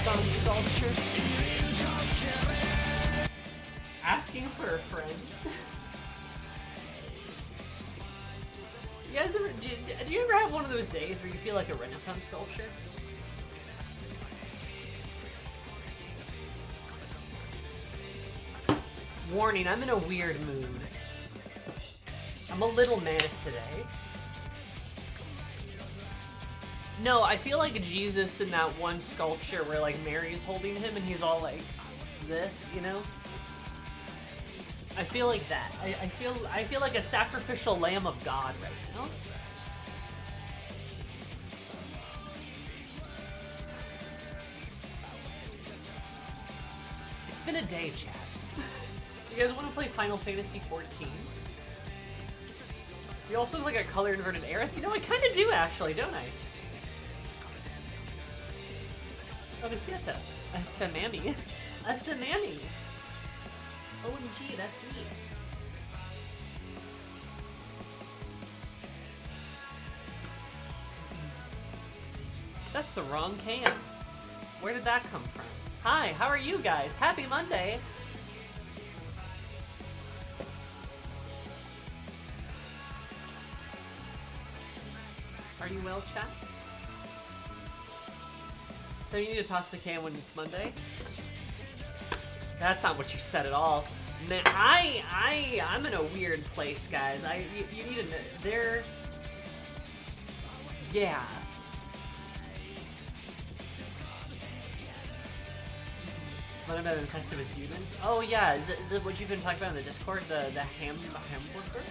Renaissance sculpture. Asking for a friend. You guys ever, do you ever have one of those days where you feel like a Renaissance sculpture? Warning, I'm in a weird mood. I'm a little manic today. No, I feel like Jesus in that one sculpture where like Mary's holding him and he's all like this, you know? I feel like that. I feel like a sacrificial lamb of God right now. It's been a day, chat. You guys want to play Final Fantasy XIV? You also look like a color inverted Aerith? You know, I kind of do actually, don't I? Oh, the Fietta. A Samami. A Samami. OMG, that's neat. That's the wrong can. Where did that come from? Hi, how are you guys? Happy Monday! Are you well, chat? So you need to toss the can when it's Monday? That's not what you said at all. Man, I'm in a weird place, guys. You need to know, there. Yeah. It's fun about infested with demons. Oh yeah, is it what you've been talking about in the Discord? The hamburger?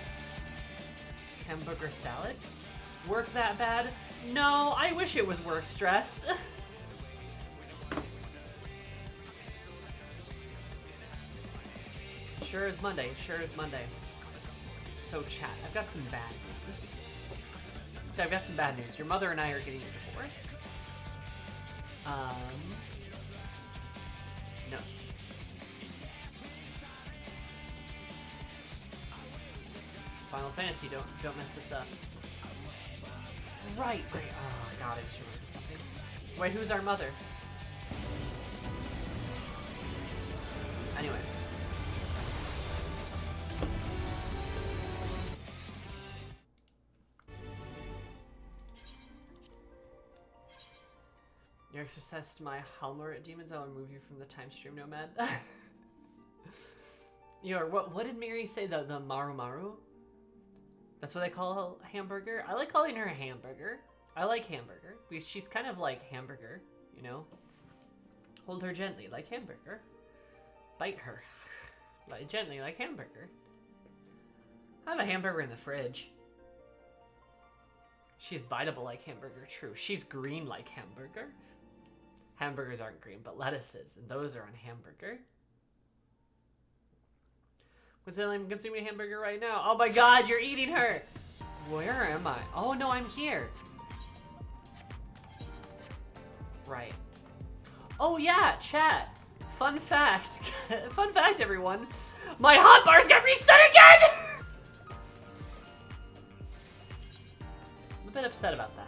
Hamburger salad? Work that bad? No, I wish it was work stress. Sure is Monday. Sure is Monday. So chat, I've got some bad news. Okay, I've got some bad news. Your mother and I are getting a divorce. No. Final Fantasy, don't mess this up. Right. Oh god, I just remembered something. Wait, who's our mother? Anyway. You exorcised my Halmor demons, I'll remove you from the time stream, Nomad. You know, what did Mary say? The Maru Maru? That's what they call a hamburger? I like calling her a hamburger. I like hamburger, because she's kind of like hamburger, you know? Hold her gently, like hamburger. Bite her. Gently, like hamburger. I have a hamburger in the fridge. She's biteable like hamburger, true. She's green like hamburger. Hamburgers aren't green, but lettuce is, and those are on hamburger. I'm consuming a hamburger right now. Oh my god, you're eating her! Where am I? Oh no, I'm here. Right. Oh yeah, chat. Fun fact. Fun fact, everyone. My hotbars got reset again! I'm a bit upset about that.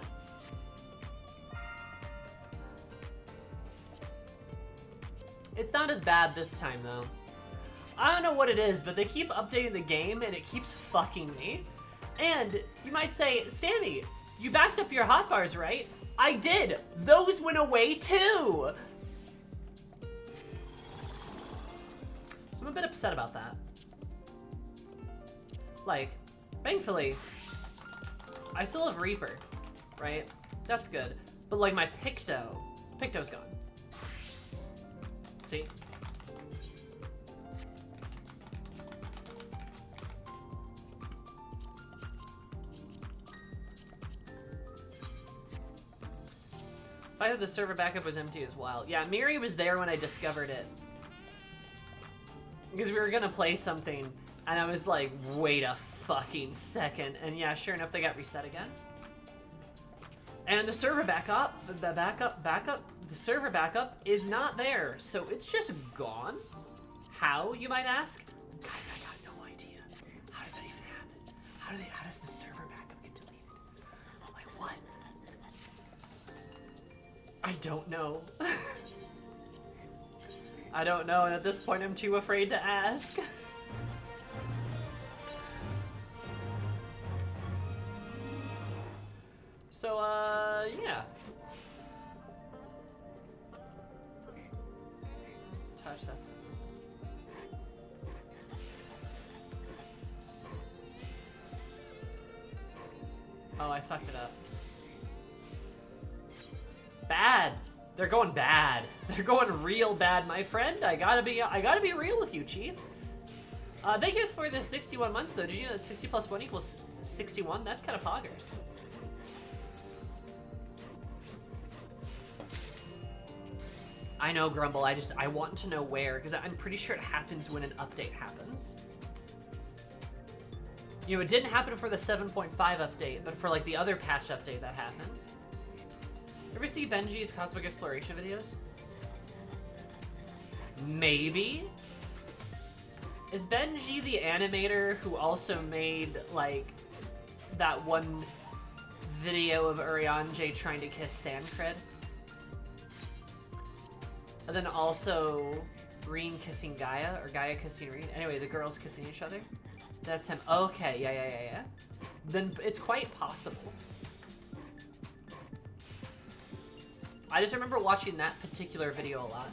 It's not as bad this time, though. I don't know what it is, but they keep updating the game, and it keeps fucking me. And you might say, Sammy, you backed up your hotbars, right? I did! Those went away, too! So I'm a bit upset about that. Like, thankfully, I still have Reaper, right? That's good. But like my Picto's gone. See? I thought the server backup was empty as well. Yeah, Miri was there when I discovered it. Because we were gonna play something, and I was like, wait a fucking second. And yeah, sure enough, they got reset again. And the server backup, the server backup is not there. So it's just gone. How, you might ask? Guys, I got no idea. How does that even happen? How does the server backup get deleted? Like, what? I don't know. I don't know, and at this point I'm too afraid to ask. So, yeah. Let's touch that synthesis. Oh, I fucked it up. Bad. They're going bad. They're going real bad, my friend. I gotta be real with you, Chief. Thank you for the 61 months, though. Did you know that 60 plus 1 equals 61? That's kind of poggers. I know, Grumble. I want to know where, because I'm pretty sure it happens when an update happens. You know, it didn't happen for the 7.5 update, but for like the other patch update that happened. Ever see Benji's Cosmic Exploration videos? Maybe? Is Benji the animator who also made, like, that one video of Urianger trying to kiss Thancred? And then also Reen kissing Gaia, or Gaia kissing Reen. Anyway, the girls kissing each other. That's him. Okay, yeah. Then it's quite possible. I just remember watching that particular video a lot.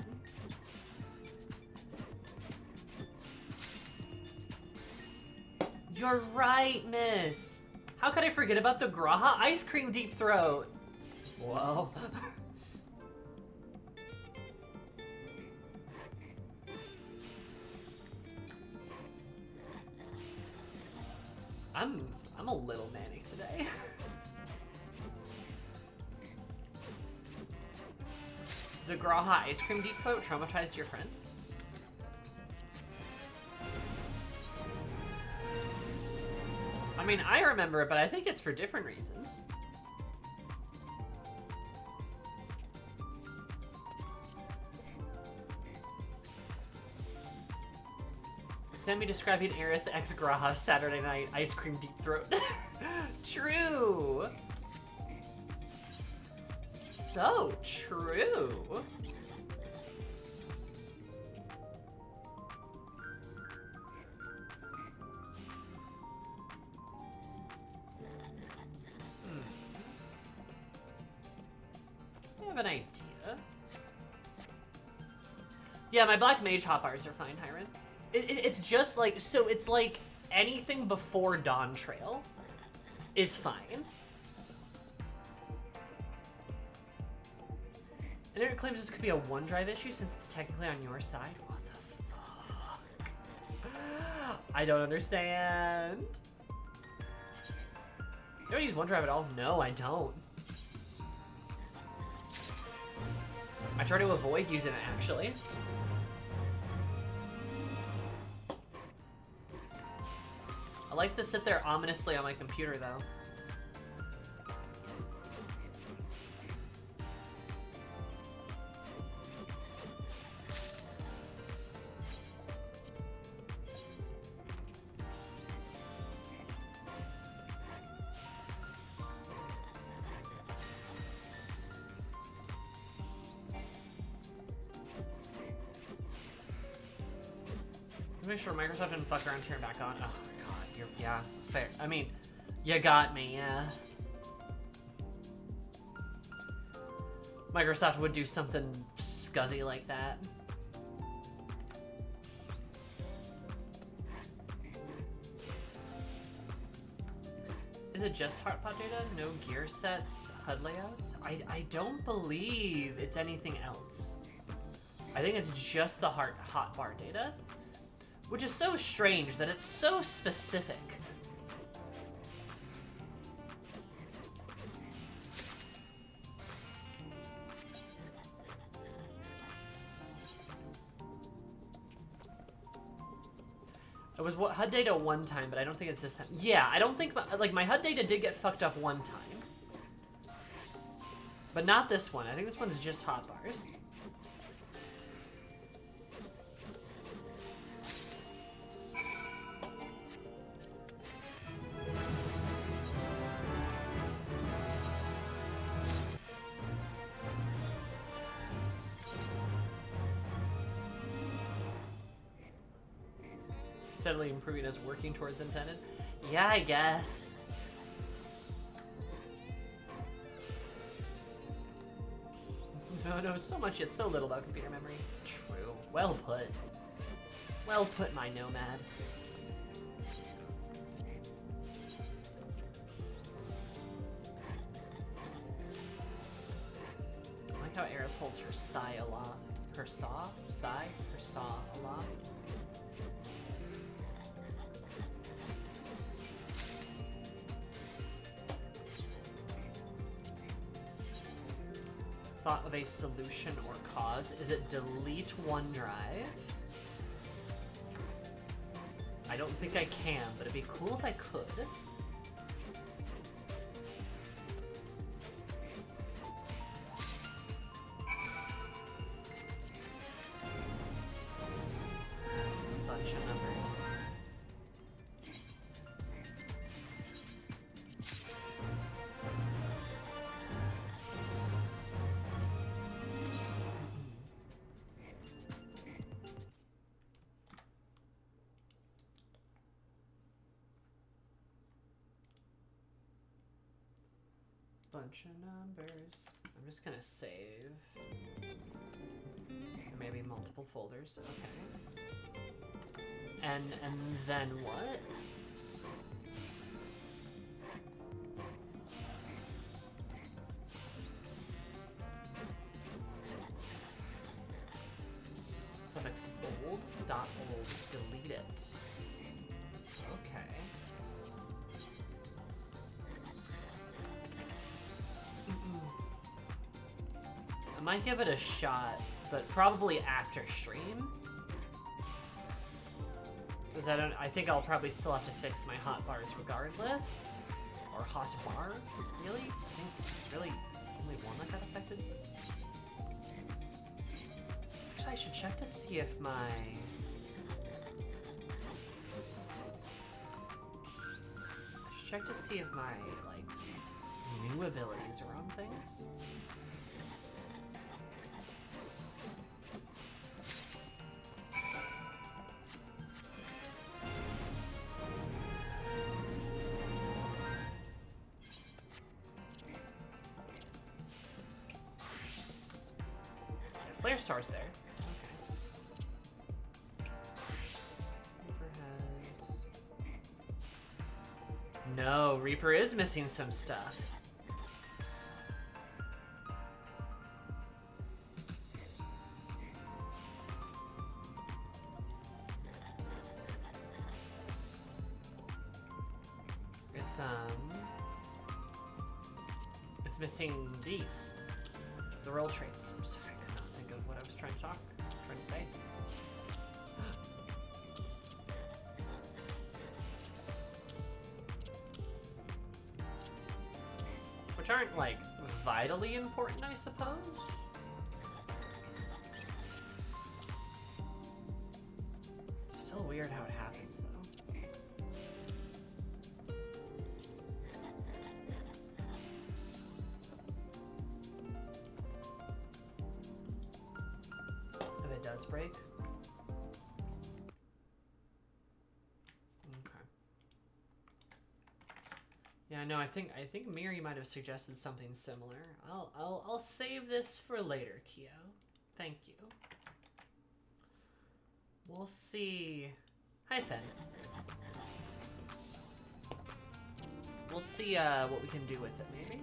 You're right, miss. How could I forget about the Graha ice cream deep throat? Whoa. I'm a little manic today. The Graha ice cream deep throat traumatized your friend? I mean, I remember it, but I think it's for different reasons. Send me describing Eris X Graha Saturday night ice cream deep throat. True. So true. I have an idea. Yeah, my black mage hotbars are fine, Hiron. It's just like, so it's like anything before Dawn Trail is fine. And it claims this could be a OneDrive issue since it's technically on your side. What the fuck? I don't understand. You don't use OneDrive at all? No, I don't. I try to avoid using it, actually. It likes to sit there ominously on my computer, though. Make sure Microsoft didn't fuck around and turn it back on. Oh god, yeah, fair. I mean, you got me, yeah. Microsoft would do something scuzzy like that. Is it just hotbar data? No gear sets, HUD layouts? I don't believe it's anything else. I think it's just the hotbar data. Which is so strange that it's so specific. It was what HUD data one time, but I don't think it's this time. Yeah, I don't think my HUD data did get fucked up one time, but not this one. I think this one's just hotbars. steadily improving as working towards intended. Yeah, I guess. No, no, so much yet so little about computer memory. True. Well put. Well put, my nomad. I like how Eris holds her sigh a lot. Her saw? Sigh? Her saw a lot. Thought of a solution or cause. Is it delete OneDrive? I don't think I can, but it'd be cool if I could. Bunch of numbers. Bunch of numbers. I'm just gonna save. Maybe multiple folders. Okay. And then what? Suffix old dot old. Delete it. Okay. I might give it a shot, but probably after stream. Since I think I'll probably still have to fix my hotbars regardless. Or hotbar, really? I think it's really only one that got affected. Actually, I should check to see if my... I should check to see if my, like, new abilities are on things. Flare Star's there. Okay. Reaper has... No, Reaper is missing some stuff. It's missing these. The role traits. I'm sorry, I could not think of what I was trying to say. Which aren't, like, vitally important, I suppose? Still weird how it happens, though. Does break. Okay. Yeah, no, I think Miri might have suggested something similar. I'll save this for later, Kyo. Thank you. We'll see. Hi, Fen. We'll see what we can do with it, maybe.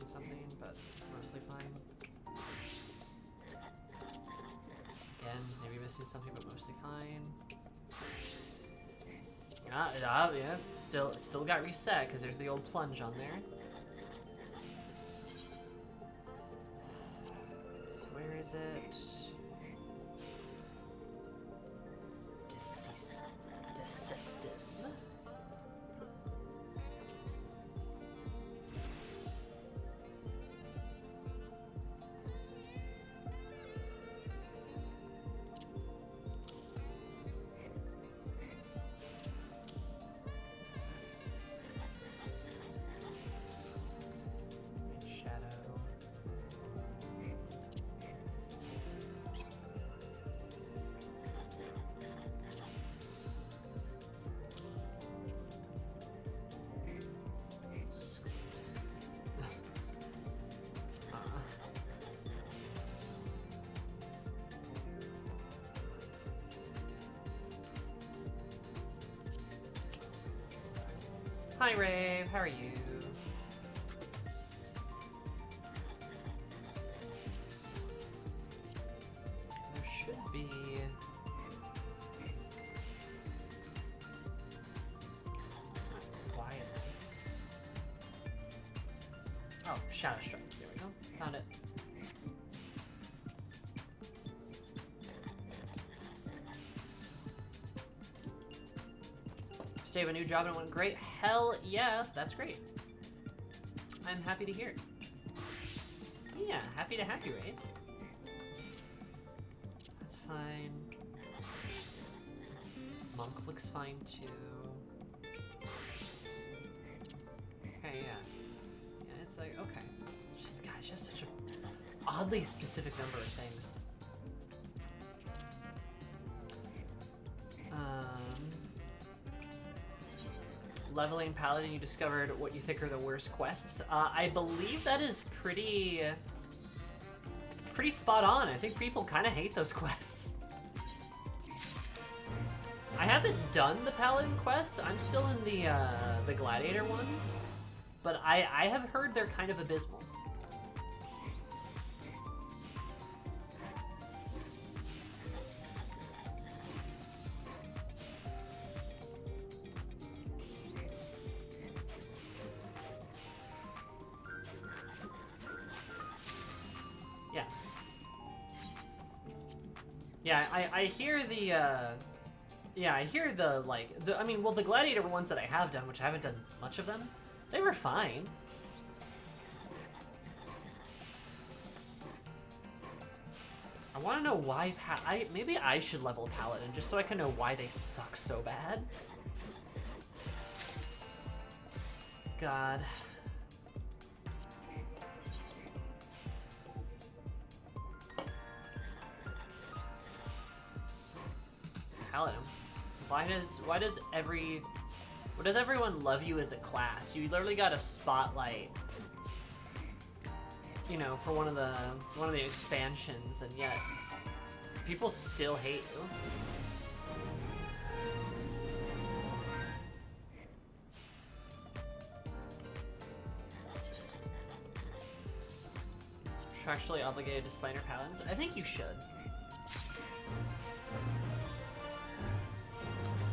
Something, but mostly fine. Yeah, it still got reset because there's the old plunge on there. So where is it? Desisted. Hi, Rave. How are you? There should be... Quiet. Oh, Shadow Strike. There we go. Found it. Stay have a new job and it went great. Hell yeah, that's great. I'm happy to hear it. Yeah, happy to have you, right? That's fine. Monk looks fine too. Okay, yeah. Yeah, it's like, okay. Just, gosh, just such a oddly specific number of things. Leveling Paladin, you discovered what you think are the worst quests. I believe that is pretty spot on. I think people kind of hate those quests. I haven't done the Paladin quests. I'm still in the Gladiator ones, but I have heard they're kind of abysmal. Yeah, I hear the, yeah, I hear the, like, I mean, well, the Gladiator ones that I have done, which I haven't done much of them, they were fine. I want to know why, maybe I should level Paladin, just so I can know why they suck so bad. God. Paladin. Why does everyone love you as a class? You literally got a spotlight, you know, for one of the expansions, and yet people still hate you. Contractually obligated to slander paladins? I think you should.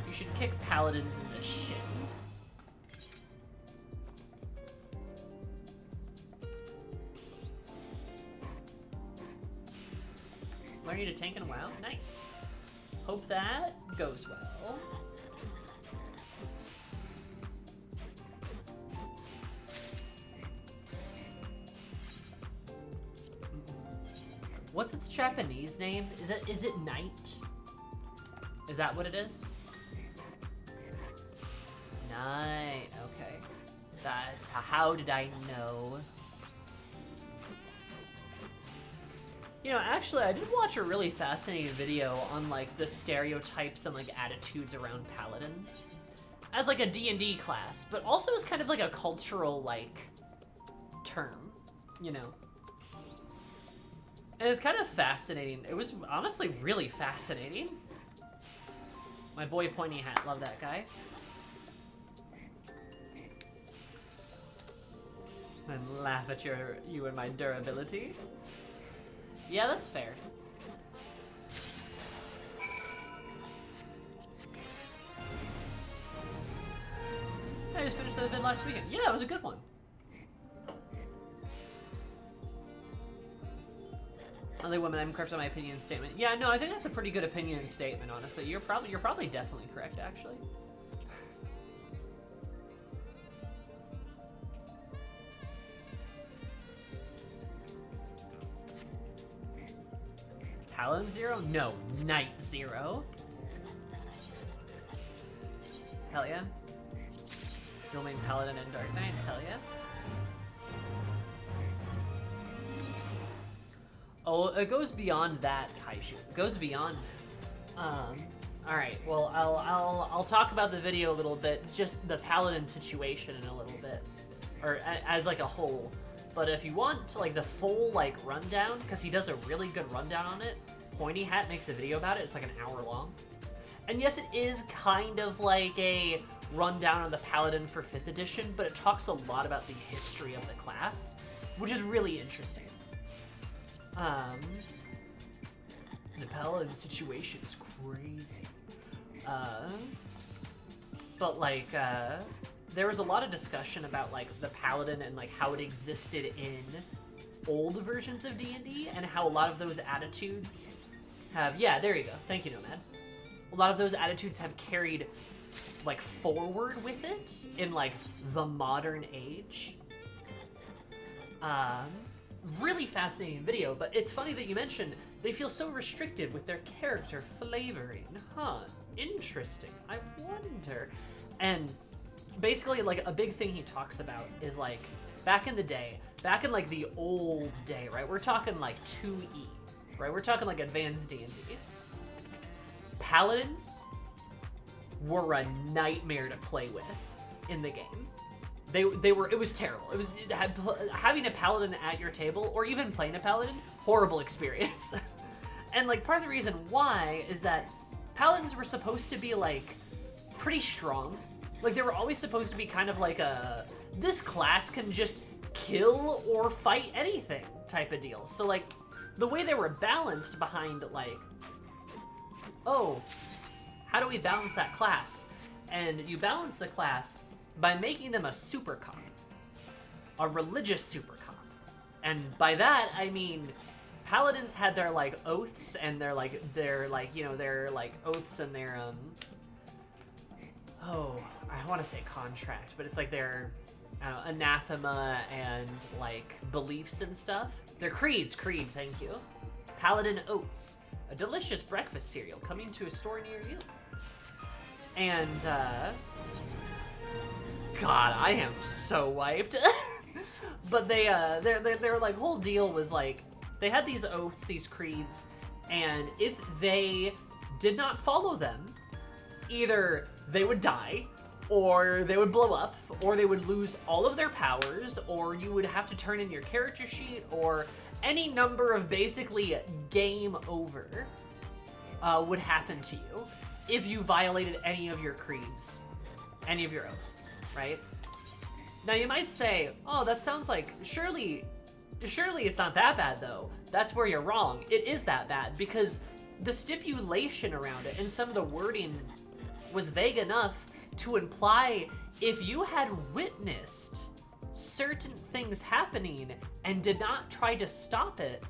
You should kick paladins in the shin. Learning to tank and WoW? Nice. Hope that goes well. What's its Japanese name? Is it Knight? Is that what it is? Knight, okay. That's how did I know? You know, actually, I did watch a really fascinating video on, like, the stereotypes and, like, attitudes around paladins. As, like, a D&D class, but also as kind of, like, a cultural, like, term, you know? And it's kind of fascinating. It was honestly really fascinating. My boy Pointy Hat, love that guy. And laugh at you and my durability. Yeah, that's fair. I just finished the vid last weekend. Yeah, it was a good one. Only woman, I'm correct on my opinion statement. Yeah, no, I think that's a pretty good opinion statement, honestly. You're probably definitely correct, actually. Paladin 0? No, Knight 0. Hell yeah. Dual main Paladin and Dark Knight, hell yeah. Oh, it goes beyond that, Kaiju. It goes beyond that. Alright, well, I'll talk about the video a little bit, just the Paladin situation in a little bit. Or as like a whole. But if you want like the full like rundown, because he does a really good rundown on it, Pointy Hat makes a video about it. It's like an hour long. And yes, it is kind of like a rundown on the Paladin for 5th edition, but it talks a lot about the history of the class, which is really interesting. The Paladin situation is crazy. But like, there was a lot of discussion about like the Paladin and like how it existed in old versions of D&D and how a lot of those attitudes have, yeah, there you go. Thank you, Nomad. A lot of those attitudes have carried like forward with it in like the modern age. Really fascinating video, but it's funny that you mentioned they feel so restrictive with their character flavoring. Huh, interesting. I wonder. And basically like a big thing he talks about is like back in the day, back in like the old day, right? We're talking like 2E, right? We're talking like advanced D&D. Paladins were a nightmare to play with in the game. They were, it was terrible. It was, having a Paladin at your table, or even playing a Paladin, horrible experience. And like part of the reason why is that Paladins were supposed to be like pretty strong. Like they were always supposed to be kind of like a, this class can just kill or fight anything type of deal. So like the way they were balanced behind like, oh, how do we balance that class? And you balance the class by making them a super cop, a religious super cop. And by that, I mean, Paladins had their like oaths and their like, you know, their like oaths and their, oh, I want to say contract, but it's like their, I don't know, anathema and like beliefs and stuff. Their creeds, thank you. Paladin Oats, a delicious breakfast cereal coming to a store near you. And, God, I am so wiped. But their like whole deal was like, they had these oaths, these creeds, and if they did not follow them, either they would die, or they would blow up, or they would lose all of their powers, or you would have to turn in your character sheet, or any number of basically game over would happen to you if you violated any of your creeds, any of your oaths, right? Now you might say, oh, that sounds like, surely it's not that bad though. That's where you're wrong. It is that bad because the stipulation around it and some of the wording was vague enough to imply if you had witnessed certain things happening and did not try to stop it,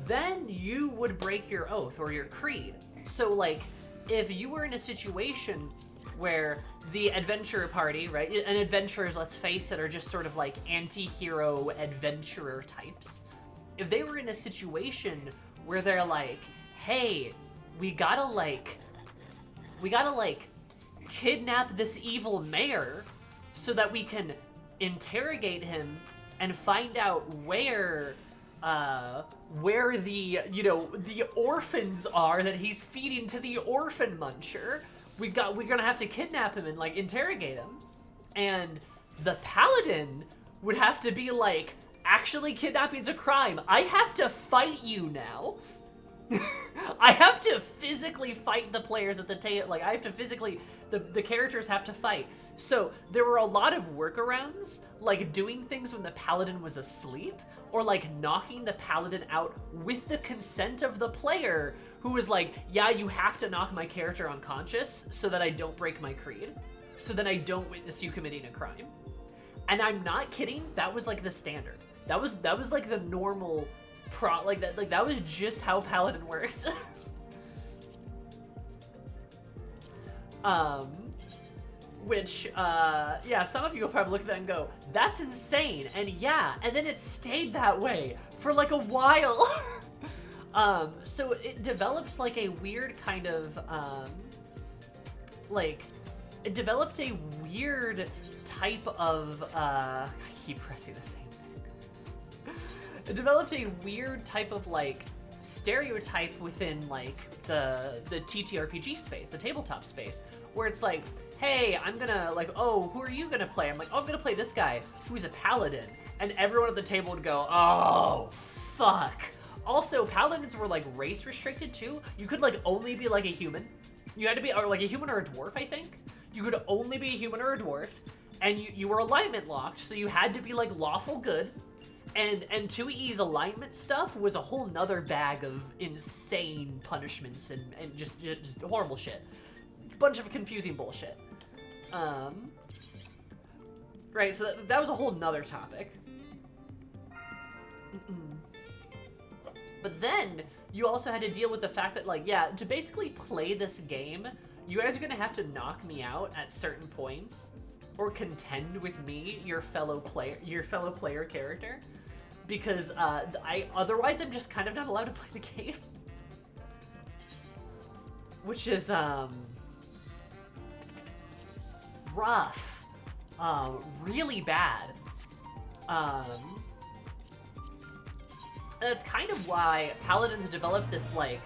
then you would break your oath or your creed. So like, if you were in a situation where the adventurer party, right, and adventurers, let's face it, are just sort of like anti-hero adventurer types. If they were in a situation where they're like, hey, we gotta kidnap this evil mayor so that we can interrogate him and find out where the, you know, the orphans are that he's feeding to the orphan muncher. We're gonna have to kidnap him and like interrogate him. And the paladin would have to be like, actually kidnapping's a crime. I have to fight you now. I have to physically fight the players at the table. Like I have to physically, the characters have to fight. So there were a lot of workarounds, like doing things when the paladin was asleep, or like knocking the paladin out with the consent of the player, who was like, yeah, you have to knock my character unconscious so that I don't break my creed, so that I don't witness you committing a crime. And I'm not kidding, that was like the standard. That was like the normal that was just how paladin worked. Which, yeah, some of you will probably look at that and go, that's insane. And yeah, and then it stayed that way for like a while. So it developed like a weird kind of, it developed a weird type of, I keep pressing the same thing. It developed a weird type of like stereotype within like the TTRPG space, the tabletop space, where it's like, hey, I'm gonna like, oh, who are you gonna play? I'm like, oh, I'm gonna play this guy who's a paladin. And everyone at the table would go, oh, fuck. Also, paladins were like race restricted too. You could like only be like a human. You had to be or like a human or a dwarf, I think. You could only be a human or a dwarf, and you were alignment locked, so you had to be like lawful good. And 2E's alignment stuff was a whole nother bag of insane punishments and just horrible shit. Bunch of confusing bullshit. Right, so that was a whole nother topic. But then you also had to deal with the fact that, like, yeah, to basically play this game, you guys are gonna have to knock me out at certain points, or contend with me, your fellow player character, because otherwise I'm just kind of not allowed to play the game, which is rough, really bad. That's kind of why Paladins developed this, like,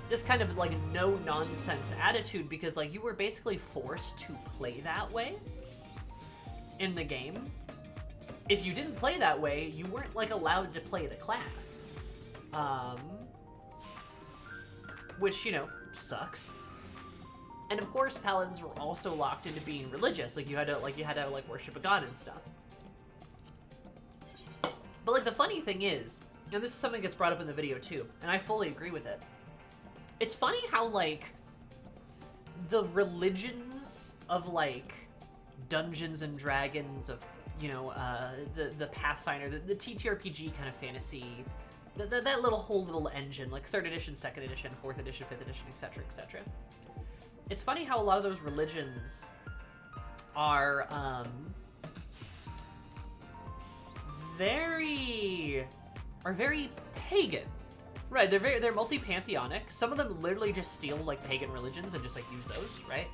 this kind of, like, no-nonsense attitude, because, like, you were basically forced to play that way in the game. If you didn't play that way, you weren't, like, allowed to play the class. Which, you know, sucks. And, of course, Paladins were also locked into being religious. Like, you had to worship a god and stuff. But, like, the funny thing is, and this is something that gets brought up in the video, too, and I fully agree with it. It's funny how, like, the religions of, like, Dungeons and Dragons, of, you know, the Pathfinder, the TTRPG kind of fantasy, that whole little engine, like 3rd edition, 2nd edition, 4th edition, 5th edition, etc., etc. It's funny how a lot of those religions are, very pagan. Right, they're multi-pantheonic. Some of them literally just steal, like, pagan religions and just, like, use those, right?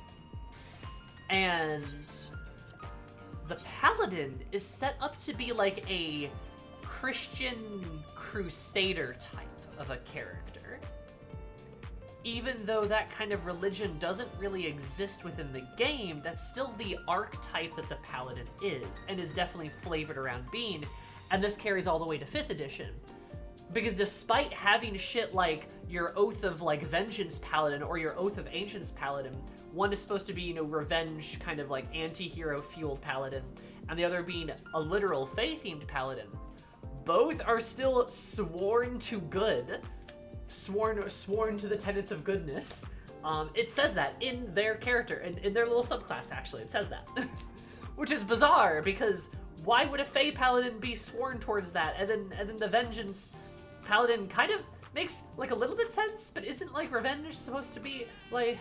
And the Paladin is set up to be, like, a Christian crusader type of a character. Even though that kind of religion doesn't really exist within the game, that's still the archetype that the Paladin is, and is definitely flavored around being. And this carries all the way to 5th edition. Because despite having shit like your Oath of, like, Vengeance Paladin or your Oath of Ancients Paladin, one is supposed to be, you know, revenge, kind of like anti-hero fueled Paladin, and the other being a literal faith-themed Paladin, both are still sworn to good, sworn to the tenets of goodness. It says that in their character, in their little subclass, actually, it says that. Which is bizarre, because why would a Fey Paladin be sworn towards that? And then the Vengeance Paladin kind of makes, like, a little bit sense, but isn't, like, revenge supposed to be, like,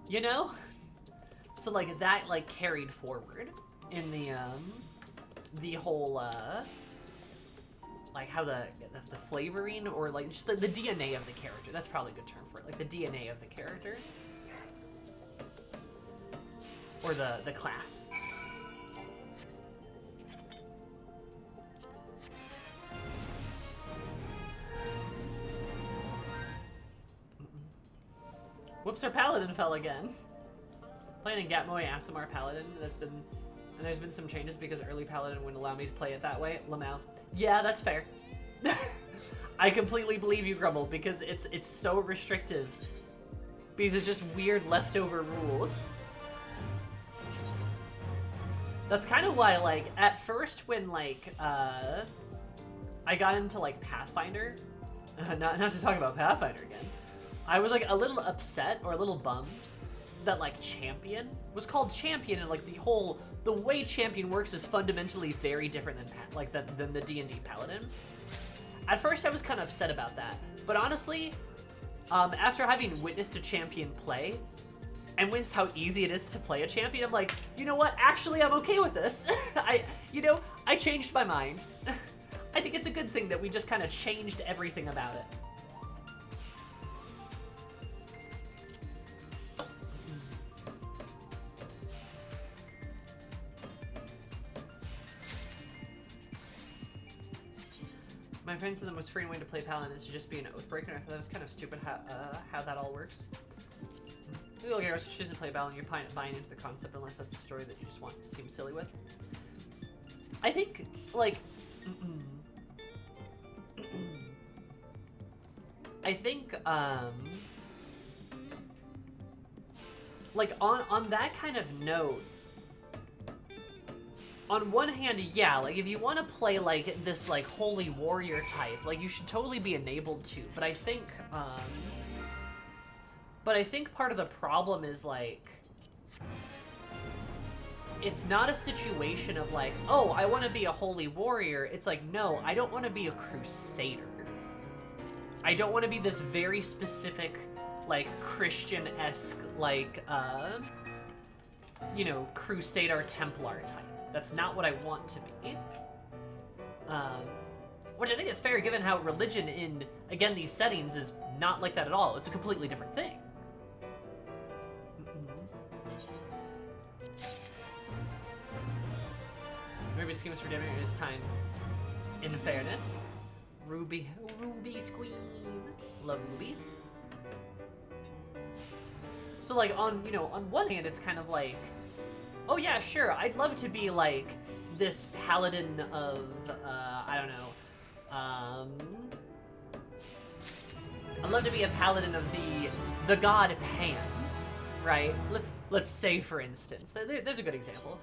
you know? So, like, that, like, carried forward in the whole, like, how the flavoring, or, like, just the DNA of the character. That's probably a good term for it. Like, the DNA of the character. Or the class. Whoops, our Paladin fell again. Playing in Gatmoy Asimar Paladin, and there's been some changes because early Paladin wouldn't allow me to play it that way. Lamau. Yeah, that's fair. I completely believe you, Grumble, because it's so restrictive. Because it's just weird leftover rules. That's kind of why, like, at first when, like, I got into, like, Pathfinder, not to talk about Pathfinder again, I was, like, a little upset or a little bummed that, like, Champion was called Champion, and, like, the way Champion works is fundamentally very different than the D&D Paladin. At first I was kind of upset about that, but honestly, after having witnessed a Champion play, and witnessed how easy it is to play a Champion, I'm like, you know what, actually I'm okay with this. I changed my mind. I think it's a good thing that we just kind of changed everything about it. My friend said the most freeing way to play Paladin is to just be an Oathbreaker, and I thought that was kind of stupid how that all works. You'll get us choosing to play Paladin, you're buying into the concept unless that's the story that you just want to seem silly with. I think, like, I think, like, on that kind of note, on one hand, yeah, like, if you want to play, like, this, like, holy warrior type, like, you should totally be enabled to, but I think part of the problem is, like, it's not a situation of, like, oh, I want to be a holy warrior. It's like, no, I don't want to be a crusader. I don't want to be this very specific, like, Christian-esque, like, you know, Crusader Templar type. That's not what I want to be. Which I think is fair given how religion in, again, these settings is not like that at all. It's a completely different thing. Ruby schemes for dinner is time. In fairness. Ruby Squeen. Love Ruby. So, like, on, you know, on one hand, it's kind of like, oh yeah, sure, I'd love to be, like, this paladin of, I don't know, I'd love to be a paladin of the god Pan, right? Let's say, for instance, there's a good example.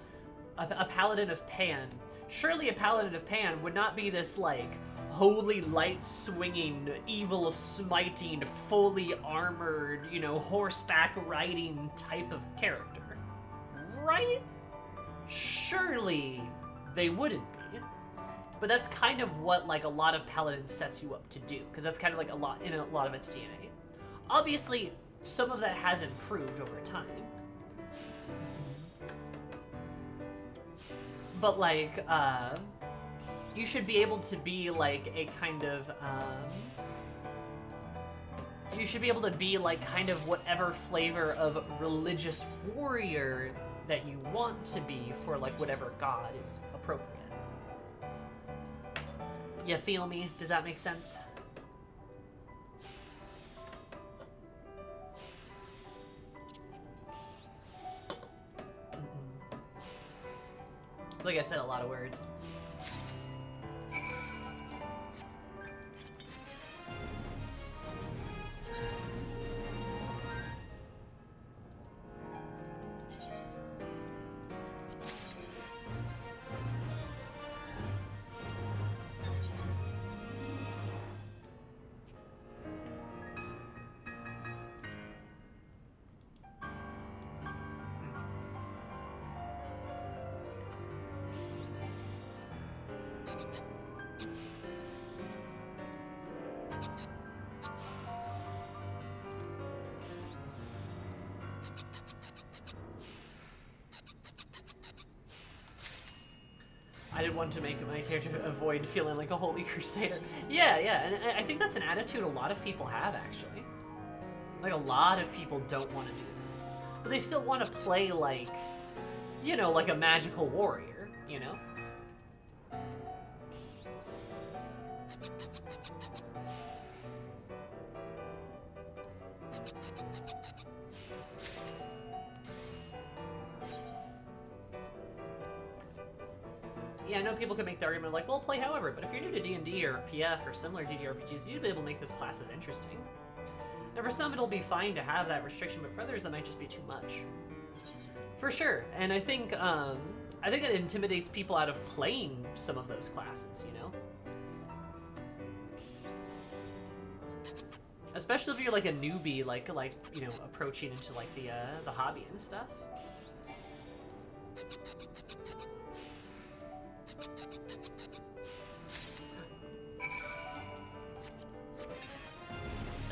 A paladin of Pan. Surely a paladin of Pan would not be this, like, holy light-swinging, evil-smiting, fully armored, you know, horseback-riding type of character. Right? Surely they wouldn't be. But that's kind of what, like, a lot of Paladins sets you up to do, because that's kind of, like, a lot of its DNA. Obviously, some of that has improved over time. But, like, you should be able to be, like, a kind of, you should be able to be, like, kind of whatever flavor of religious warrior that you want to be for, like, whatever god is appropriate. You feel me? Does that make sense? Like I said, a lot of words. I did want to make my character avoid feeling like a holy crusader. Yeah, and I think that's an attitude a lot of people have, actually. Like, a lot of people don't want to do that. But they still want to play, like, you know, like a magical warrior, you know? Yeah, I know people could make the argument like, well, play however, but if you're new to D&D or PF or similar DDRPGs, you need to be able to make those classes interesting. Now, for some, it'll be fine to have that restriction, but for others, that might just be too much. For sure, and I think it intimidates people out of playing some of those classes, you know? Especially if you're like a newbie, like you know, approaching into like the hobby and stuff.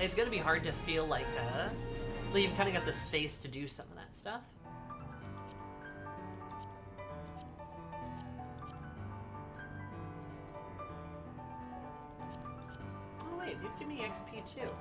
It's gonna be hard to feel like you've kind of got the space to do some of that stuff. Oh wait, these give me XP too.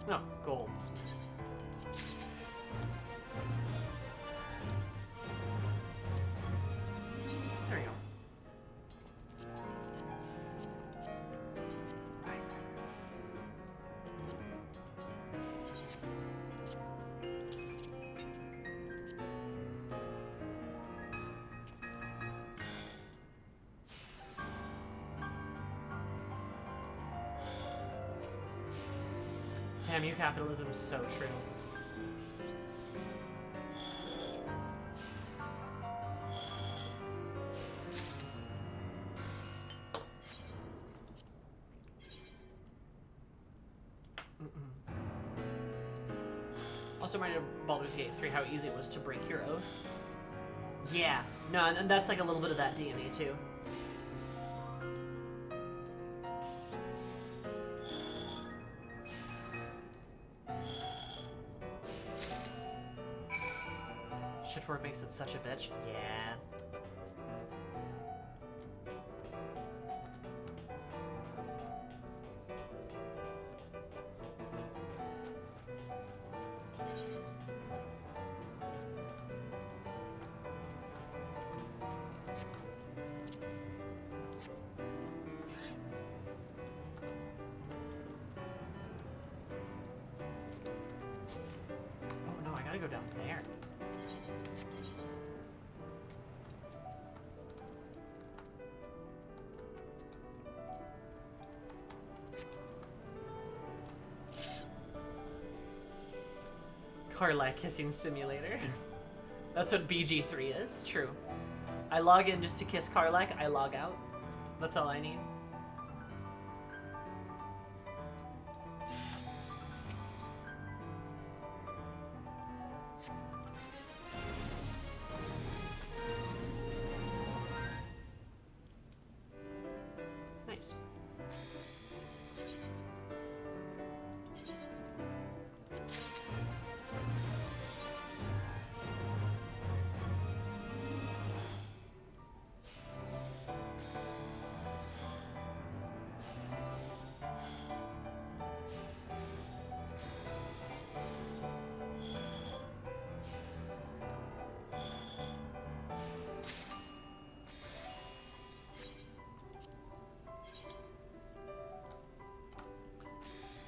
No, golds. There we go. Damn you, capitalism is so true. Also reminded of Baldur's Gate 3 how easy it was to break your oath. Yeah, no, and that's like a little bit of that D&D too. Shitfork makes it such a bitch. Yeah. Oh no, I gotta go down there. Carlac kissing simulator. That's what BG3 is. True. I log in just to kiss Carlac, I log out. That's all I need. Nice.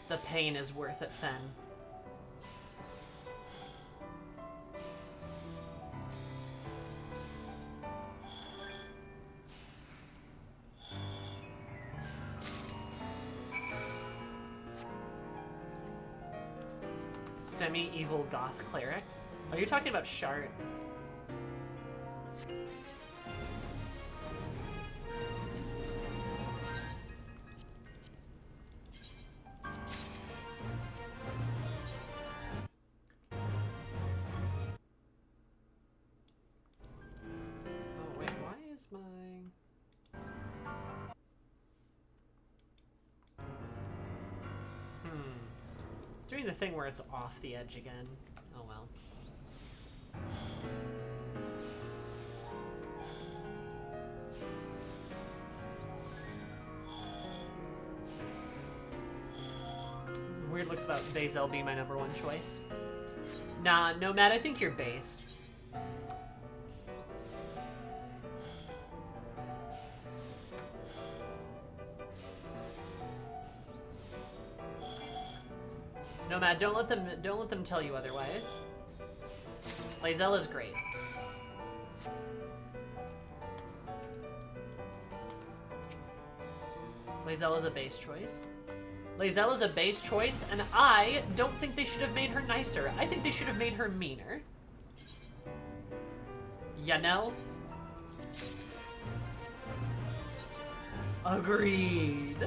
The pain is worth it, Fen. Semi-evil goth cleric? Oh, you're talking about Shard. Doing the thing where it's off the edge again. Oh well. Weird looks about Bazel being my #1 choice. Nah, Nomad, I think you're based. Nomad, don't let them tell you otherwise. Lae'zel is great. Lae'zel is a base choice. Lae'zel is a base choice, and I don't think they should have made her nicer. I think they should have made her meaner. You know? Agreed.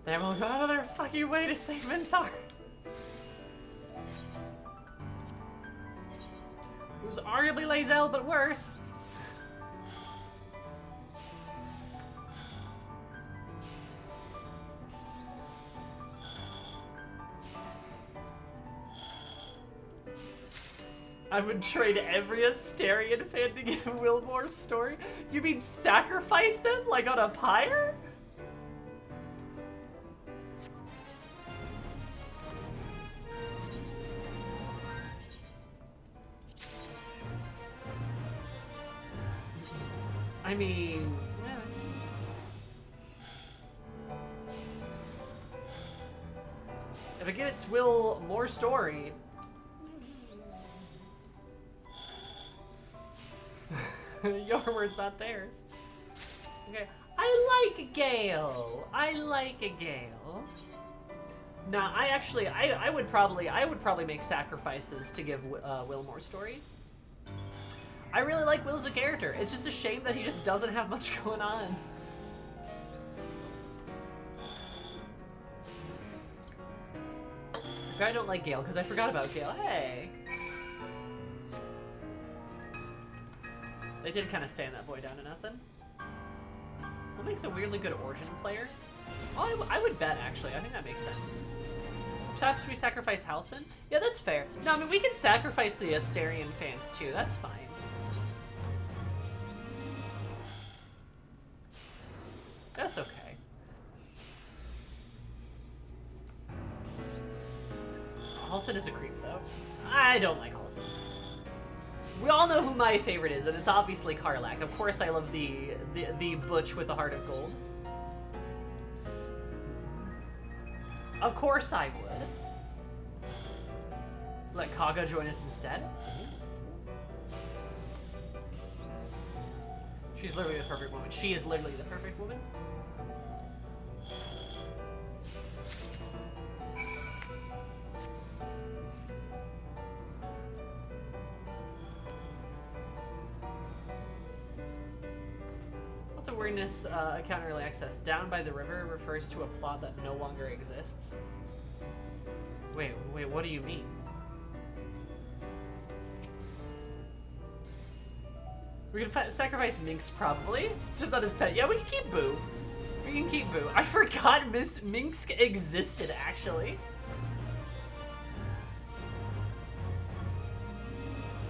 They will go out of their fucking way to save Minthar. Who's arguably Lae'zel, but worse. I would trade every Asterion fan to give Will more story? You mean sacrifice them, like on a pyre? I mean... if it gets Will more story... your words, not theirs. Okay, I like Gale. I like a Gale. Nah, I would probably make sacrifices to give Will more story. I really like Will as a character. It's just a shame that he just doesn't have much going on. I don't like Gale because I forgot about Gale. Hey. They did kind of stand that boy down to nothing. What makes a weirdly good Origin player? Oh, I would bet, actually. I think that makes sense. Perhaps we sacrifice Halcyon? Yeah, that's fair. No, I mean, we can sacrifice the Asterion fans, too. That's fine. That's okay. Halcyon is a creep, though. I don't like Halcyon. We all know who my favorite is, and it's obviously Karlach. Of course I love the butch with the heart of gold. Of course I would. Let Kaga join us instead. She's literally the perfect woman. She is literally the perfect woman. What's a weirdness account early access? Down by the river refers to a plot that no longer exists. Wait, what do you mean? We can sacrifice Minx, probably. Just not his pet. Yeah, we can keep Boo. We can keep Boo. I forgot Minx existed, actually.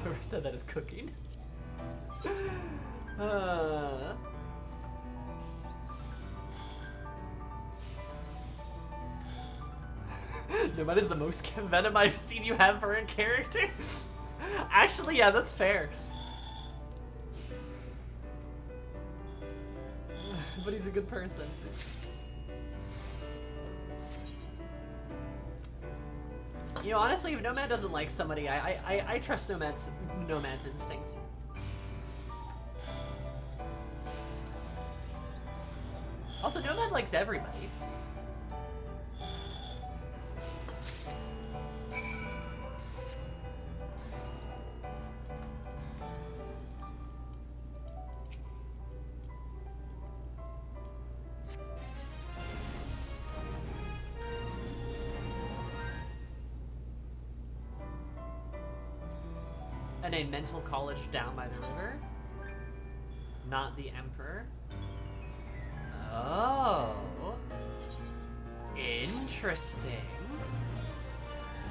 Whoever said that is cooking. Nomad is the most venom I've seen you have for a character. Actually, yeah, that's fair. But he's a good person. You know, honestly, if Nomad doesn't like somebody, I trust Nomad's instinct. Also, Nomad likes everybody. And a mental college down by the river? Not the Emperor? Oh. Interesting.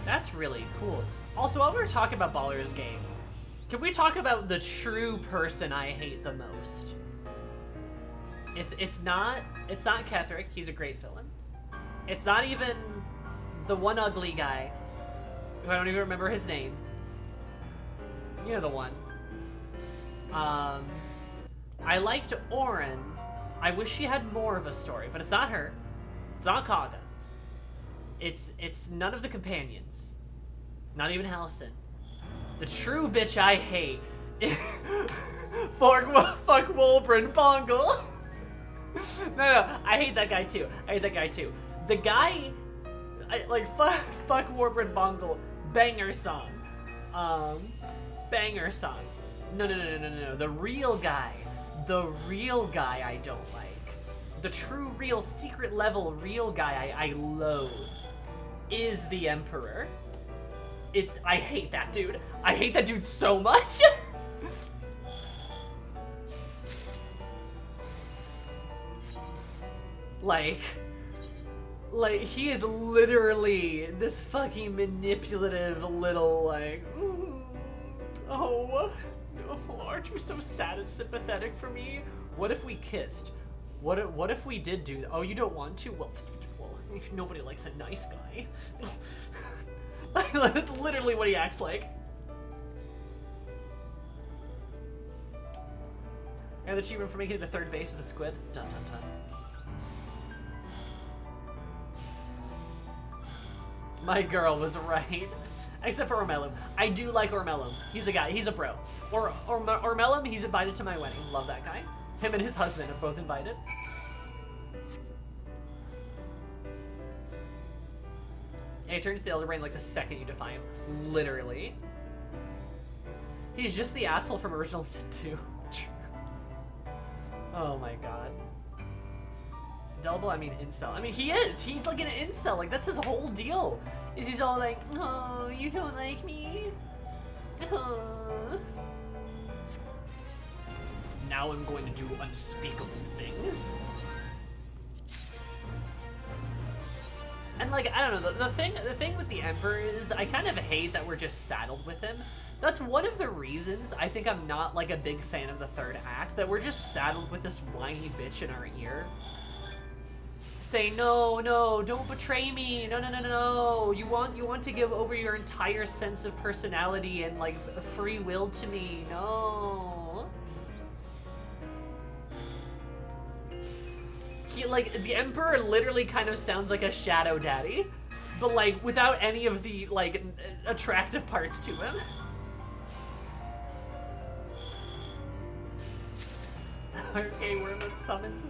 That's really cool. Also, while we were talking about Baldur's Gate, can we talk about the true person I hate the most? It's not Ketherick, he's a great villain. It's not even the one ugly guy, who I don't even remember his name. You know the one. I liked Orin. I wish she had more of a story, but it's not her. It's not Kaga. It's none of the companions. Not even Halcyon. The true bitch I hate. fuck Wolbrin Bongle. No, I hate that guy too. The guy, fuck Wolbrin Bongle. Banger song. Banger song. No. The real guy I don't like. The true, real, secret level real guy I loathe is the Emperor. I hate that dude. I hate that dude so much. Like, he is literally this fucking manipulative little, like, ooh, Oh, aren't you so sad and sympathetic for me? What if we kissed? What if we did do that? Oh, you don't want to? Well, nobody likes a nice guy. That's literally what he acts like. And the achievement for making it to third base with a squid. Dun dun dun. My girl was right. Except for Ormelum. I do like Ormelum. He's a guy. He's a bro. Ormelum, he's invited to my wedding. Love that guy. Him and his husband are both invited. Yeah, he turns to the Elder Brain like the second you defy him. Literally. He's just the asshole from Original Sin 2. Oh my god. Delbo, I mean incel. I mean, he is. He's like an incel. Like, that's his whole deal. Is he's all like, oh, you don't like me? Oh. Now I'm going to do unspeakable things. And like, I don't know, the thing with the Emperor is I kind of hate that we're just saddled with him. That's one of the reasons I think I'm not like a big fan of the third act, that we're just saddled with this whiny bitch in our ear. Say, no, no, don't betray me. No, no, no, no, no. You want to give over your entire sense of personality and like free will to me. No. He, like, the Emperor literally kind of sounds like a shadow daddy, but like without any of the like attractive parts to him. Okay, Wormwood summons him.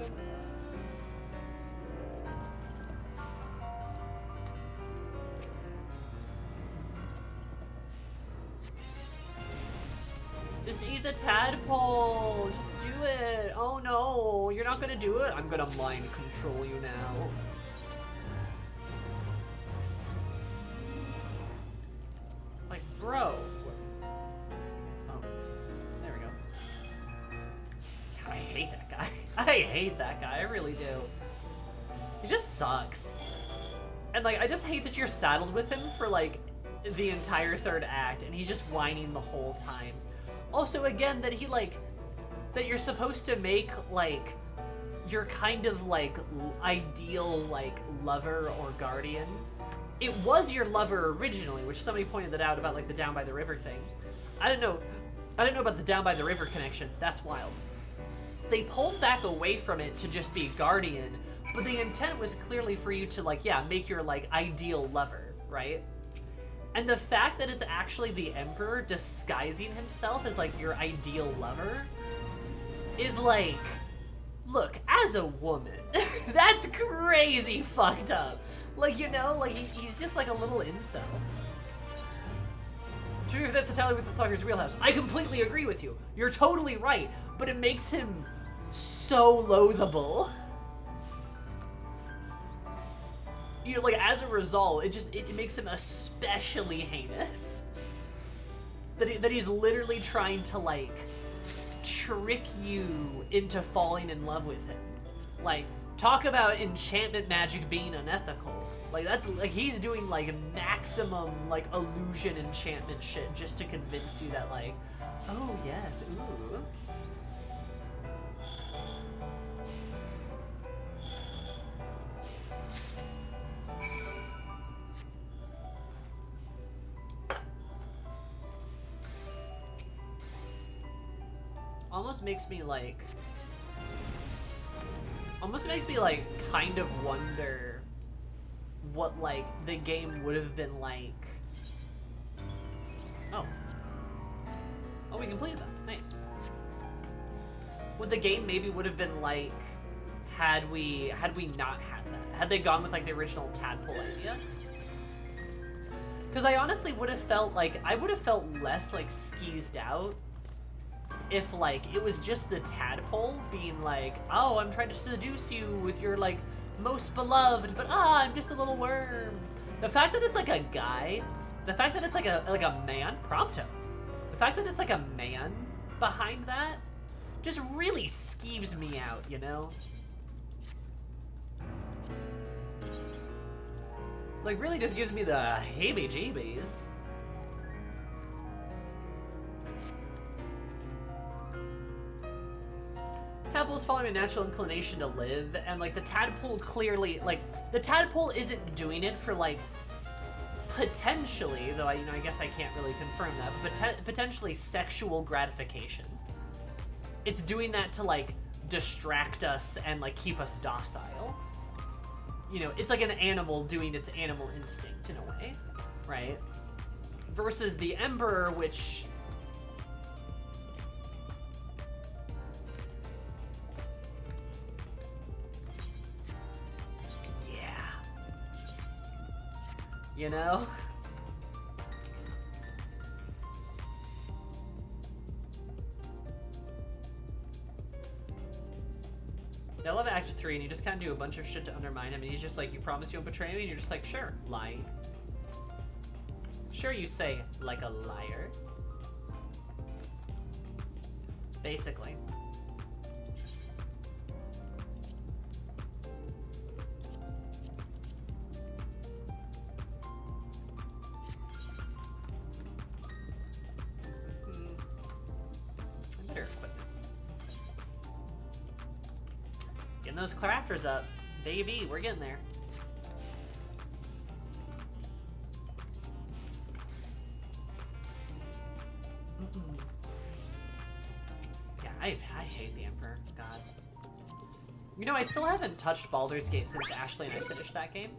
Just eat the tadpole. Just do it. Oh no, you're not gonna do it? I'm gonna mind control you now. Like, bro. Oh, there we go. I hate that guy. I hate that guy. I really do. He just sucks. And like, I just hate that you're saddled with him for like the entire third act, and he's just whining the whole time. Also, again, that he like, that you're supposed to make like your kind of like ideal like lover or guardian. It was your lover originally, which somebody pointed that out about like the Down by the River thing. I didn't know about the Down by the River connection. That's wild. They pulled back away from it to just be guardian, but the intent was clearly for you to like, yeah, make your like ideal lover, right? And the fact that it's actually the Emperor disguising himself as like your ideal lover is like, look, as a woman, that's crazy fucked up. Like, you know, like he's just like a little incel. True, that's entirely with the Thugger's wheelhouse. I completely agree with you. You're totally right, but it makes him so loathable. You know, like, as a result, it makes him especially heinous. That he's literally trying to, like, trick you into falling in love with him. Like, talk about enchantment magic being unethical. Like, that's, like, he's doing, like, maximum, like, illusion enchantment shit just to convince you that, like, oh, yes, ooh. Almost makes me like kind of wonder what like the game would have been like. Oh, we completed that. Nice. What the game maybe would have been like had we not had that. Had they gone with like the original tadpole idea. Because I honestly would have felt like I would have felt less like skeezed out if like it was just the tadpole being like, oh, I'm trying to seduce you with your like most beloved, but I'm just a little worm. The fact that it's like a guy, the fact that it's like a man, Prompto, the fact that it's like a man behind that just really skeeves me out, you know? Like, really just gives me the heebie-jeebies. tadpole's following a natural inclination to live, and like the tadpole clearly, like the tadpole isn't doing it for like potentially, though I guess I can't really confirm that, but potentially sexual gratification. It's doing that to like distract us and like keep us docile. You know, it's like an animal doing its animal instinct in a way, right? Versus the Emperor, which you know? I love Act 3, and you just kind of do a bunch of shit to undermine him, and he's just like, you promise you won't betray me? And you're just like, sure, lying. Sure, you say, like a liar. Basically. Those crafters up, baby, we're getting there. Yeah, I hate the Emperor. God. You know, I still haven't touched Baldur's Gate since Ashley and I finished that game.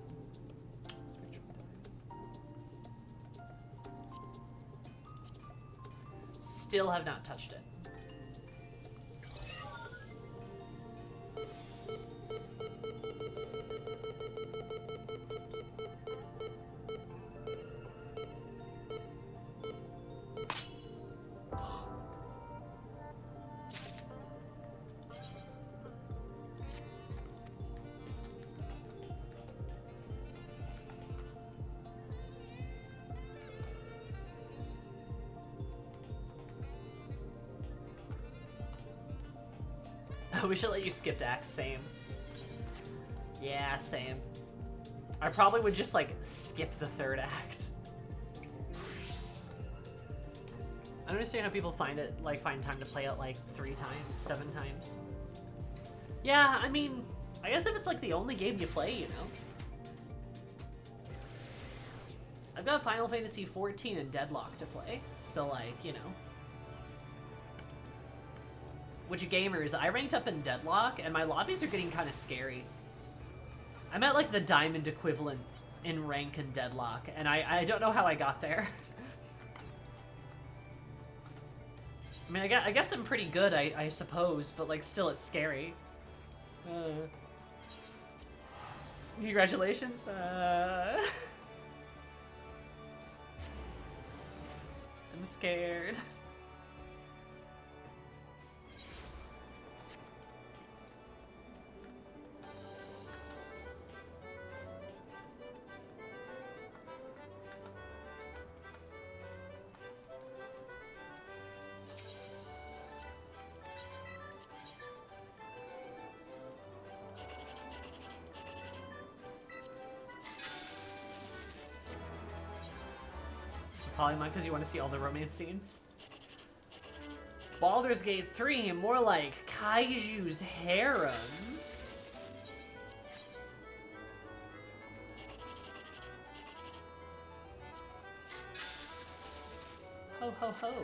Still have not touched it. We should let you skip to act, same. Yeah, same. I probably would just like skip the third act. I don't understand how people find time to play it like 3 times, 7 times. Yeah, I mean, I guess if it's like the only game you play, you know. I've got Final Fantasy XIV and Deadlock to play, so like, you know. Which gamers, I ranked up in Deadlock, and my lobbies are getting kind of scary. I'm at like the diamond equivalent in rank in Deadlock, and I don't know how I got there. I mean, I guess I'm pretty good, I suppose, but like still it's scary. Congratulations. I'm scared. Polymon because you want to see all the romance scenes. Baldur's Gate 3, more like Kaiju's harem. Ho ho ho.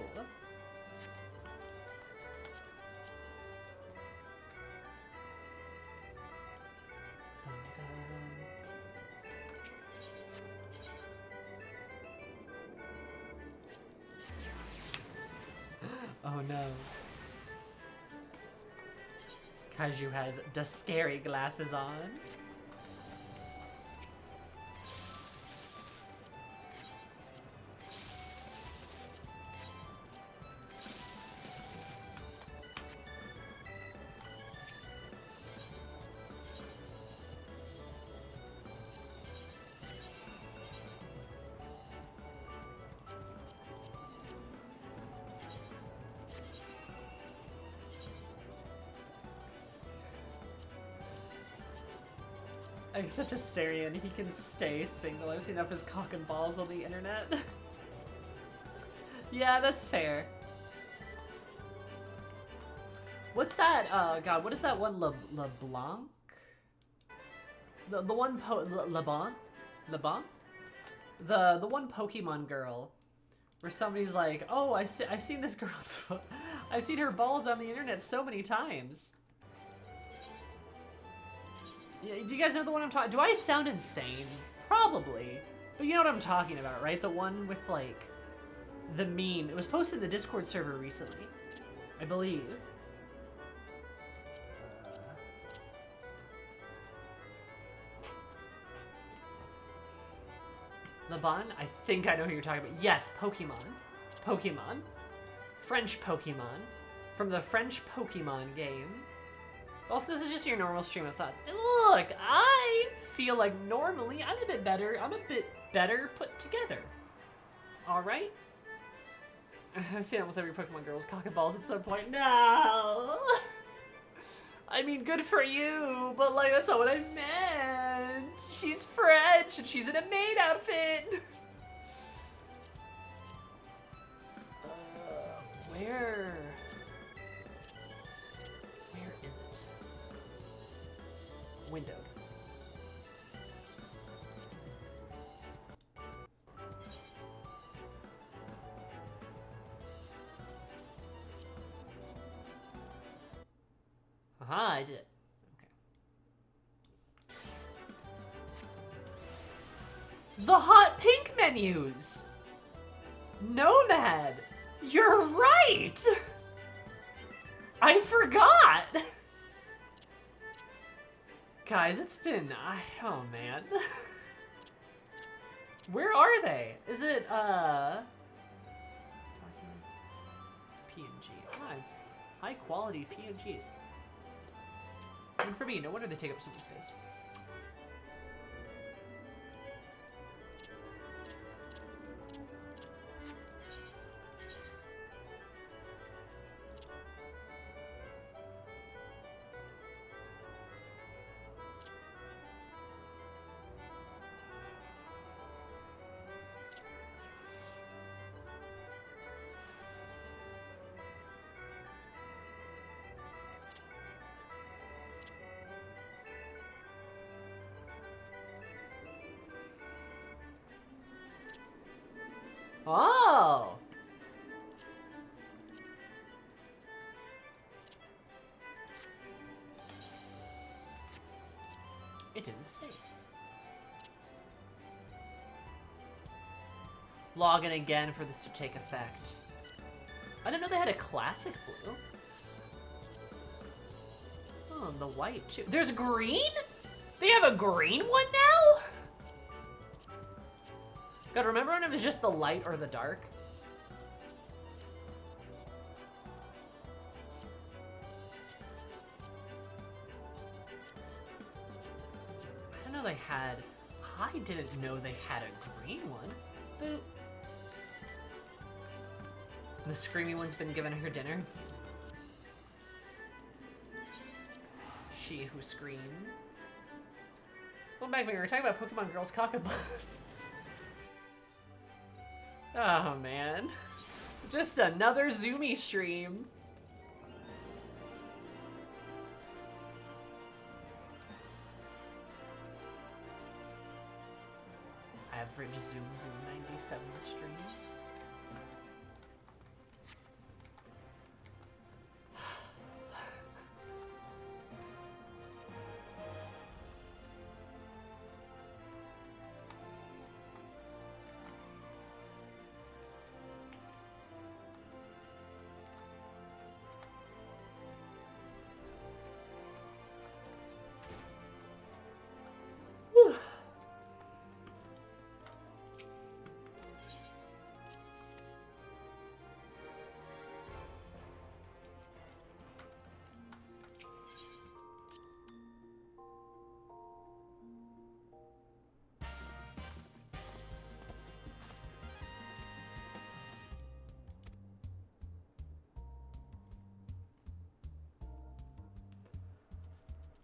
Oh no. Kaiju has the scary glasses on. Except Asterion, he can stay single. I've seen enough his cock and balls on the internet. Yeah, that's fair. What's that? God, what is that one? LeBlanc? The one LeBlanc? LeBlanc? The one Pokemon girl, where somebody's like, oh, I've seen this girl's, I've seen her balls on the internet so many times. Yeah, do you guys know the one I'm talking? Do I sound insane? Probably, but you know what I'm talking about, right? The one with like the meme. It was posted in the Discord server recently, I believe. Laban? I think I know who you're talking about. Yes, Pokemon. Pokemon. French Pokemon. From the French Pokemon game. Also, this is just your normal stream of thoughts. And look, I feel like normally I'm a bit better put together. Alright? I've seen almost every Pokemon girl's cock and balls at some point. No! I mean, good for you, but like, that's not what I meant. She's French, and she's in a maid outfit. Where is it? Windowed. Aha, I did it. Okay. The hot pink menus! Nomad! You're right! I forgot! Guys, it's been... oh, man. Where are they? Is it, documents? PNG. High quality PNGs. And for me, no wonder they take up so much space. Oh! It didn't save. Log in again for this to take effect. I didn't know they had a classic blue. Oh, the white too. There's green? They have a green one now? God, remember when it was just the light or the dark? I didn't know they had... I didn't know they had a green one. The screamy one's been given her dinner. She who screamed. Well, back when we were talking about Pokemon Girls Cockaboss. Oh, man. Just another Zoomy stream. Average Zoom 97 stream.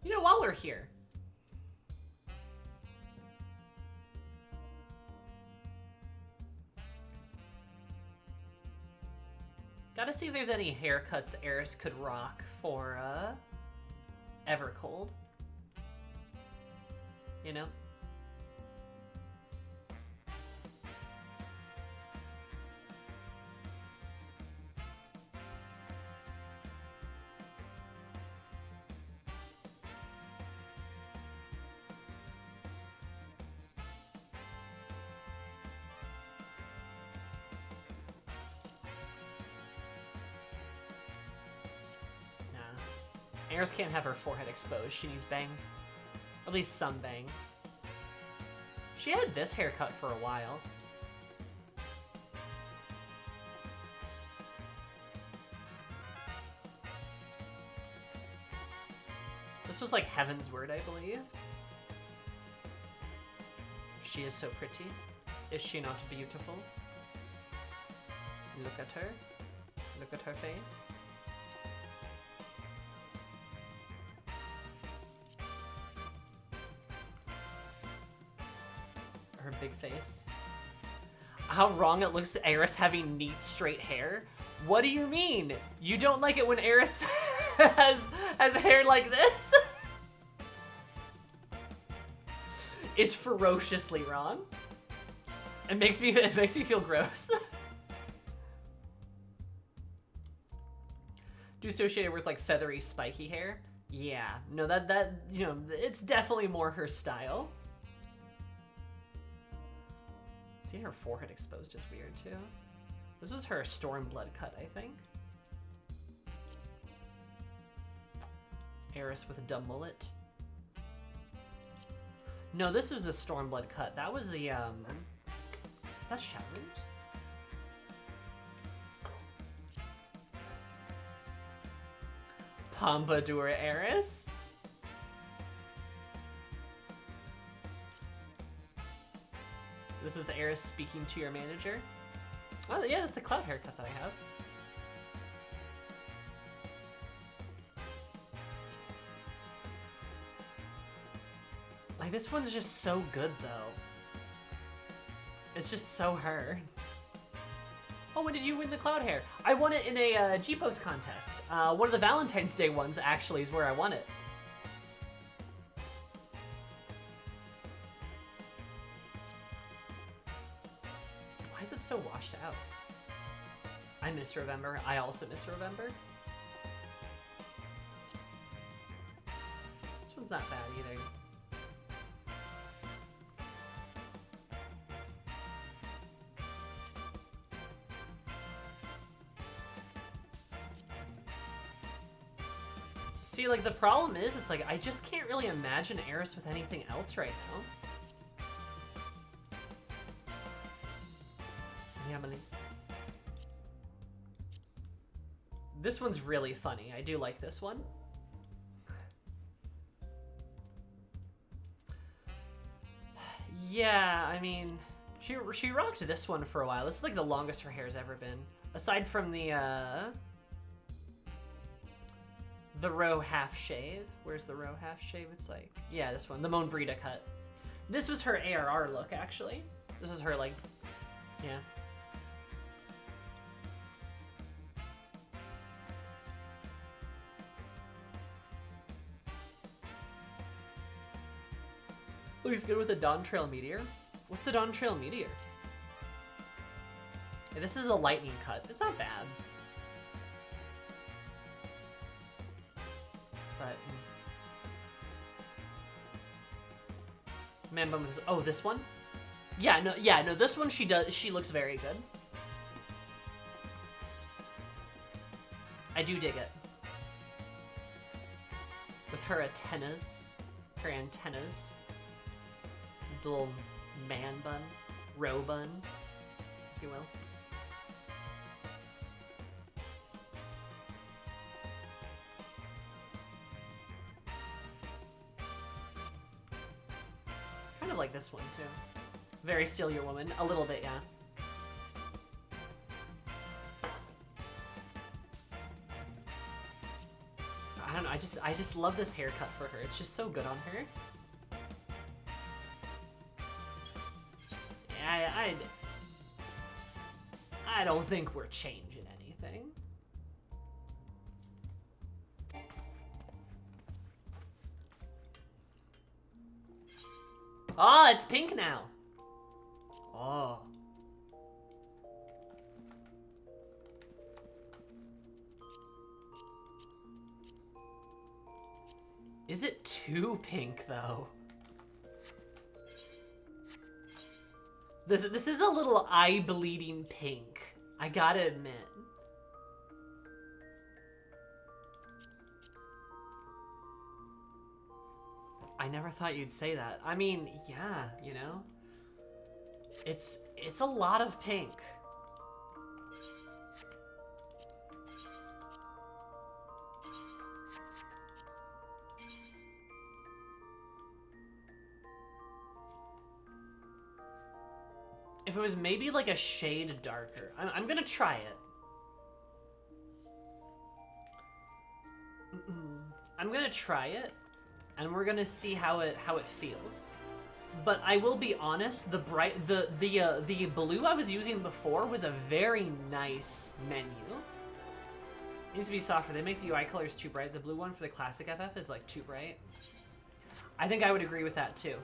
You know, while we're here, Gotta see if there's any haircuts Eris could rock for, Evercold. You know? Eris can't have her forehead exposed. She needs bangs. At least some bangs. She had this haircut for a while. This was like Heaven's Word, I believe. She is so pretty. Is she not beautiful? Look at her. Look at her face. Her big face. How wrong it looks, Eris having neat, straight hair. What do you mean? You don't like it when Eris has hair like this? It's ferociously wrong. It makes me feel gross. Do associate it with like feathery, spiky hair? Yeah. No, that you know, it's definitely more her style. Seeing her forehead exposed is weird too. This was her Stormblood cut, I think. Eris with a dumb mullet. No, this was the Stormblood cut. That was the, is that Shadow's? Pompadour Eris? This is Eris speaking to your manager. Oh yeah, that's the cloud haircut that I have. Like, this one's just so good, though. It's just so her. Oh, when did you win the cloud hair? I won it in a G-Post contest. One of the Valentine's Day ones, actually, is where I won it. Why is it so washed out? I miss November. I also miss November. This one's not bad either. See, like, the problem is, it's like, I just can't really imagine Eris with anything else right now. Yeah, Melisse. This one's really funny. I do like this one. Yeah, I mean, she rocked this one for a while. This is like the longest her hair's ever been. Aside from the row half shave. Where's the row half shave? It's like, yeah, this one, the Moan Brita cut. This was her ARR look, actually. This is her, like, yeah. Looks good with a Dawn Trail Meteor. What's the Dawn Trail Meteor? Yeah, this is the lightning cut. It's not bad. But man bum is, oh, this one? Yeah, no, this one she looks very good. I do dig it. With her antennas. The little man bun, row bun, if you will. Kind of like this one too. Very Steal Your Woman, a little bit, yeah. I don't know, I just love this haircut for her. It's just so good on her. I don't think we're changing anything. Oh, it's pink now. Oh. Is it too pink, though? This is a little eye-bleeding pink. I gotta admit. I never thought you'd say that. I mean, yeah, you know? It's a lot of pink. If it was maybe like a shade darker. I'm gonna try it. I'm gonna try it, and we're gonna see how it feels. But I will be honest, the blue I was using before was a very nice menu. It needs to be softer. They make the UI colors too bright. The blue one for the classic FF is like too bright. I think I would agree with that too.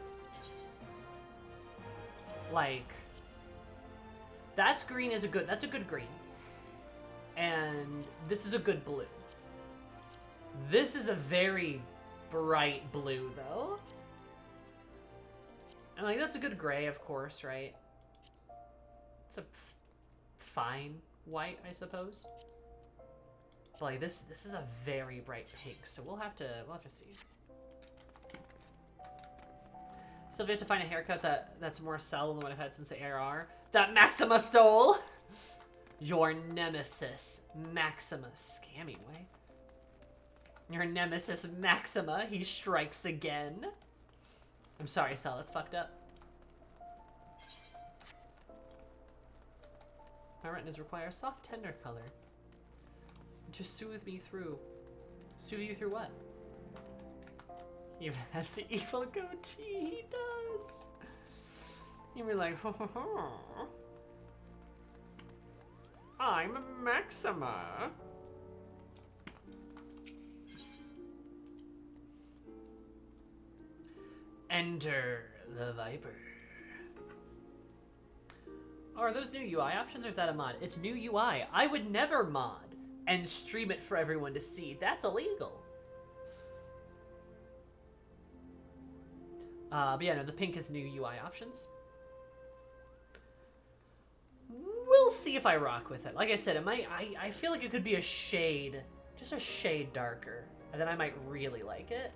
Like, that's green is that's a good green. And this is a good blue. This is a very bright blue though. And like, that's a good gray, of course, right? It's a fine white, I suppose. So like, this is a very bright pink, so we'll have to see. Still, we have to find a haircut that's more Cell than what I've had since the ARR. That Maxima stole! Your nemesis, Maxima. Scammy way. Your nemesis, Maxima. He strikes again. I'm sorry, Cell. That's fucked up. My retinas require a soft, tender color. To soothe me through. Soothe you through what? Even has the evil goatee, he does. You'd be like, I'm a Maxima. Enter the Viper. Oh, are those new UI options or is that a mod? It's new UI. I would never mod and stream it for everyone to see. That's illegal. But yeah, no, the pink is new UI options. We'll see if I rock with it. Like I said, it might. I feel like it could be a shade, just a shade darker, and then I might really like it.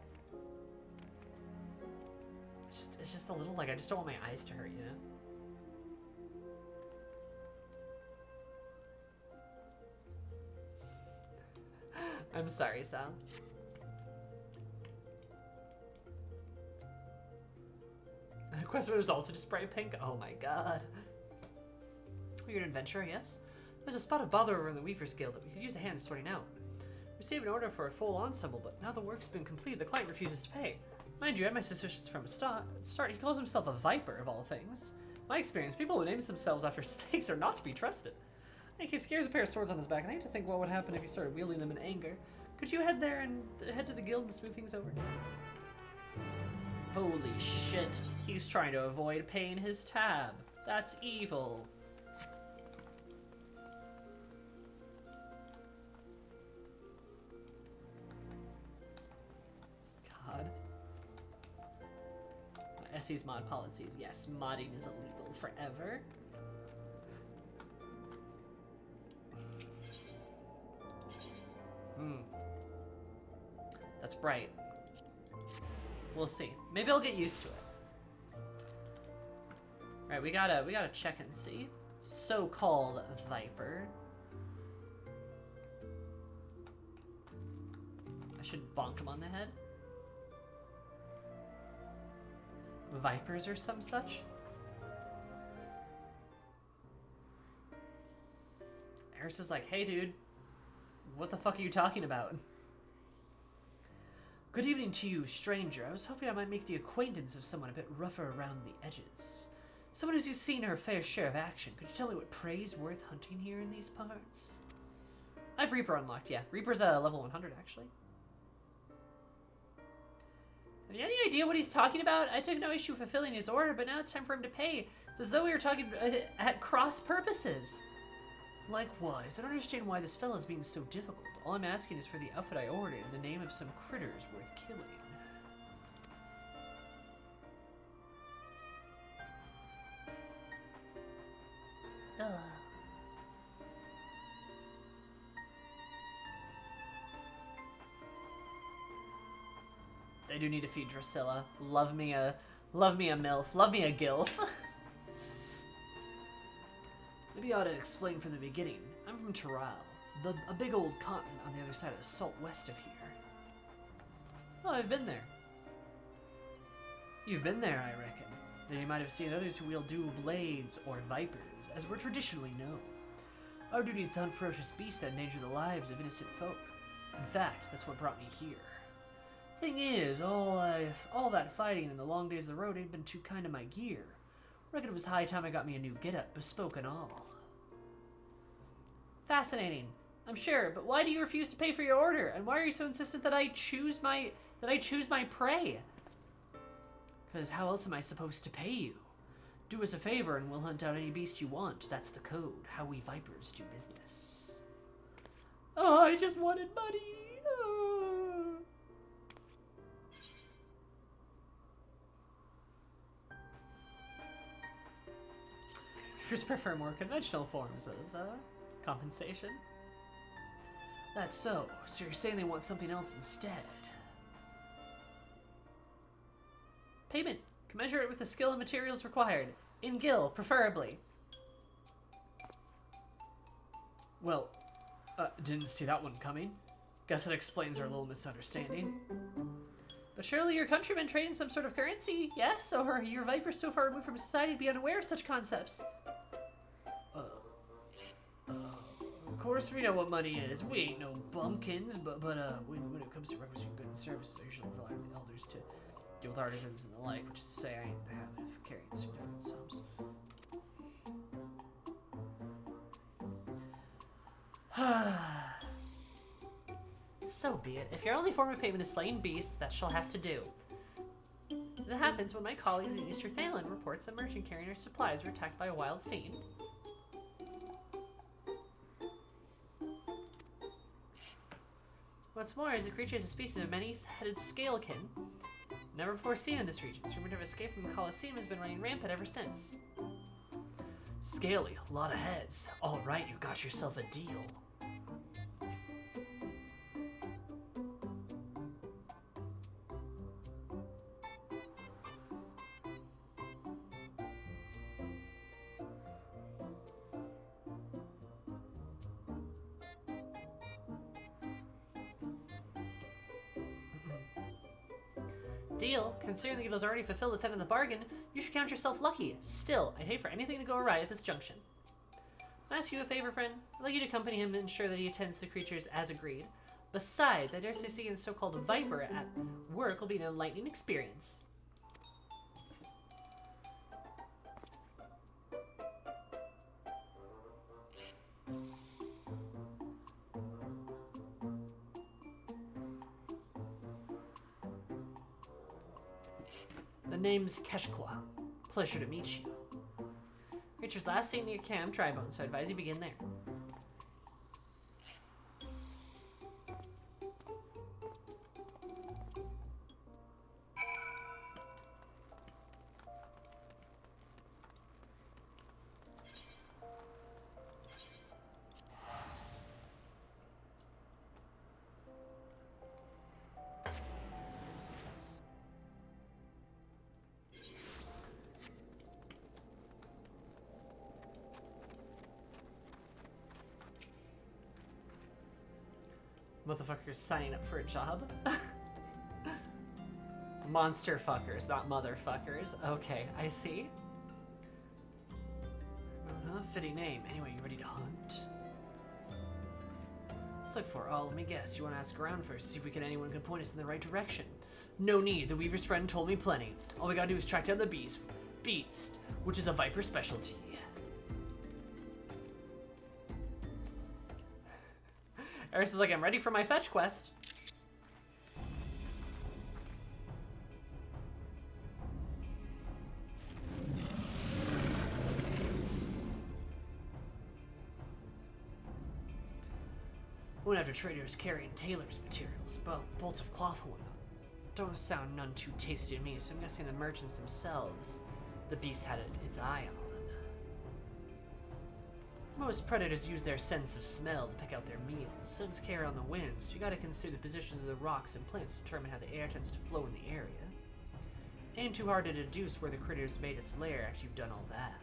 It's just a little, like, I just don't want my eyes to hurt, you know? I'm sorry, Sal. The quest was also just bright pink. Oh my god. You're an adventurer, yes? There's a spot of bother over in the Weaver's Guild that we could use a hand sorting out. Received an order for a full ensemble, but now the work's been completed, the client refuses to pay. Mind you, I had my suspicions from the start. He calls himself a Viper, of all things. My experience, people who name themselves after snakes are not to be trusted. He carries a pair of swords on his back, and I hate to think what would happen if he started wielding them in anger. Could you head there and head to the guild and smooth things over? Holy shit. He's trying to avoid paying his tab. That's evil. God. SE's mod policies. Yes, modding is illegal forever. That's bright. We'll see. Maybe I'll get used to it. Alright, we gotta check and see. So-called Viper. I should bonk him on the head. Vipers or some such? Eris is like, hey dude, what the fuck are you talking about? Good evening to you, stranger. I was hoping I might make the acquaintance of someone a bit rougher around the edges. Someone who's seen her fair share of action. Could you tell me what prey's worth hunting here in these parts? I have Reaper unlocked, yeah. Reaper's level 100, actually. Have you any idea what he's talking about? I took no issue fulfilling his order, but now it's time for him to pay. It's as though we were talking at cross purposes. Likewise, I don't understand why this fella's being so difficult. All I'm asking is for the outfit I ordered in the name of some critters worth killing. Ugh. I do need to feed Drusilla. Love me a MILF. Love me a GILF. Maybe I ought to explain from the beginning. I'm from Terral, a big old continent on the other side of the salt west of here. Oh, I've been there. You've been there, I reckon. Then you might have seen others who wield dual blades, or vipers, as we're traditionally known. Our duty is to hunt ferocious beasts that endanger the lives of innocent folk. In fact, that's what brought me here. Thing is, all that fighting and the long days of the road ain't been too kind to my gear. Reckon it was high time I got me a new get-up, bespoke and all. Fascinating, I'm sure, but why do you refuse to pay for your order? And why are you so insistent that I choose my prey? Because how else am I supposed to pay you? Do us a favor and we'll hunt out any beast you want. That's the code, how we vipers do business. Oh, I just wanted money. Oh. Vipers prefer more conventional forms of compensation. That's so. So you're saying they want something else instead? Payment. Commensurate with the skill and materials required. In Gil, preferably. Well, didn't see that one coming. Guess that explains our little misunderstanding. But surely your countrymen trade in some sort of currency, yes? Or are your vipers so far removed from society to be unaware of such concepts? Of course we know what money is. We ain't no bumpkins, but when it comes to requisiting goods and services, I usually rely on the elders to deal with artisans and the like, which is to say I ain't in the habit of carrying significant sums. So be it. If your only form of payment is slaying beasts, that shall have to do. As it happens, when my colleagues in Eastern Thailand reports a merchant carrying our supplies were attacked by a wild fiend. What's more, is a creature is a species of many-headed scalekin, never before seen in this region. Its rumored to have escaped from the Colosseum has been running rampant ever since. Scaly, a lot of heads. All right, you got yourself a deal. Deal. Considering the guild has already fulfilled its end of the bargain, you should count yourself lucky. Still, I'd hate for anything to go awry at this junction. Can I ask you a favor, friend? I'd like you to accompany him and ensure that he attends to the creatures as agreed. Besides, I dare say seeing a so-called viper at work will be an enlightening experience. The name's Keshqua. Pleasure to meet you. Creature's last seen near Camp Tribone, so I advise you begin there. Motherfuckers signing up for a job. Monster fuckers, not motherfuckers. Okay, I see. Fitting name. Anyway, you ready to hunt? Let's look for. Oh, let me guess. You want to ask around first, see if anyone can point us in the right direction. No need. The Weaver's friend told me plenty. All we gotta do is track down the beast, which is a viper specialty. Eris is like, I'm ready for my fetch quest. after traders carrying tailors' materials, bolts of cloth and whatnot. Don't sound none too tasty to me, so I'm guessing the merchants themselves, the beast had its eye on. Most predators use their sense of smell to pick out their meals. Scents carry on the winds. You gotta consider the positions of the rocks and plants to determine how the air tends to flow in the area. Ain't too hard to deduce where the critters made its lair after you've done all that.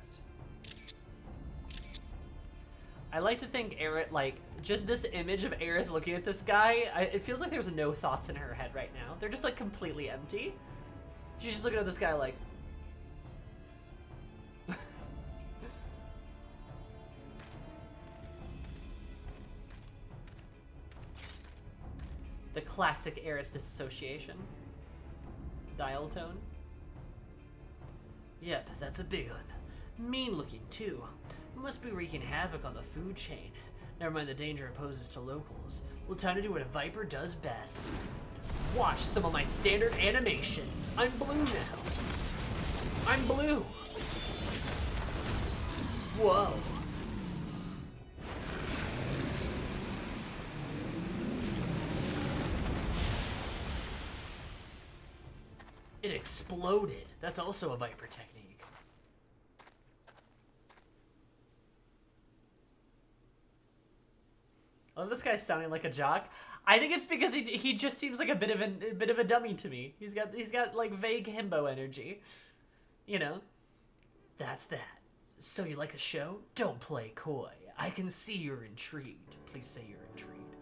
I like to think Eris, like, just this image of Eris looking at this guy, it feels like there's no thoughts in her head right now. They're just, like, completely empty. She's just looking at this guy like... The classic Eris disassociation. Dial tone. Yep, that's a big one. Mean looking, too. Must be wreaking havoc on the food chain. Never mind the danger it poses to locals. Well, time to do what a viper does best. Watch some of my standard animations. I'm blue now. I'm blue. Whoa. It exploded. That's also a viper technique. I love this guy sounding like a jock. I think it's because he just seems like a bit of a dummy to me. He's got like vague himbo energy. You know? That's that. So you like the show? Don't play coy. I can see you're intrigued. Please say you're intrigued.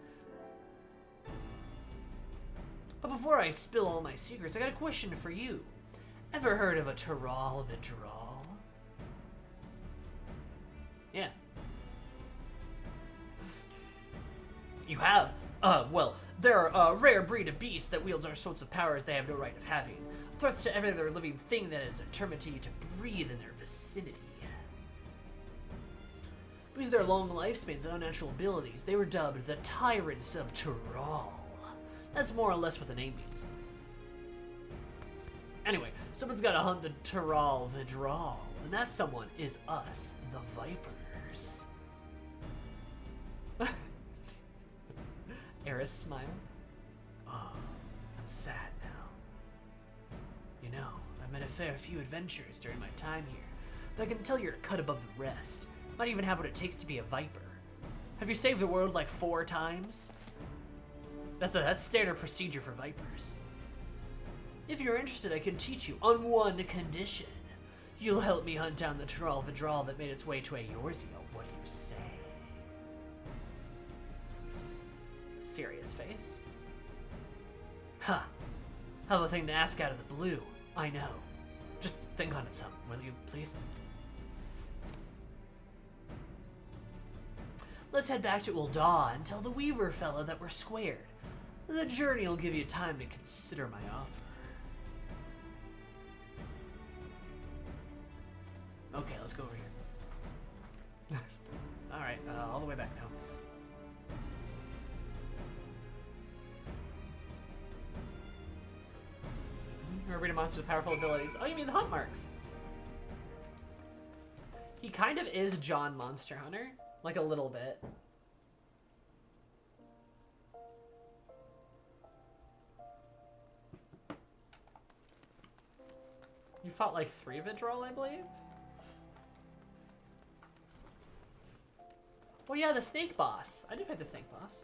But before I spill all my secrets, I got a question for you. Ever heard of a Tyrol Vidral? Yeah. You have? Well, they're a rare breed of beast that wields all sorts of powers they have no right of having. Threats to every other living thing that is determined to breathe in their vicinity. Because of their long lifespans and unnatural abilities, they were dubbed the Tyrants of Tyrol. That's more or less what the name means. Anyway, someone's gotta hunt the Tyrol Vidral, and that someone is us, the Vipers. Eris smile. Oh, I'm sad now. You know, I've met a fair few adventures during my time here, but I can tell you're a cut above the rest. Might even have what it takes to be a Viper. Have you saved the world like 4 times? That's standard procedure for Vipers. If you're interested, I can teach you on one condition. You'll help me hunt down the Tyrol Vidral that made its way to Eorzea. What do you say? Serious face. Huh. Hell of a thing to ask out of the blue. I know. Just think on it some, will you, please? Let's head back to Ul'dah and tell the Weaver fella that we're squared. The journey will give you time to consider my offer. Okay, let's go over here. Alright, all the way back now. Arena monster with powerful abilities. Oh, you mean the hunt marks? He kind of is John Monster Hunter. Like a little bit. You fought like 3 Vidral, I believe? Oh yeah, the snake boss. I did fight the snake boss.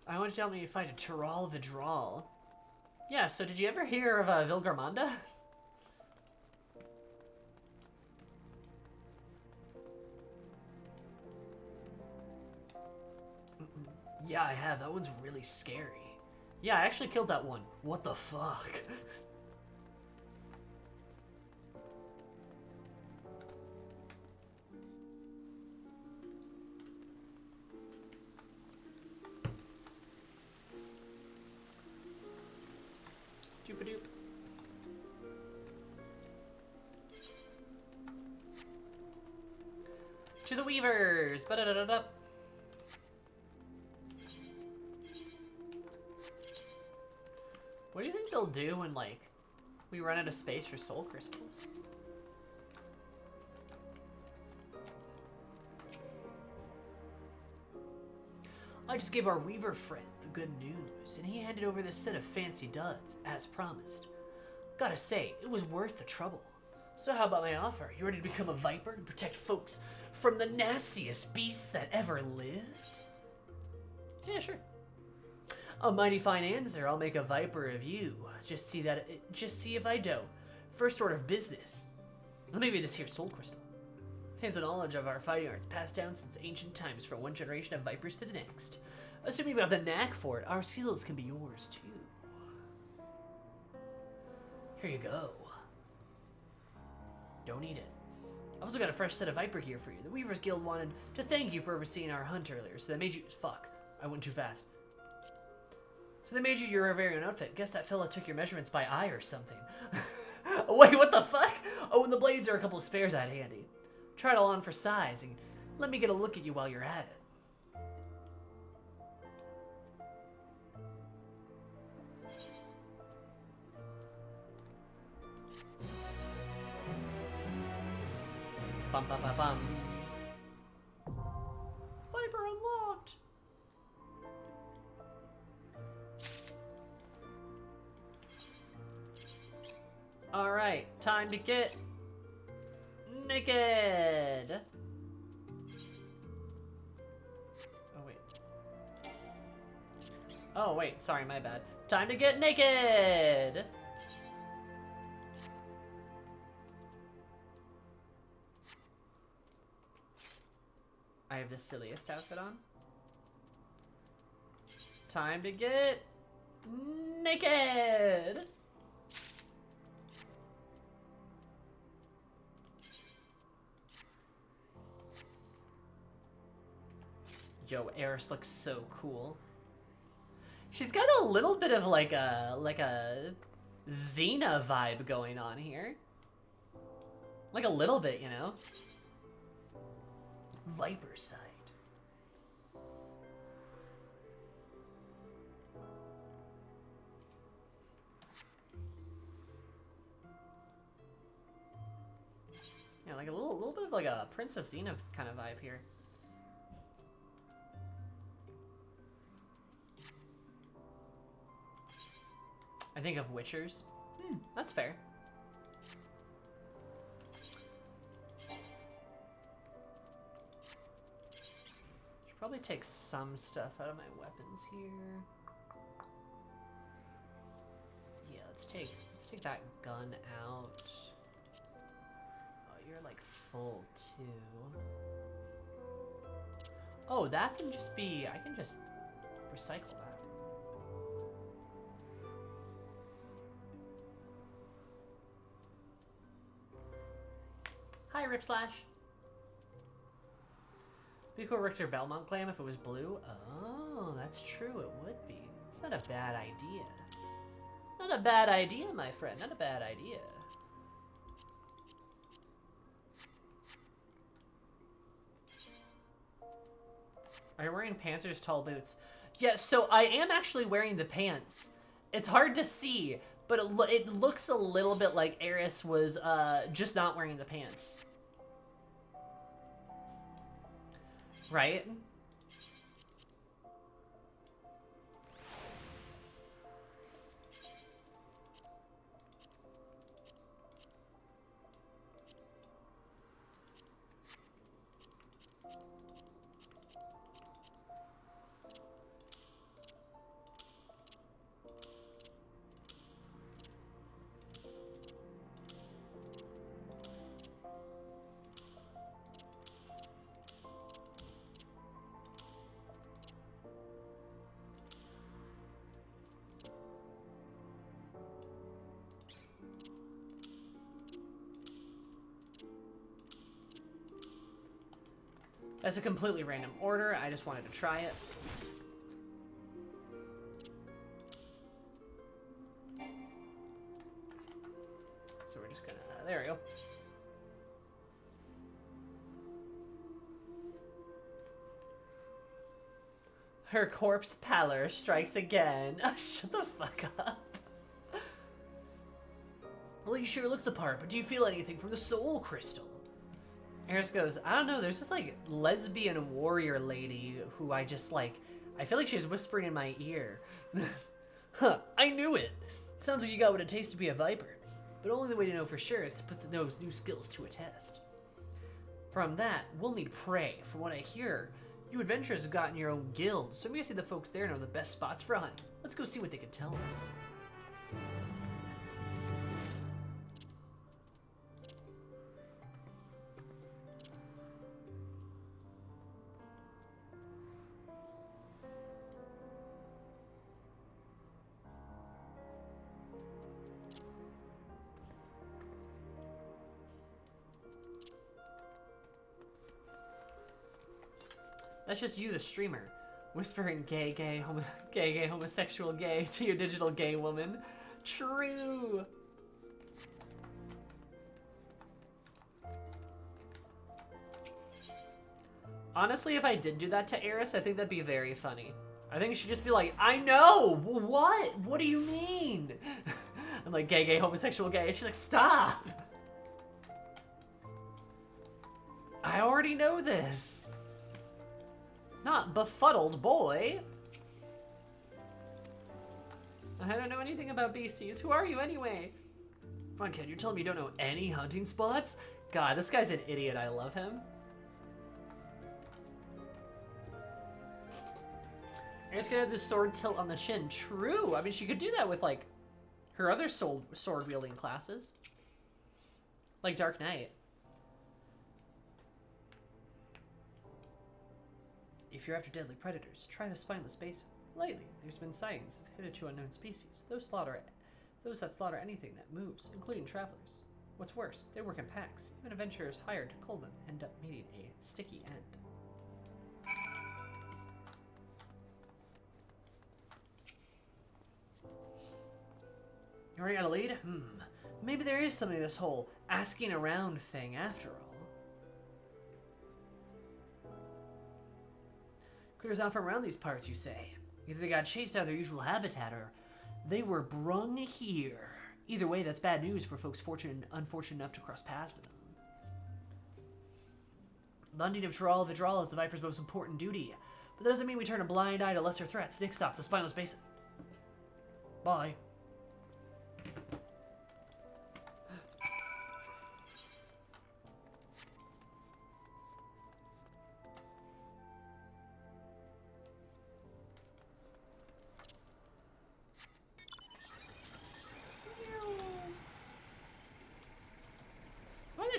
I want you to tell me you fight a Tyrol Vidral. Yeah, so did you ever hear of Vilgarmanda? Yeah, I have. That one's really scary. Yeah, I actually killed that one. What the fuck? Doop-a-doop. To the Weavers! Ba-da-da-da-da. What do you think they'll do when, like, we run out of space for soul crystals? I just gave our weaver friend the good news, and he handed over this set of fancy duds, as promised. Gotta say, it was worth the trouble. So how about my offer? You ready to become a viper and protect folks from the nastiest beasts that ever lived? Yeah, sure. A mighty fine answer. I'll make a viper of you. Just see if I don't. First order of business. Let me read this here soul crystal. Has the knowledge of our fighting arts passed down since ancient times from one generation of vipers to the next. Assuming you've got the knack for it, our skills can be yours too. Here you go. Don't eat it. I've also got a fresh set of viper gear for you. The Weavers Guild wanted to thank you for overseeing our hunt earlier, so they made you... Fuck. I went too fast. So they made you your very own outfit. Guess that fella took your measurements by eye or something. Wait, what the fuck? Oh, and the blades are a couple of spares I had handy. Try it all on for size, and let me get a look at you while you're at it. Bum bum bum bum. Viper unlocked. All right, time to get naked. Oh wait. Oh wait, sorry, my bad. Time to get naked. I have the silliest outfit on. Time to get naked. Yo, Eris looks so cool. She's got a little bit of like a Xena vibe going on here. Like a little bit, you know? Viper side. Yeah, like a little bit of like a Princess Xena kind of vibe here. I think of Witchers. That's fair. Should probably take some stuff out of my weapons here. Yeah, let's take that gun out. Oh, you're like full too. Oh, that can just be, I can just recycle that. Hi, Ripslash. Be cool Richter Belmont claim if it was blue. Oh, that's true, it would be. It's not a bad idea. Not a bad idea, my friend. Not a bad idea. Are you wearing pants or just tall boots? Yeah, so I am actually wearing the pants. It's hard to see, but it looks a little bit like Eris was just not wearing the pants. Right? That's a completely random order. I just wanted to try it. So we're just gonna, there we go. Her corpse pallor strikes again. Oh, shut the fuck up. Well, you sure look the part, but do you feel anything from the soul crystal? Eris goes, I don't know, there's this like lesbian warrior lady who I I feel like she's whispering in my ear. Huh, I knew it. Sounds like you got what it takes to be a Viper. But only the way to know for sure is to put those new skills to a test. From that, we'll need prey. From what I hear, you adventurers have gotten your own guild, so I'm gonna see the folks there know the best spots for a hunt. Let's go see what they can tell us. That's just you, the streamer, whispering gay, homosexual gay to your digital gay woman. True. Honestly, if I did do that to Eris, I think that'd be very funny. I think she'd just be like, I know! What? What do you mean? I'm like, gay, homosexual gay. And she's like, stop! I already know this. Not befuddled boy. I don't know anything about beasties. Who are you anyway? Come on, kid, you're telling me you don't know any hunting spots? God, this guy's an idiot. I love him. Eris could have this sword tilt on the chin. True. I mean, she could do that with, like, her other sword-wielding classes. Like Dark Knight. If you're after deadly predators, try the spineless basin. Lately, there's been sightings of hitherto unknown species. Those that slaughter anything that moves, including travelers. What's worse, they work in packs. Even adventurers hired to cull them end up meeting a sticky end. You already got a lead? Maybe there is something to this whole asking around thing after all. Critters not from around these parts, you say? Either they got chased out of their usual habitat, or they were brung here. Either way, that's bad news for folks unfortunate enough to cross paths with them. The hunting of Tyrell Vidral is the Viper's most important duty, but that doesn't mean we turn a blind eye to lesser threats. Nick, stop the spineless basin. Bye.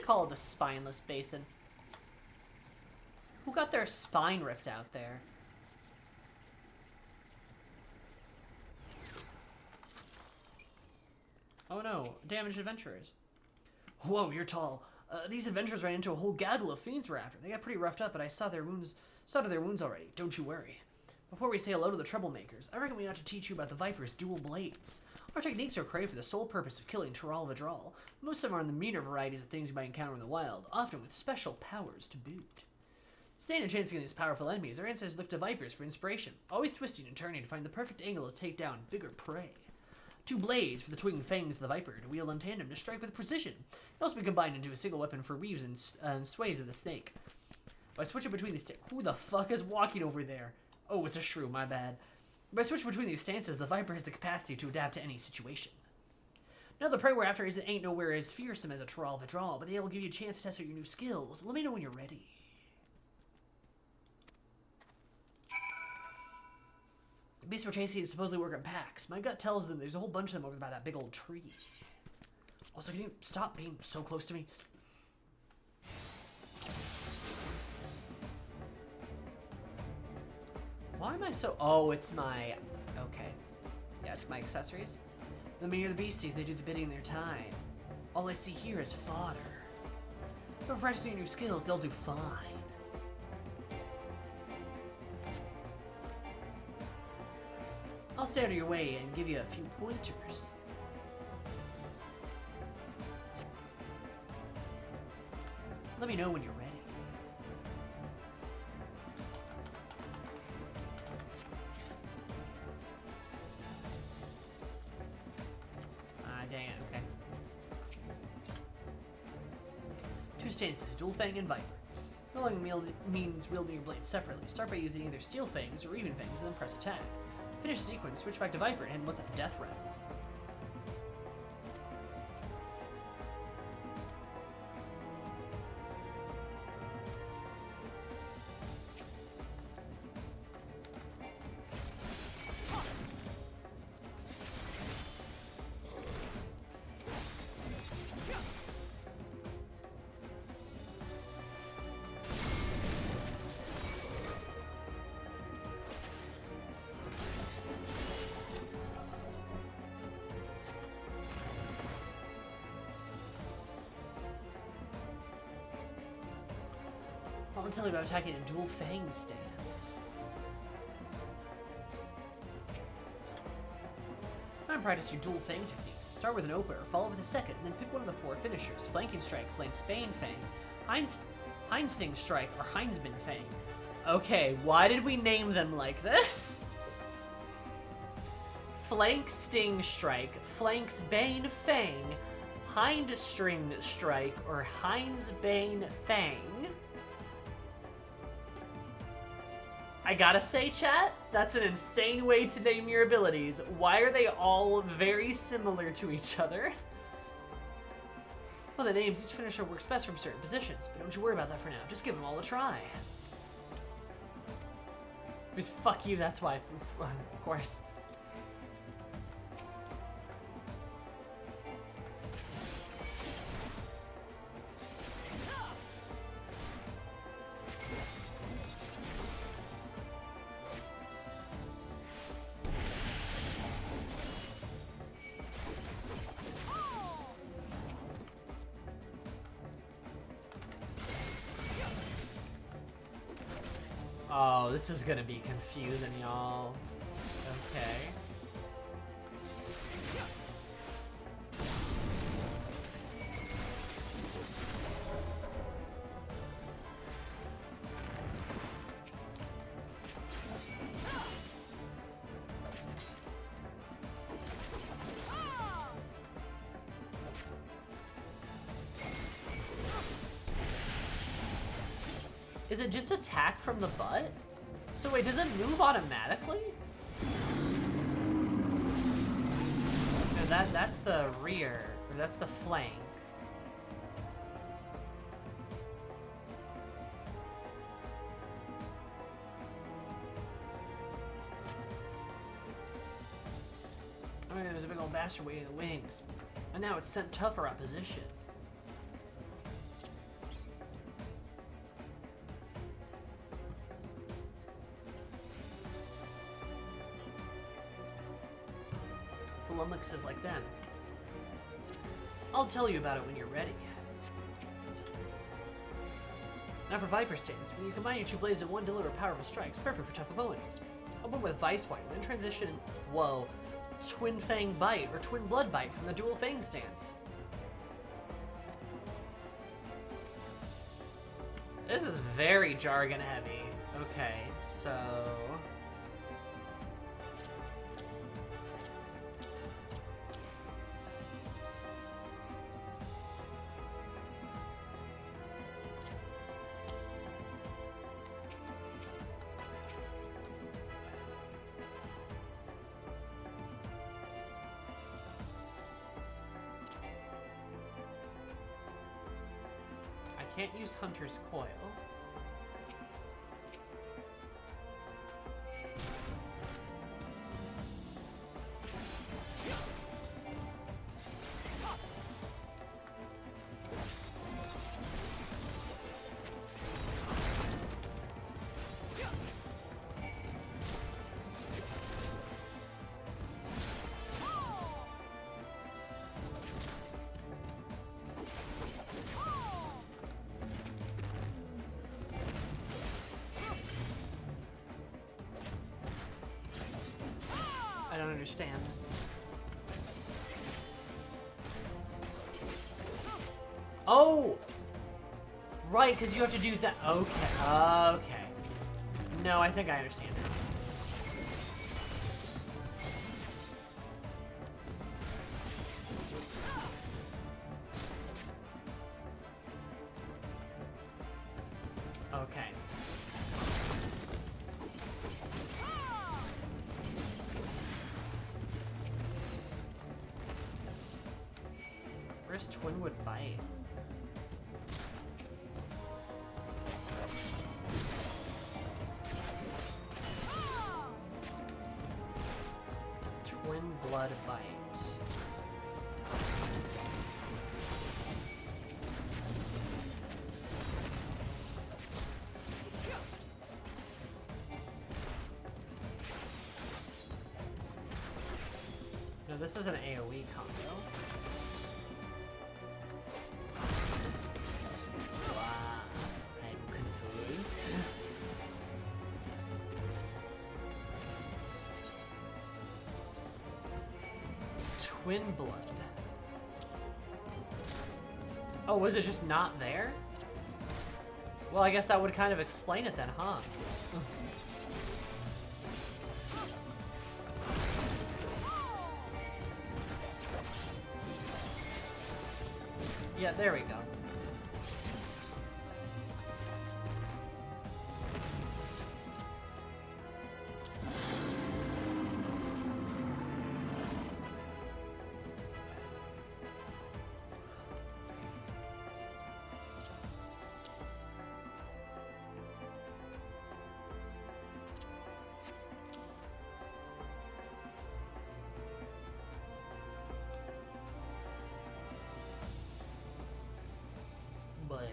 Call it the spineless basin. Who got their spine ripped out there? Oh no, damaged adventurers. Whoa, you're tall. These adventurers ran into a whole gaggle of fiends we're after. They got pretty roughed up, but I saw to their wounds already. Don't you worry. Before we say hello to the troublemakers, I reckon we ought to teach you about the Viper's dual blades. Our techniques are created for the sole purpose of killing Tyrell Vidral. Most of them are in the meaner varieties of things you might encounter in the wild, often with special powers to boot. Standing a chance against these powerful enemies, our ancestors looked to Vipers for inspiration, always twisting and turning to find the perfect angle to take down bigger prey. Two blades for the twin fangs of the Viper to wield in tandem to strike with precision. It can also be combined into a single weapon for weaves and sways of the snake. By switching between these who the fuck is walking over there? Oh, it's a shrew, my bad. By switching between these stances, the Viper has the capacity to adapt to any situation. Now the prey we're after ain't nowhere as fearsome as a Tyrell Vidral, but they'll give you a chance to test out your new skills. Let me know when you're ready. The beasts we're chasing supposedly work in packs. My gut tells them there's a whole bunch of them over by that big old tree. Also, can you stop being so close to me? Why am I so... Oh, it's my... Okay. Yeah, it's my accessories. The meaner the beasties, they do the bidding in their time. All I see here is fodder. If you're practicing your new skills, they'll do fine. I'll stay out of your way and give you a few pointers. Let me know when you're ready. Dang it, okay. Two stances, Dual Fang and Viper. Rolling means wielding your blades separately. Start by using either steel fangs or even fangs, and then press attack. Finish the sequence, switch back to Viper, and hit him with a death rattle. I'll tell you about attacking a dual fang stance. I'm practice your dual fang techniques. Start with an opener, follow with a second, and then pick one of the 4 finishers. Flanking strike, flanks Bane Fang, Heinsting strike, or Heinsman Fang. Okay, why did we name them like this? Flank Sting strike, flanks Bane Fang, Hindstring strike, or Heinsbane Fang. I gotta say, chat, that's an insane way to name your abilities. Why are they all very similar to each other? Well, the names, each finisher works best from certain positions, but don't you worry about that for now. Just give them all a try. Because fuck you, that's why. Of course. Oh, this is gonna be confusing, y'all. Okay. Is it just attack from the butt? So wait, does it move automatically? No, that's the rear, or that's the flank. I mean, there's a big old bastard waiting in the wings. And now it's sent tougher opposition. Lummoxes like them. I'll tell you about it when you're ready. Now for Viper stance, when you combine your 2 blades in one, deliver powerful strikes, perfect for tough opponents. Open with Vice White, then transition, whoa, Twin Fang Bite or Twin Blood Bite from the dual fang stance. This is very jargon heavy. Okay, so... Can't use Hunter's Coil. I don't understand. Oh! Right, because you have to do that. Okay, okay. No, I think I understand it. Okay. Where's Twinwood Bite? Twin Blood Bite. No, this is an AoE combo. Wow, I'm confused. Twin Blood. Oh, was it just not there? Well, I guess that would kind of explain it then, huh? Yeah, there we go. Blech.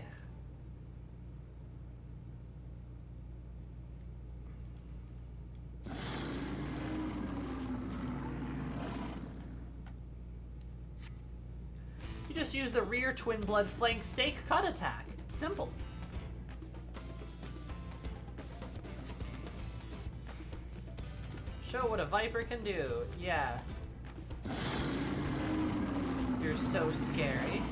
You just use the rear Twin Blood flank stake cut attack. Simple. Show what a Viper can do. Yeah. You're so scary.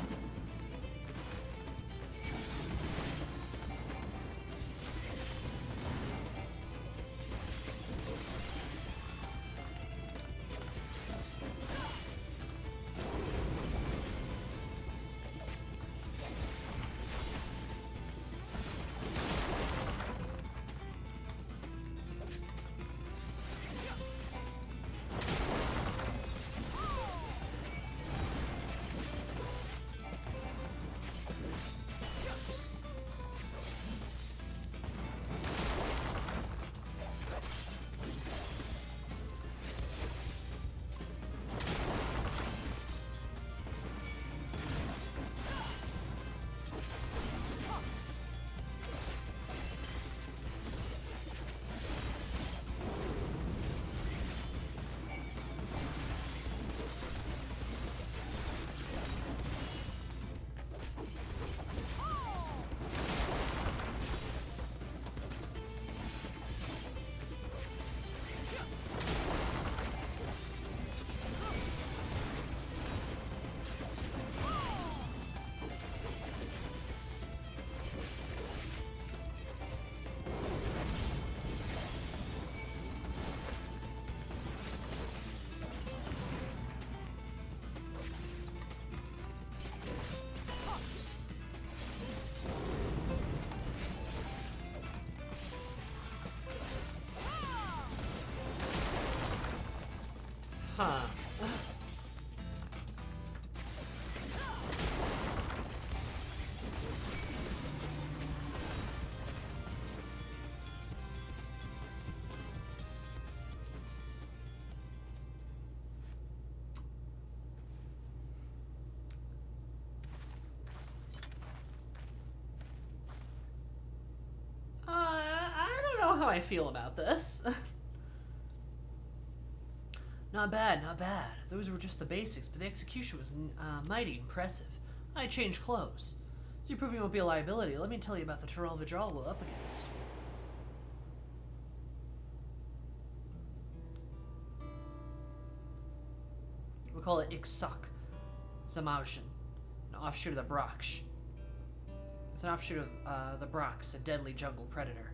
Huh. I don't know how I feel about this. Not bad, not bad. Those were just the basics, but the execution was mighty impressive. I changed clothes. So you're proving you won't be a liability. Let me tell you about the Terrell Vidral we're up against. We call it Iksak Zamauschen, an offshoot of the Brox. It's an offshoot of the Brox, a deadly jungle predator.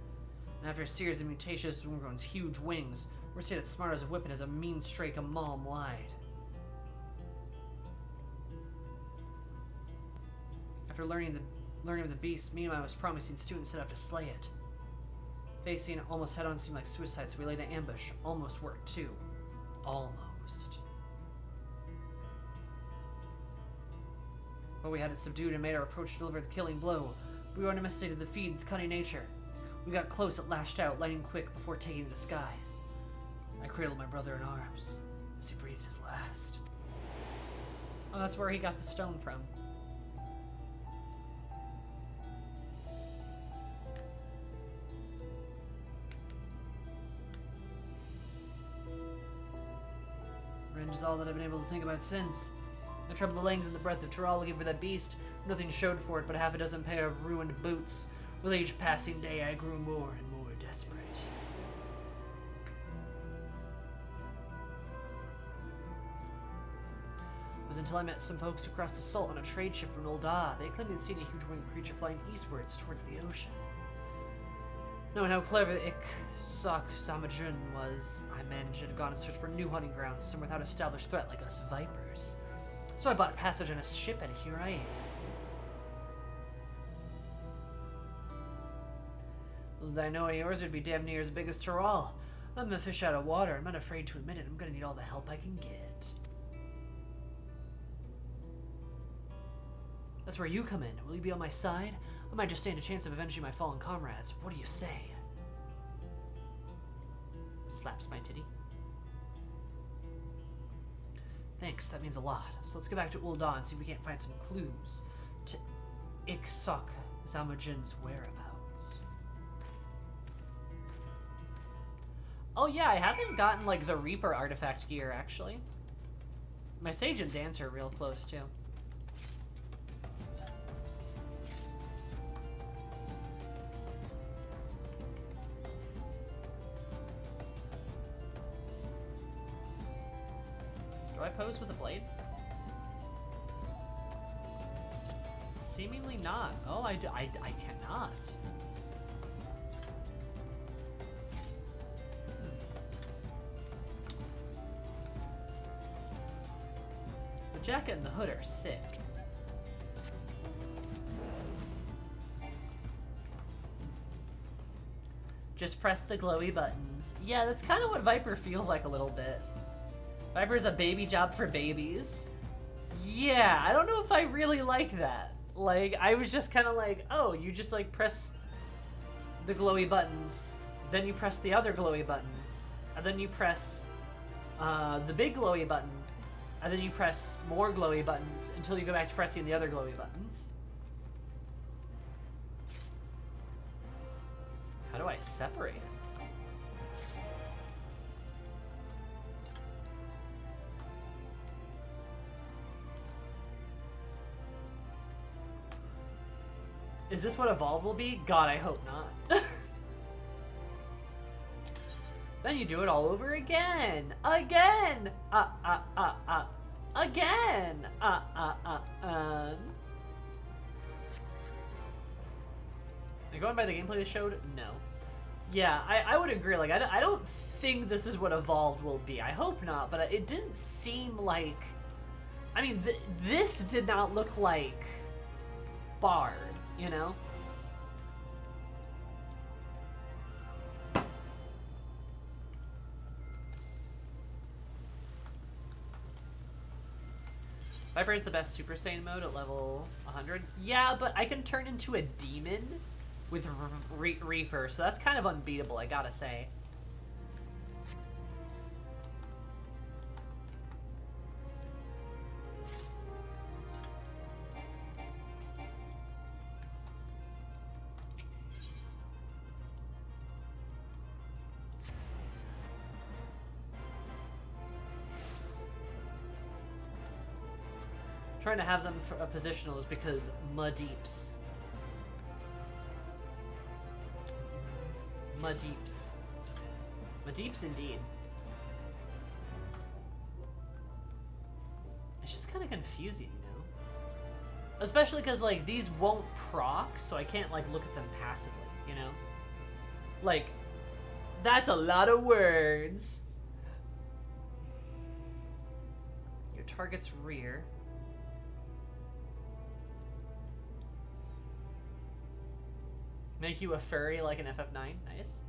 And after a series of mutations, Wormgrown's huge wings, we're seeing it smart as a whip and as a mean strake a mile wide. After learning Learning of the beast, me and my most promising student set out to slay it. Facing it almost head-on seemed like suicide, so we laid an ambush. Almost worked, too. Almost. But we had it subdued and made our approach to deliver the killing blow. We underestimated the fiend's cunning nature. We got close, it lashed out, lightning quick, before taking to the skies. I cradled my brother in arms as he breathed his last. Oh, that's where he got the stone from. Revenge is all that I've been able to think about since. I troubled the length and the breadth of Tyrol looking for that beast. Nothing showed for it but half a dozen pair of ruined boots. With each passing day, I grew more and more desperate. It was until I met some folks who crossed the salt on a trade ship from Ul'dah. They claimed they'd seen a huge winged creature flying eastwards towards the ocean. Knowing how clever the Ik-Sak Samajun was, I managed to go on a search for new hunting grounds, somewhere without established threat like us vipers. So I bought passage on a ship, and here I am. Little did I know yours would be damn near as big as Tyrol. I'm a fish out of water. I'm not afraid to admit it. I'm gonna need all the help I can get. That's where you come in. Will you be on my side? I might just stand a chance of avenging my fallen comrades. What do you say? Slaps my titty. Thanks, that means a lot. So let's get back to Ul'dah and see if we can't find some clues to Ik-Sak Samajun's whereabouts. Oh yeah, I haven't gotten like the Reaper artifact gear actually. My Sage and Dancer are real close too. Do I pose with a blade? Seemingly not. Oh, I cannot. The jacket and the hood are sick. Just press the glowy buttons. Yeah, that's kind of what Viper feels like a little bit. Viper's a baby job for babies. Yeah, I don't know if I really like that. Like, I was just kind of like, oh, you just like press the glowy buttons, then you press the other glowy button, and then you press the big glowy button, and then you press more glowy buttons until you go back to pressing the other glowy buttons. How do I separate it? Is this what Evolve will be? God, I hope not. Then you do it all over again. Again! Again! Are you going by the gameplay they showed? No. Yeah, I would agree. Like, I don't think this is what Evolved will be. I hope not, but it didn't seem like... I mean, this did not look like Bard. You know? Viper is the best Super Saiyan mode at level 100. Yeah, but I can turn into a demon with Reaper, so that's kind of unbeatable, I gotta say. Trying to have them for positionals because Madeeps. Madeeps. Madeeps indeed. It's just kind of confusing, you know? Especially because, like, these won't proc, so I can't, like, look at them passively, you know? Like, that's a lot of words. Your target's rear. Make you a furry like an FF9. Nice.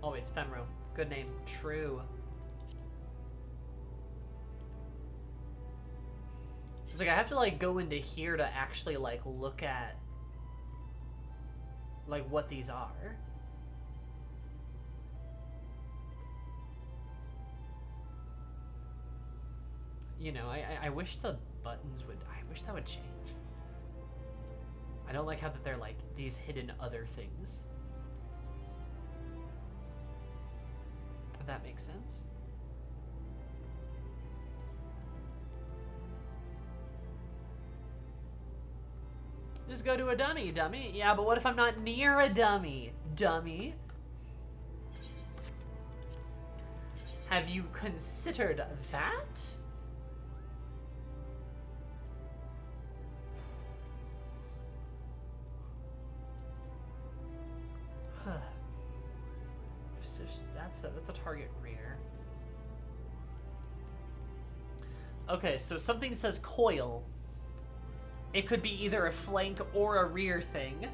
Always Femro. Good name. True. It's like I have to like go into here to actually like look at like what these are. You know, I wish the buttons would, I wish that would change. I don't like how that they're like these hidden other things. If that makes sense. Just go to a dummy. Yeah, but what if I'm not near a dummy? Dummy. Have you considered that? That's a target rear. Okay, so something says coil. It could be either a flank or a rear thing.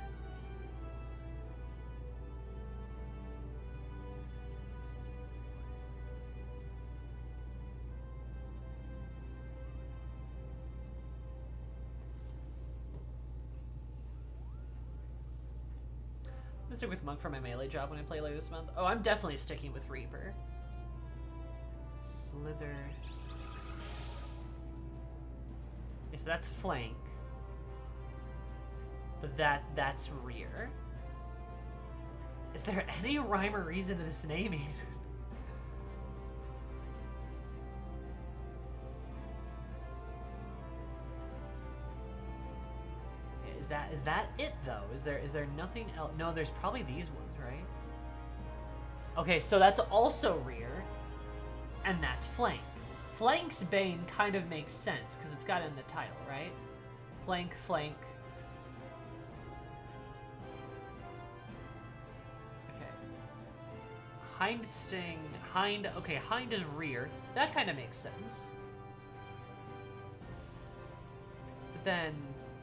I'm gonna stick with Monk for my melee job when I play later this month. Oh, I'm definitely sticking with Reaper. Slither. Okay, so that's flank. But that's rear. Is there any rhyme or reason to this naming? Is that it though? Is there nothing else? No, there's probably these ones, right? Okay, so that's also rear, and that's flank. Flank's Bane kind of makes sense because it's got it in the title, right? Flank, flank. Okay. Hind sting, hind. Okay, hind is rear. That kind of makes sense. But then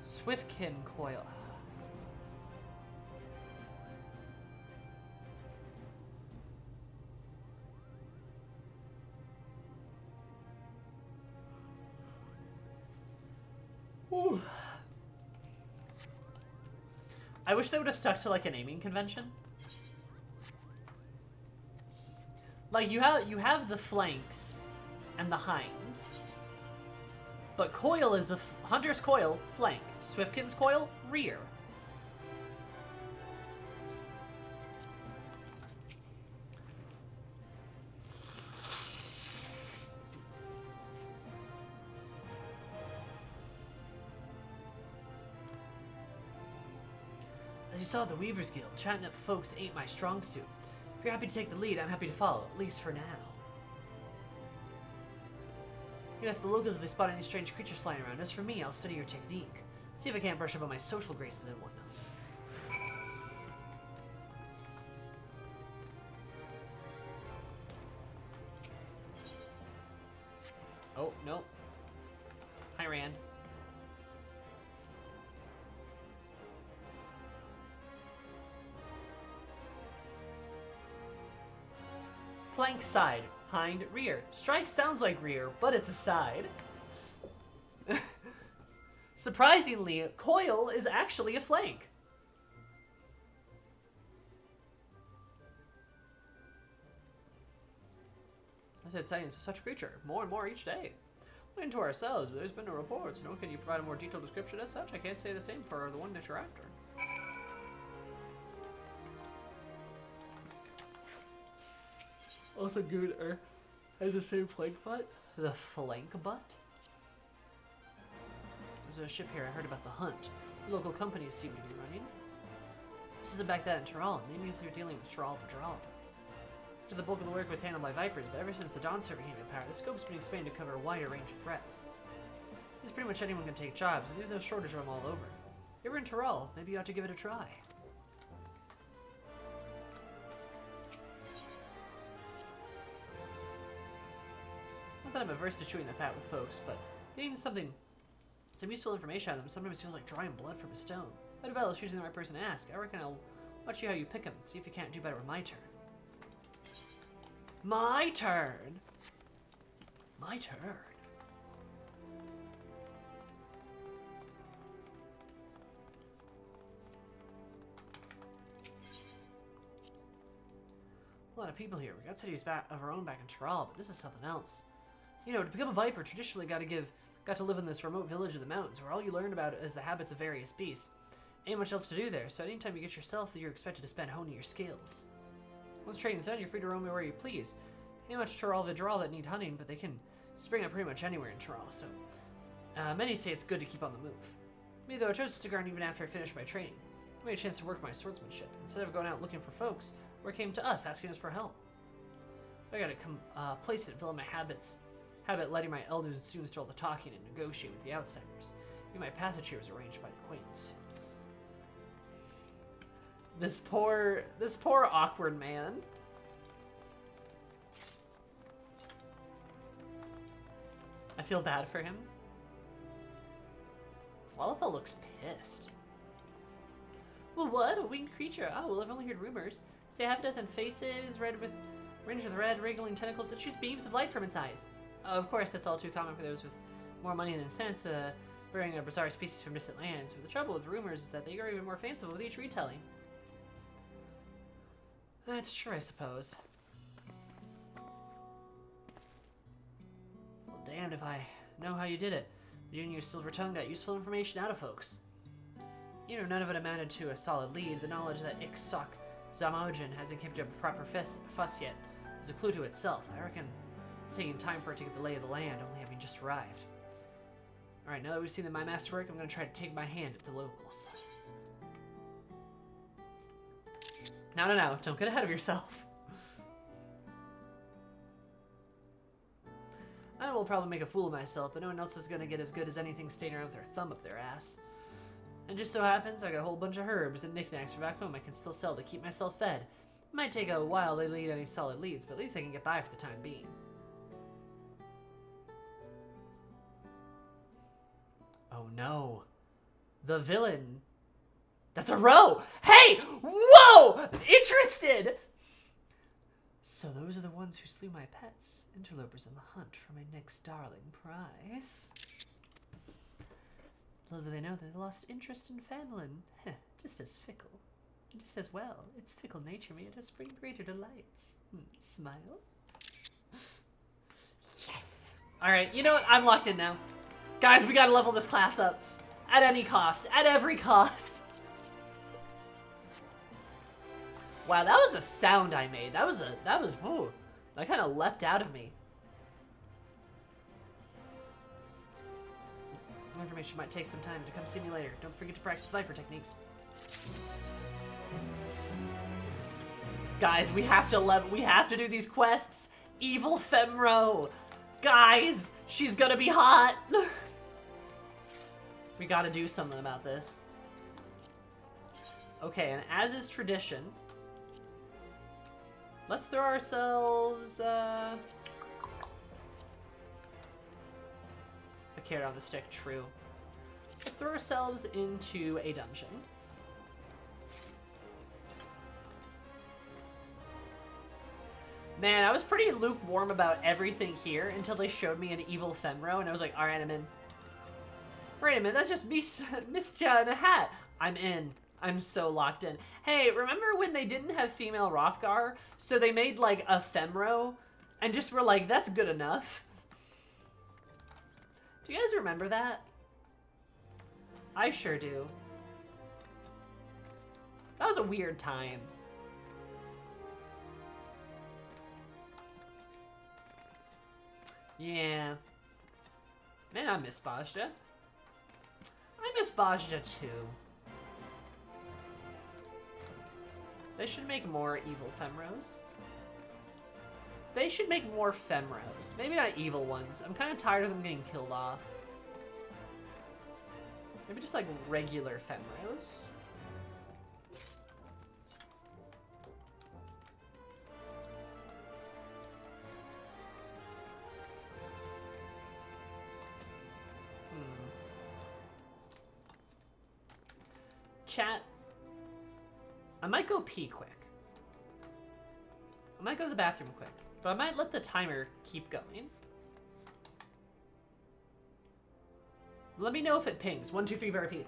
Swiftkin coil. Ooh. I wish they would have stuck to like a naming convention. Like you have the flanks and the hinds. But coil is the Hunter's coil, flank. Swiftkin's coil, rear. As you saw at the Weavers Guild, chatting up folks ain't my strong suit. If you're happy to take the lead, I'm happy to follow, at least for now. You can ask the locals if they spot any strange creatures flying around. As for me, I'll study your technique. See if I can't brush up on my social graces and whatnot. Oh, no. Hi, Rand. Flank side. Hind, rear. Strike sounds like rear, but it's a side. Surprisingly, coil is actually a flank. I said science is such a creature. More and more each day. Looking to ourselves, but there's been no reports. No, can you provide a more detailed description as such? I can't say the same for the one that you're after. Also good, has the same flank butt? The flank butt? There's a ship here. I heard about the hunt. Local companies seem to be running. This isn't back then in Tyrol. Maybe if you're dealing with Tyrol for Tyrol. The bulk of the work was handled by Vipers, but ever since the Dawn server came to power, the scope's been expanded to cover a wider range of threats. It's pretty much anyone can take jobs, and there's no shortage of them all over. If you're in Tyrol, maybe you ought to give it a try. Not that I'm averse to chewing the fat with folks, but getting some useful information out of them sometimes feels like drawing blood from a stone. How do Bella choosing the right person to ask? I reckon I'll watch you how you pick him and see if you can't do better with my turn. My turn? My turn. A lot of people here. We got cities of our own back in Tyrol, but this is something else. You know, to become a Viper, traditionally got to live in this remote village in the mountains, where all you learn about is the habits of various beasts. Ain't much else to do there, so anytime you get yourself, you're expected to spend honing your skills. Once training's done, you're free to roam where you please. Ain't much Tyrol Vidral that need hunting, but they can spring up pretty much anywhere in Tyrol, so many say it's good to keep on the move. Me, though, I chose to stick around even after I finished my training. I made a chance to work my swordsmanship. Instead of going out looking for folks, word came to us, asking us for help. I got to place it and fill in my habit letting my elders and students do all the talking and negotiate with the outsiders. Even my passage here was arranged by an acquaintance. This poor awkward man. I feel bad for him. Lalafell looks pissed. Well, what? A winged creature? Oh, well, I've only heard rumors. Say half a dozen faces, ringed with red, wriggling tentacles that shoots beams of light from its eyes. Of course, that's all too common for those with more money than sense, bringing a bizarre species from distant lands. But the trouble with rumors is that they are even more fanciful with each retelling. That's true, I suppose. Well, damned if I know how you did it. You and your silver tongue got useful information out of folks. You know, none of it amounted to a solid lead. The knowledge that Ixok Zamogen hasn't kept up a proper fuss yet is a clue to itself. I reckon it's taking time for it to get the lay of the land, only having just arrived. Alright, now that we've seen my masterwork, I'm going to try to take my hand at the locals. No, don't get ahead of yourself. I will probably make a fool of myself, but no one else is going to get as good as anything staying around with their thumb up their ass. And just so happens, I got a whole bunch of herbs and knickknacks for back home I can still sell to keep myself fed. It might take a while to lead any solid leads, but at least I can get by for the time being. Oh no. The villain. That's a row! Hey! Whoa! Interested! So those are the ones who slew my pets. Interlopers on the hunt for my next darling prize. Little do they know that they lost interest in Fanlin. Just as fickle. Just as well. Its fickle nature made us bring greater delights. Smile. Yes! Alright, you know what? I'm locked in now. Guys, we gotta level this class up. At any cost. At every cost. Wow, that was a sound I made. Whoa. That kind of leapt out of me. Information might take some time to come see me later. Don't forget to practice Viper techniques. Guys, we have to do these quests. Evil Femro. Guys, she's gonna be hot. We gotta do something about this. Okay, and as is tradition, let's throw ourselves, the carrot on the stick, true. Let's throw ourselves into a dungeon. Man, I was pretty lukewarm about everything here until they showed me an evil Femro, and I was like, alright, I'm in. Wait a minute, that's just Mistya in a hat. I'm in. I'm so locked in. Hey, remember when they didn't have female Rothgar? So they made, like, a Femro, and just were like, that's good enough. Do you guys remember that? I sure do. That was a weird time. Yeah. Man, I miss Bajda. I miss Bajda too. They should make more evil Femros. They should make more Femros. Maybe not evil ones. I'm kind of tired of them getting killed off. Maybe just like regular Femros. chat. I might go pee quick. I might go to the bathroom quick, but I might let the timer keep going. Let me know if it pings. 1, 2, 3, repeat.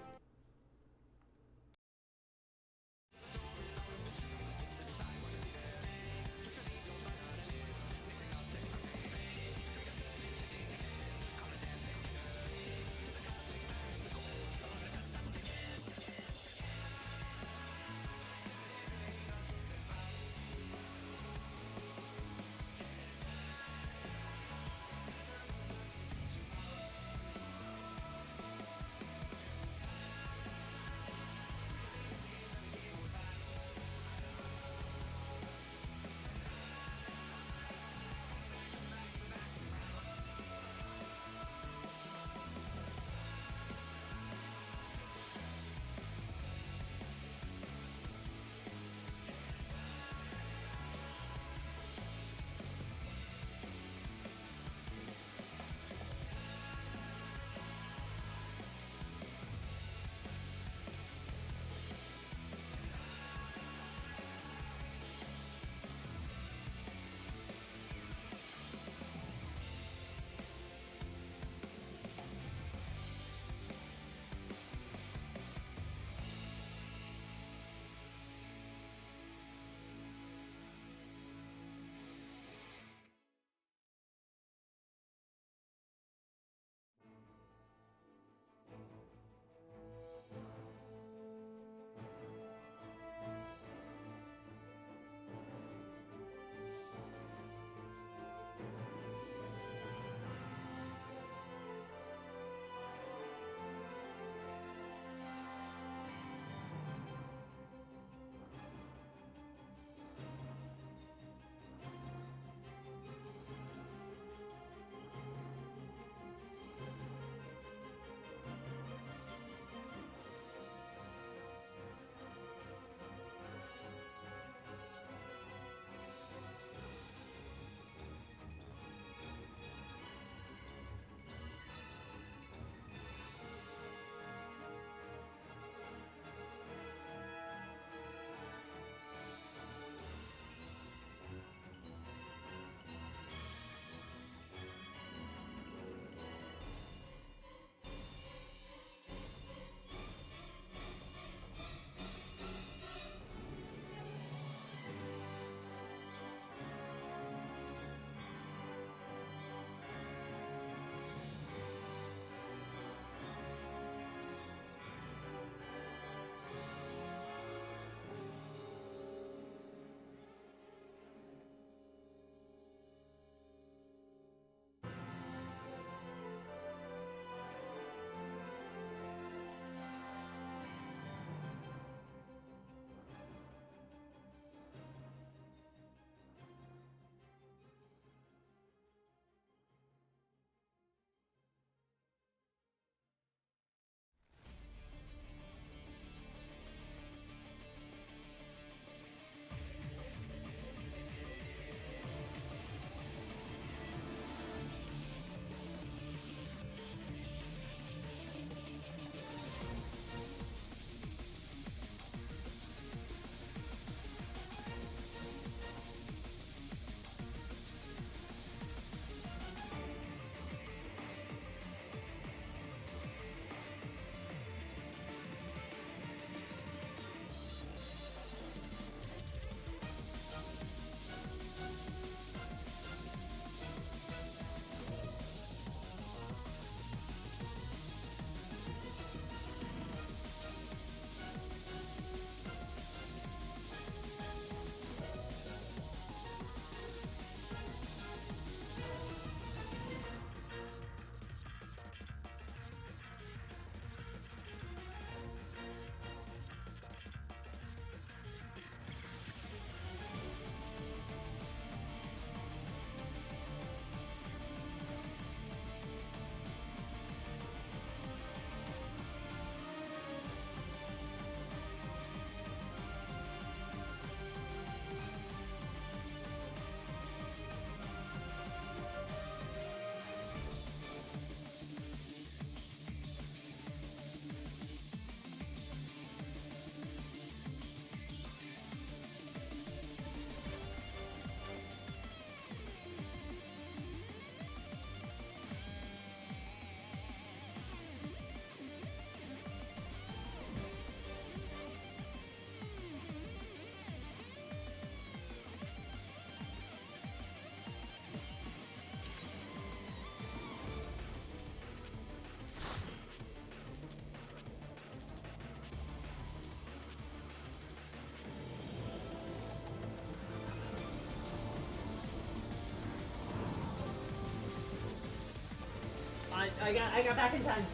I got back in time.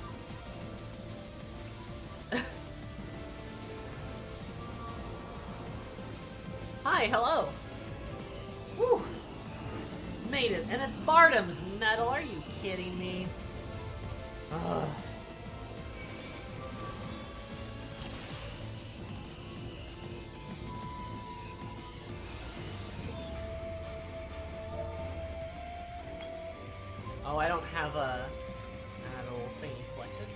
Hi, hello. Woo. Made it, and it's Bardam's medal. Are you kidding me? Ugh. Oh, I don't have a little thingy selected.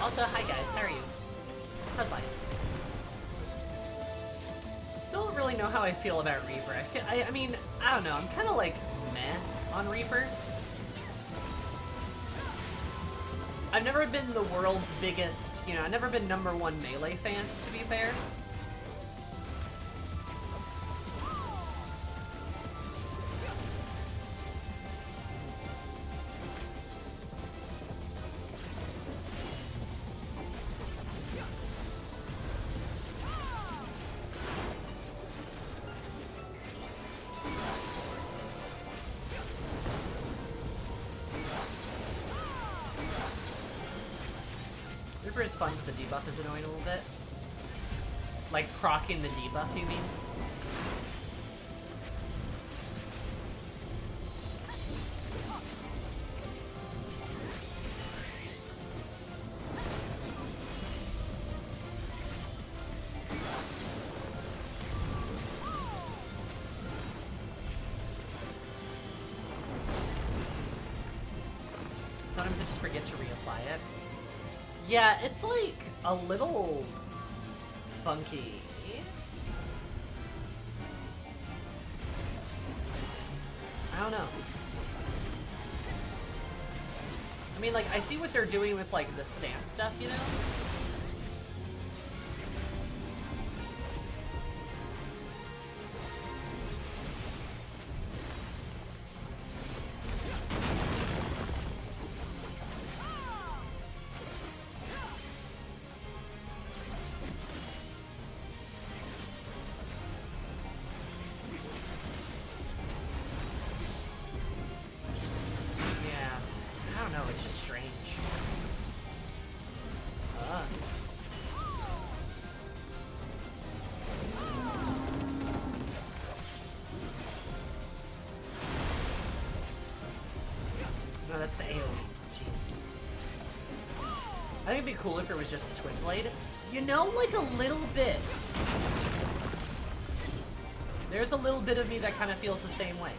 Also, hi guys, how are you? How's life? Still don't really know how I feel about Reaper. I mean, I don't know, I'm kind of like meh on Reaper. I've never been the world's biggest, you know, I've never been #1 Melee fan, to be fair. Reaper is fun, but the debuff is annoying a little bit. Like proccing the debuff, you mean? Sometimes I just forget to reapply it. Yeah, it's like a little funky. I don't know. I mean, like, I see what they're doing with, like, the stance stuff, you know? It's just strange. No, that's the AoE. Jeez. I think it'd be cool if it was just the Twin Blade. You know, like a little bit. There's a little bit of me that kind of feels the same way.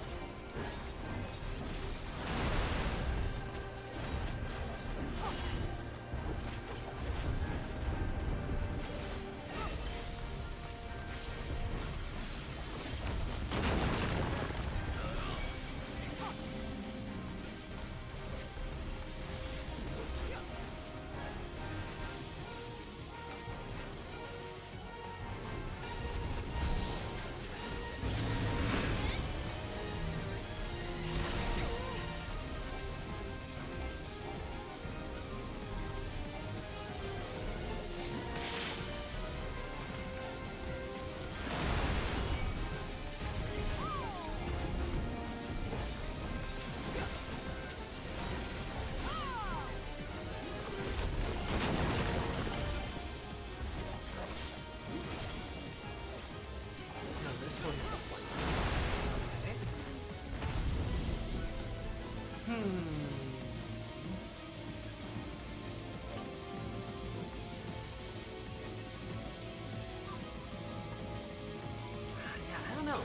I don't know.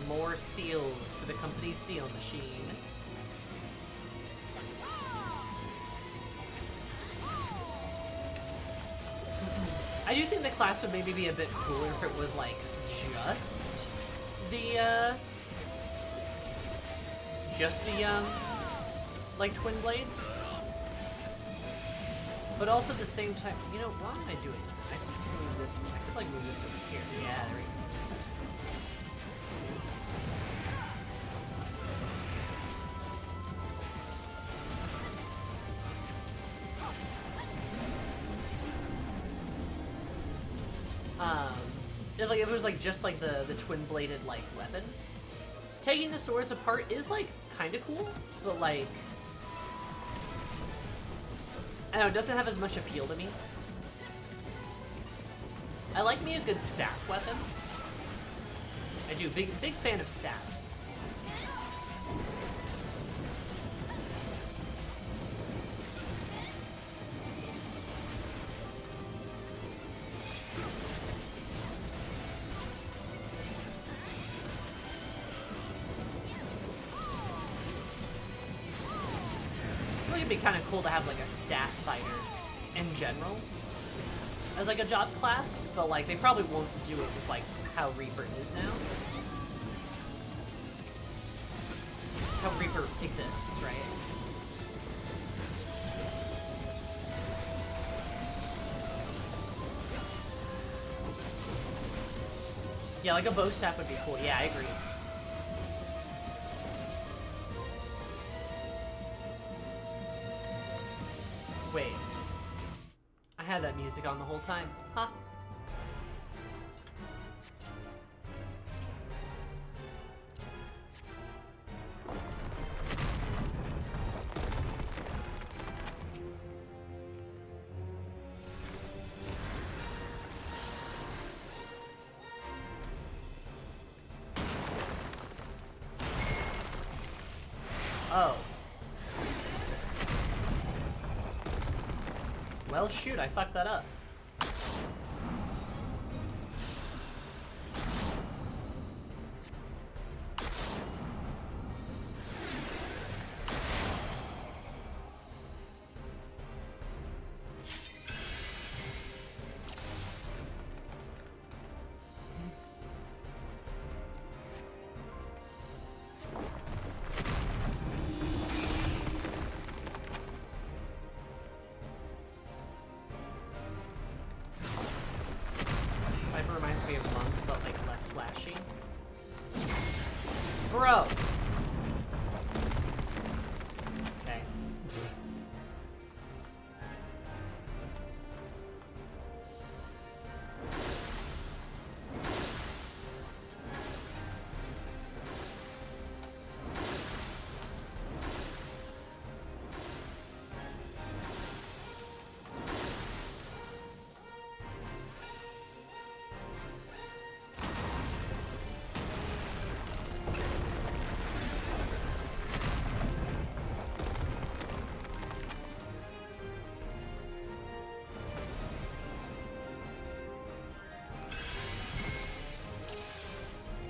More seals for the company seal machine. I do think the class would maybe be a bit cooler if it was like just the like twin blade. But also at the same time, you know, why am I doing that? I could just move this. I could like move this over here. Yeah, there we go. If it was like just like the twin bladed like weapon, taking the swords apart is like kind of cool, but like I don't know, it doesn't have as much appeal to me. I like me a good staff weapon. I do. Big fan of staffs. It'd be kind of cool to have like a staff fighter in general as like a job class, but like they probably won't do it with like how Reaper is now. How Reaper exists, right? Yeah, like a bow staff would be cool. Yeah, I agree. Wait. I had that music on the whole time. Huh? Oh. Well, shoot, I fucked that up. Bro! Okay.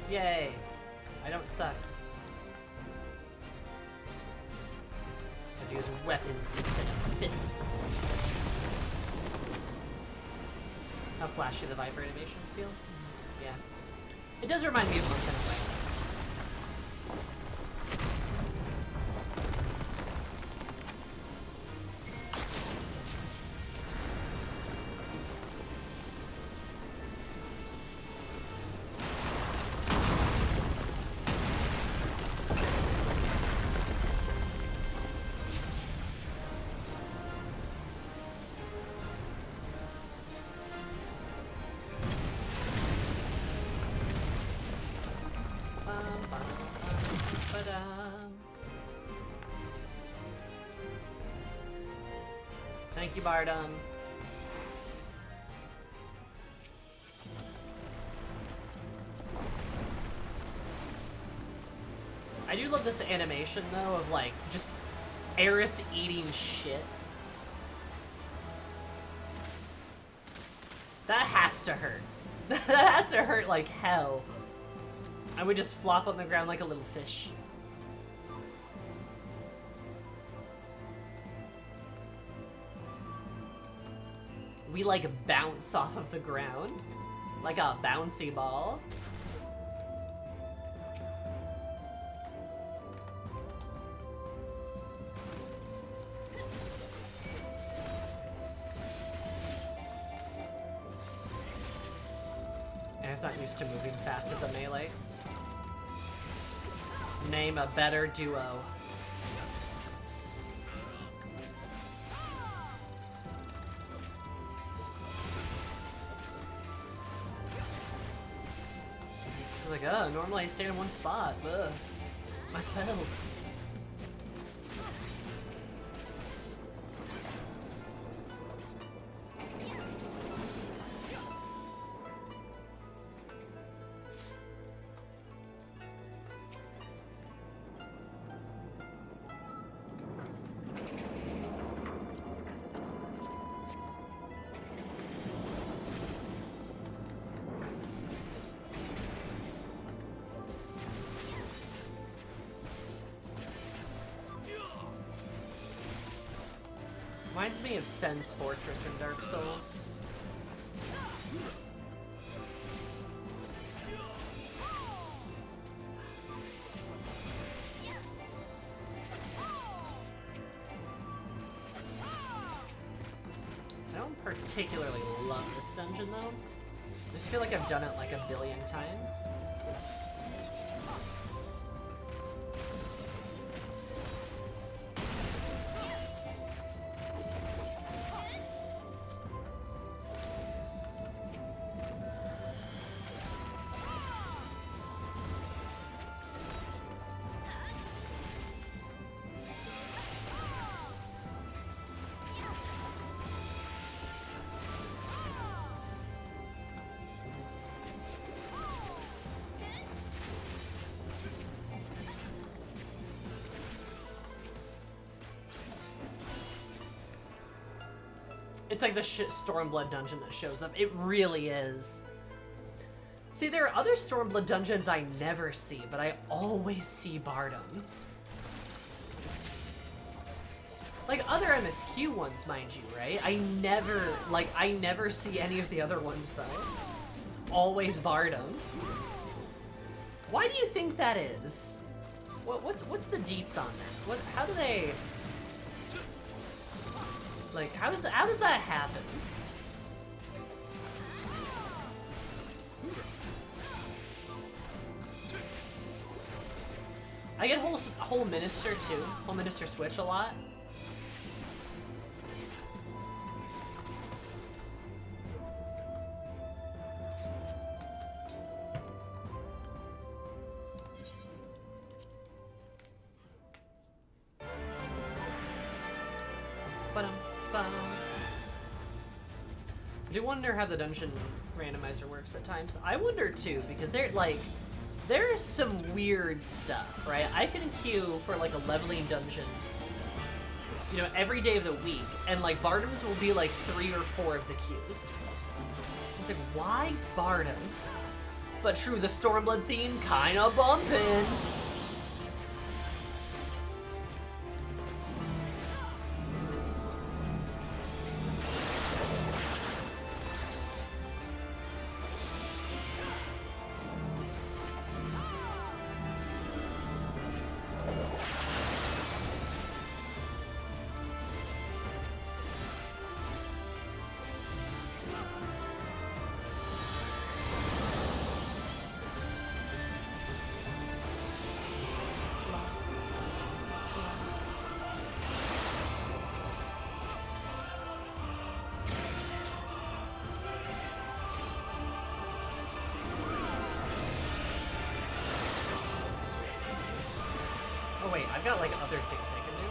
Yay! I don't suck. I use weapons instead of fists. How flashy the Viper animations feel? Yeah. It does remind me of Monk in a way. Thank you, Bardum. I do love this animation, though, of, like, just Eris eating shit. That has to hurt. That has to hurt like hell. I would just flop on the ground like a little fish. We, like, bounce off of the ground like a bouncy ball. Air's not used to moving fast as a melee. Name a better duo. I was like, oh, normally I stay in one spot. Ugh. My spells. Reminds me of Sen's Fortress in Dark Souls. I don't particularly love this dungeon though. I just feel like I've done it like a billion times. It's like the Stormblood dungeon that shows up. It really is. See, there are other Stormblood dungeons I never see, but I always see Bardum. Like other MSQ ones, mind you, right? I never see any of the other ones though. It's always Bardum. Why do you think that is? What's the deets on that? How do they? Like, how does that happen? I get whole minister too. Whole minister switch a lot. I do wonder how the dungeon randomizer works at times. I wonder too, because there's some weird stuff, right? I can queue for like a leveling dungeon, you know, every day of the week, and like Bardum's will be like 3 or 4 of the queues. It's like, why Bardum's? But true, the Stormblood theme kinda bumpin'. Oh wait, I've got like other things I can do.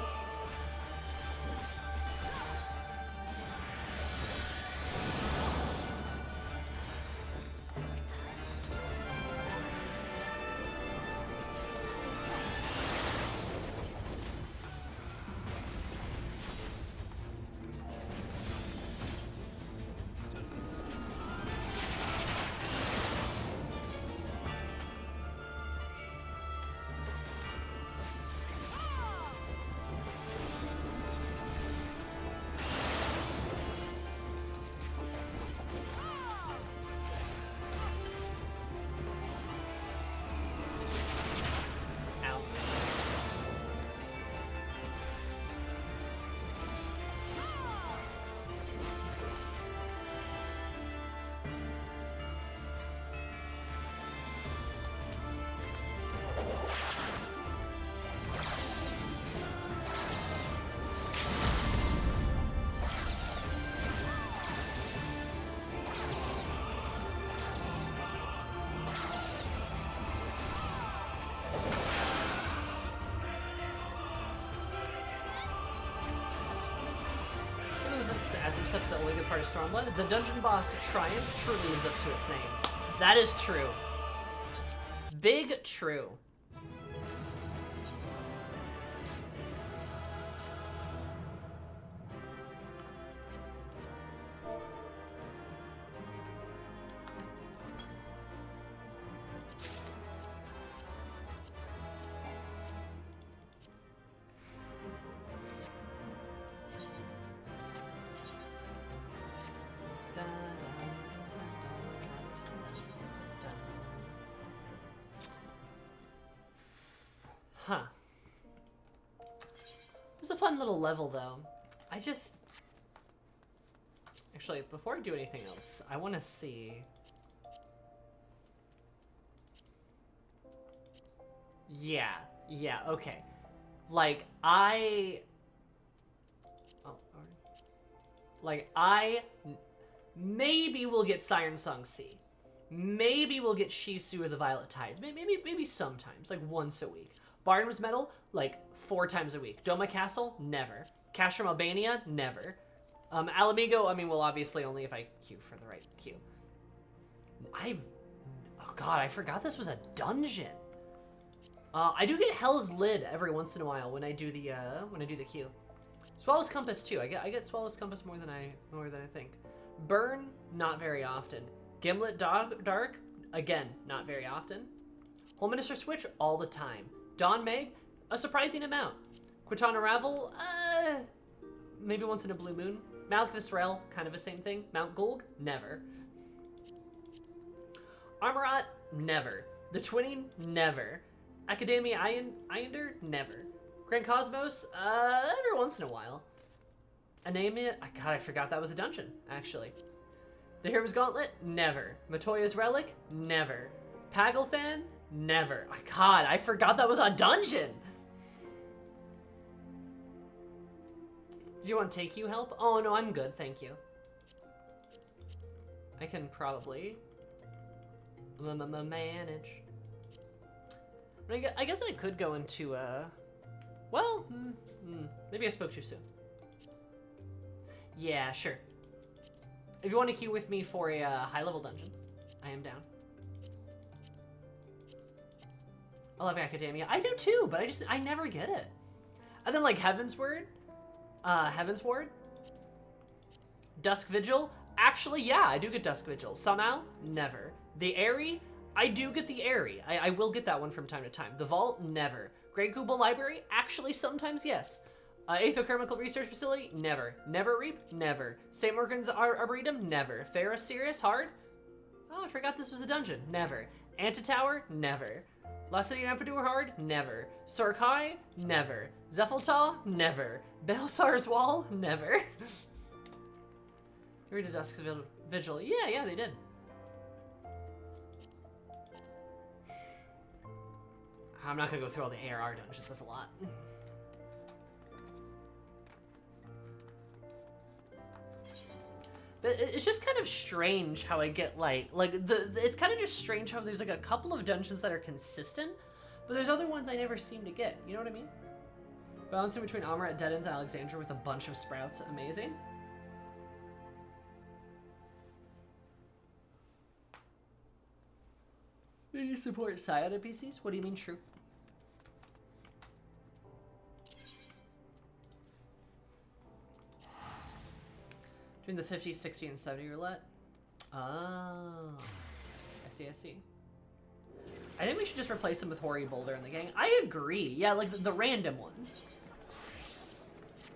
concept the only good part of Stormblood? The dungeon boss Triumph truly lives up to its name. That is true. Big true. Huh. It was a fun little level, though. I just... Actually, before I do anything else, I want to see... Yeah, okay. Like, maybe we'll get Siren Song C. Maybe we'll get Shisu of the Violet Tides. Maybe sometimes, like once a week. Barnum's Medal, like 4 times a week. Doma Castle, never. Cash from Albania, never. Alamigo, I mean, well, obviously only if I queue for the right queue. Oh god, I forgot this was a dungeon. I do get Hell's Lid every once in a while when I do the queue. Swallow's Compass too. I get Swallow's Compass more than I think. Burn, not very often. Gimlet Dark, again, not very often. Home Minister Switch, all the time. Dawn Meg, a surprising amount. Quitana Ravel, maybe once in a blue moon. Malchus Rel, kind of the same thing. Mount Gulg, never. Armorot, never. The Twinning, never. Academia Ionder, never. Grand Cosmos, every once in a while. Anemia, God, I forgot that was a dungeon, actually. The Hero's Gauntlet, never. Matoya's Relic, never. Pagelthan, never. God, I forgot that was a dungeon! Do you want Take You help? Oh, no, I'm good, thank you. I can probably... manage. I guess I could go into, well, maybe I spoke too soon. Yeah, sure. If you want to queue with me for a high-level dungeon, I am down. I love Academia. I do too, but I never get it. And then like Heavensward, Dusk Vigil. Actually, yeah, I do get Dusk Vigil. Somehow, never. The Airy, I do get the Airy. I will get that one from time to time. The Vault, never. Great Kubal Library, actually sometimes yes. Aethochemical Research Facility, never. Never Reap, never. St. Morgan's Arboretum, never. Ferris Sirius, hard? Oh, I forgot this was a dungeon, never. Antitower, never. Lost City Amphidoor, hard, never. Sorkai, never. Zephaltal, never. Belsar's Wall, never. Read a Dusk's Vigil, yeah, they did. I'm not gonna go through all the ARR dungeons, that's a lot. But it's just kind of strange how I get it's kind of just strange how there's like a couple of dungeons that are consistent, but there's other ones I never seem to get. You know what I mean? Balancing between Amaret, Dead Ends, and Alexandria with a bunch of sprouts, amazing. Do you support Syada PCs? What do you mean, true? Doing the 50, 60, and 70 roulette? Oh. I see. I think we should just replace them with Hori Boulder in the gang. I agree. Yeah, like the random ones.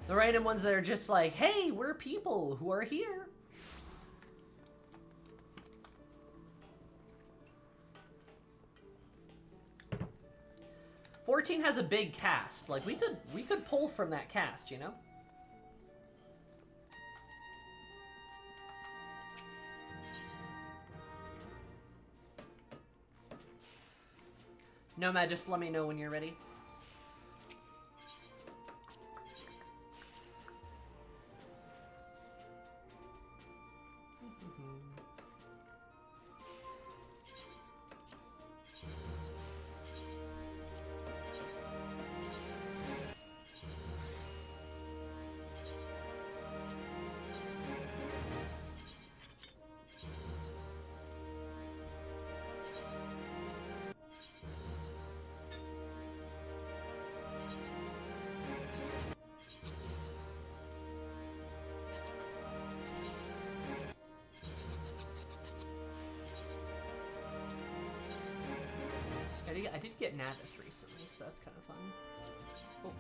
The random ones that are just like, hey, we're people who are here. "14 has a big cast. Like we could pull from that cast, you know? Nomad, just let me know when you're ready. get Navith recently, so that's kind of fun. Oh.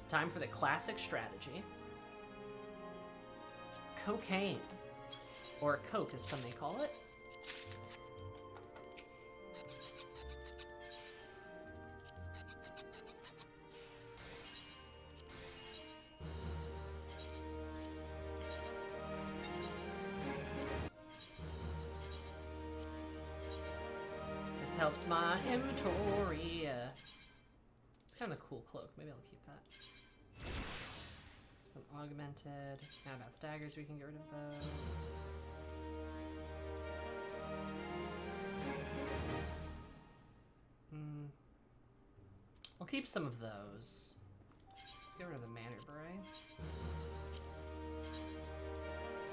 Time for the classic strategy. Cocaine. Or coke, as some may call it. This helps my inventory. It's kind of a cool cloak. Maybe I'll keep that. Augmented. Now about the daggers, we can get rid of those. I'll keep some of those. Let's get rid of the Manor Beret.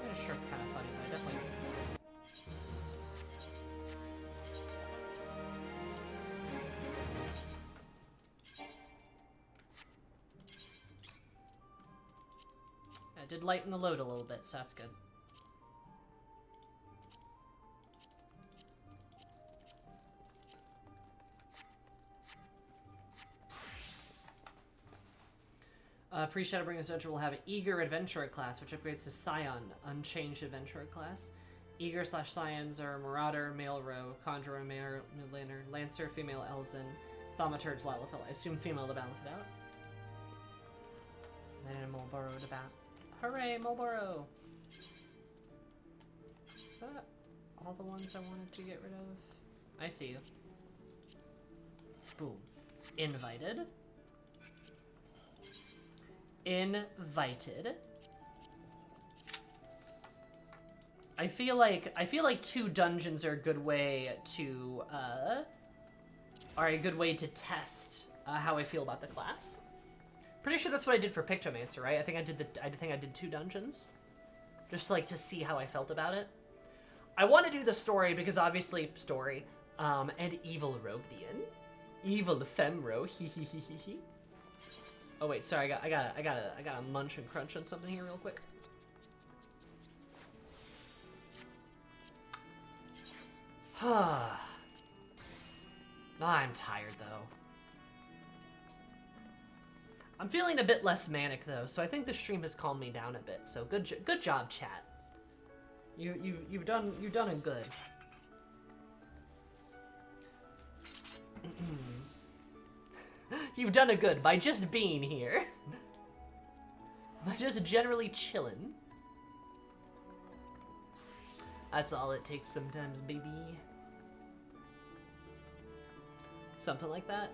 This shirt's kind of funny, but I definitely. It did lighten the load a little bit, so that's good. Pre-Shadowbring Adventure will have an Eager Adventurer class, which upgrades to Scion, unchanged Adventurer class. Eager/Scions are Marauder, Male Row, Conjurer, Male Midlaner, Lancer, Female Elzen, Thaumaturge, Lalafell. I assume female to balance it out. And then a Marlboro to balance. Hooray, Marlboro! Is that all the ones I wanted to get rid of? I see you. Boom. Invited. Invited. I feel like 2 dungeons are a good way to test how I feel about the class. Pretty sure that's what I did for Pictomancer, right? I think I did 2 dungeons, just like to see how I felt about it. I want to do the story because obviously story, and evil Rogdian, evil Femro, he. Oh wait, sorry, I gotta munch and crunch on something here real quick. I'm tired though. I'm feeling a bit less manic though, so I think the stream has calmed me down a bit. So good job, chat. You've done it good. You've done it good by just being here. By just generally chilling. That's all it takes sometimes, baby. Something like that.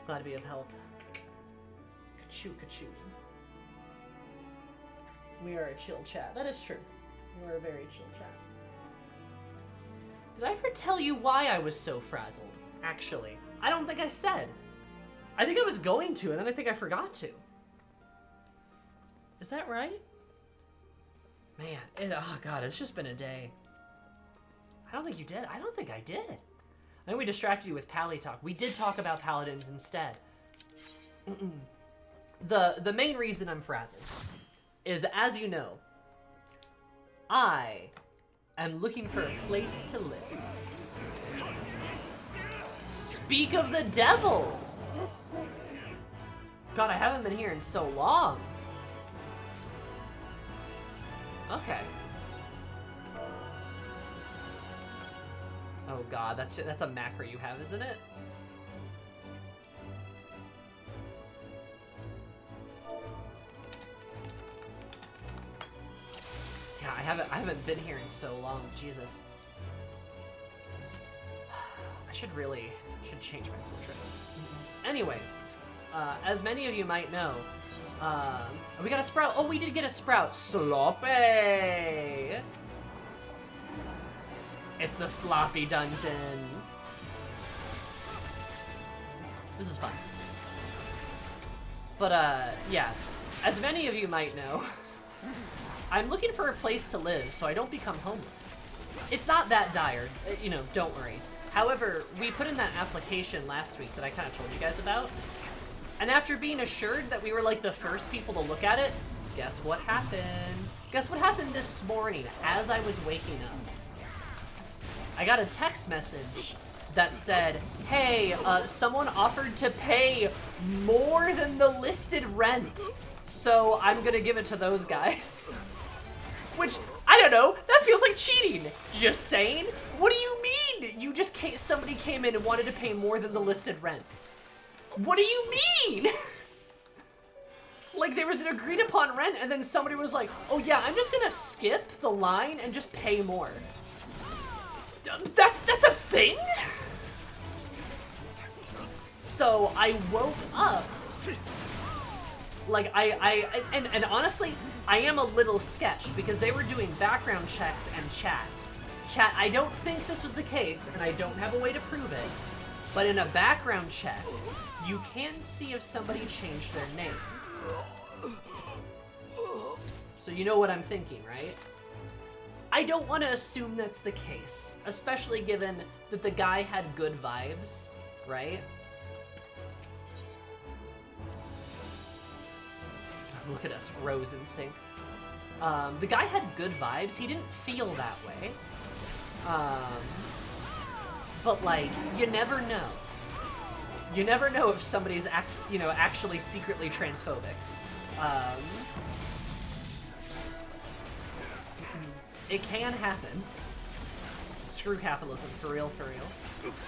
Glad to be of help. Ka-choo, ka-choo. We are a chill chat. That is true. We are a very chill chat. Did I ever tell you why I was so frazzled? Actually, I don't think I said. I think I was going to, and then I think I forgot to. Is that right? Man, oh god, it's just been a day. I don't think you did. I don't think I did. I think we distracted you with Pally talk. We did talk about paladins instead. The main reason I'm frazzled is, as you know, I am looking for a place to live. Speak of the devil! God, I haven't been here in so long. Okay. Oh god, that's a macro you have, isn't it? Yeah, I haven't been here in so long. Jesus. I should change my portrait. Anyway, as many of you might know, we got a sprout. Oh, we did get a sprout. Sloppy. It's the sloppy dungeon. This is fun. But, yeah. As many of you might know, I'm looking for a place to live so I don't become homeless. It's not that dire, you know, don't worry. However, we put in that application last week that I kind of told you guys about. And after being assured that we were like the first people to look at it, guess what happened? Guess what happened this morning as I was waking up? I got a text message that said, hey, someone offered to pay more than the listed rent, so I'm gonna give it to those guys. Which, I don't know, that feels like cheating. Just saying. What do you mean? You just somebody came in and wanted to pay more than the listed rent. What do you mean? Like, there was an agreed upon rent, and then somebody was like, oh yeah, I'm just gonna skip the line and just pay more. That's a thing? So I woke up, like, and honestly, I am a little sketched because they were doing background checks and chat. Chat, I don't think this was the case, and I don't have a way to prove it, but in a background check, you can see if somebody changed their name. So you know what I'm thinking, right? I don't want to assume that's the case, especially given that the guy had good vibes, right? Look at us, rose in sync. The guy had good vibes. He didn't feel that way. But like, you never know. You never know if somebody's actually secretly transphobic. It can happen. Screw capitalism, for real, for real.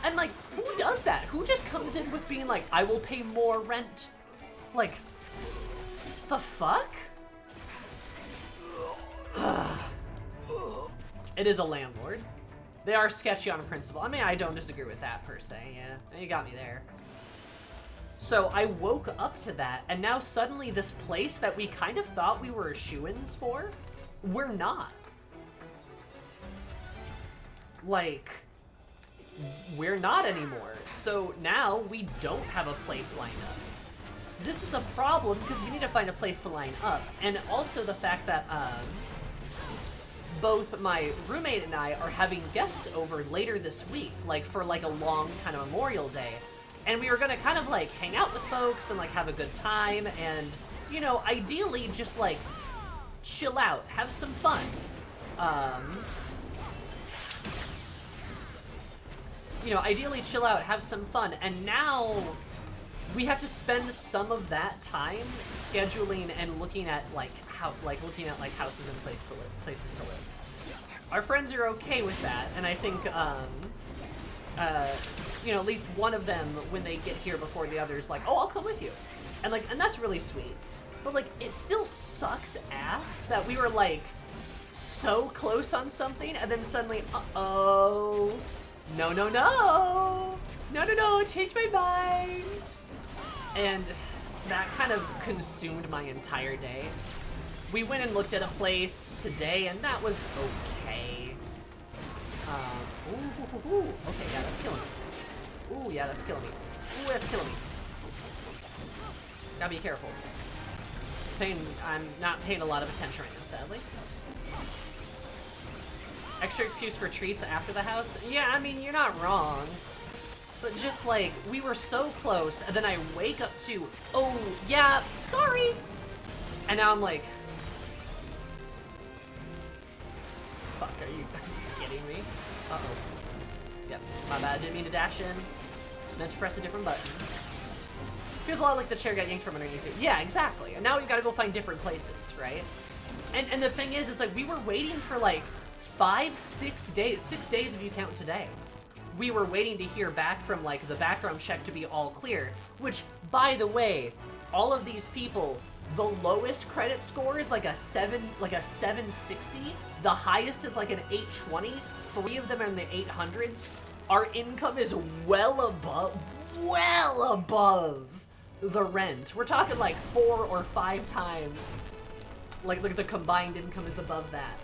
And like, who does that? Who just comes in with being like, I will pay more rent? Like, the fuck? It is a landlord. They are sketchy on principle. I mean, I don't disagree with that per se, yeah. You got me there. So I woke up to that, and now suddenly this place that we kind of thought we were shoo-ins for, we're not. Like, we're not anymore. So now we don't have a place lined up. This is a problem because we need to find a place to line up. And also the fact that both my roommate and I are having guests over later this week, like for like a long kind of Memorial Day. And we were gonna kind of like hang out with folks and like have a good time and, you know, ideally just like chill out, have some fun. You know, ideally chill out, have some fun, and now we have to spend some of that time scheduling and looking at like houses and places to live. Our friends are okay with that, and I think you know, at least one of them, when they get here before the others, like, oh, I'll come with you, and that's really sweet. But like, it still sucks ass that we were like so close on something, and then suddenly, uh-oh. No, no, no! No, no, no, change my mind! And that kind of consumed my entire day. We went and looked at a place today, and that was okay. Okay, yeah, that's killing me. Ooh, yeah, that's killing me. Ooh, that's killing me. Gotta be careful. I'm not paying a lot of attention right now, sadly. Extra excuse for treats after the house? Yeah, I mean, you're not wrong. But just like, we were so close, and then I wake up to, oh, yeah, sorry. And now I'm like, fuck, are you kidding me? Uh-oh. Yep, my bad, didn't mean to dash in. Meant to press a different button. Feels a lot like the chair got yanked from underneath it. Yeah, exactly. And now we've got to go find different places, right? And the thing is, it's like, we were waiting for like, 6 days, 6 days if you count today. We were waiting to hear back from like the background check to be all clear, which by the way, all of these people, the lowest credit score is like a 760. The highest is like an 820. 3 of them are in the 800s. Our income is well above the rent. We're talking like 4 or 5 times. Like the combined income is above that.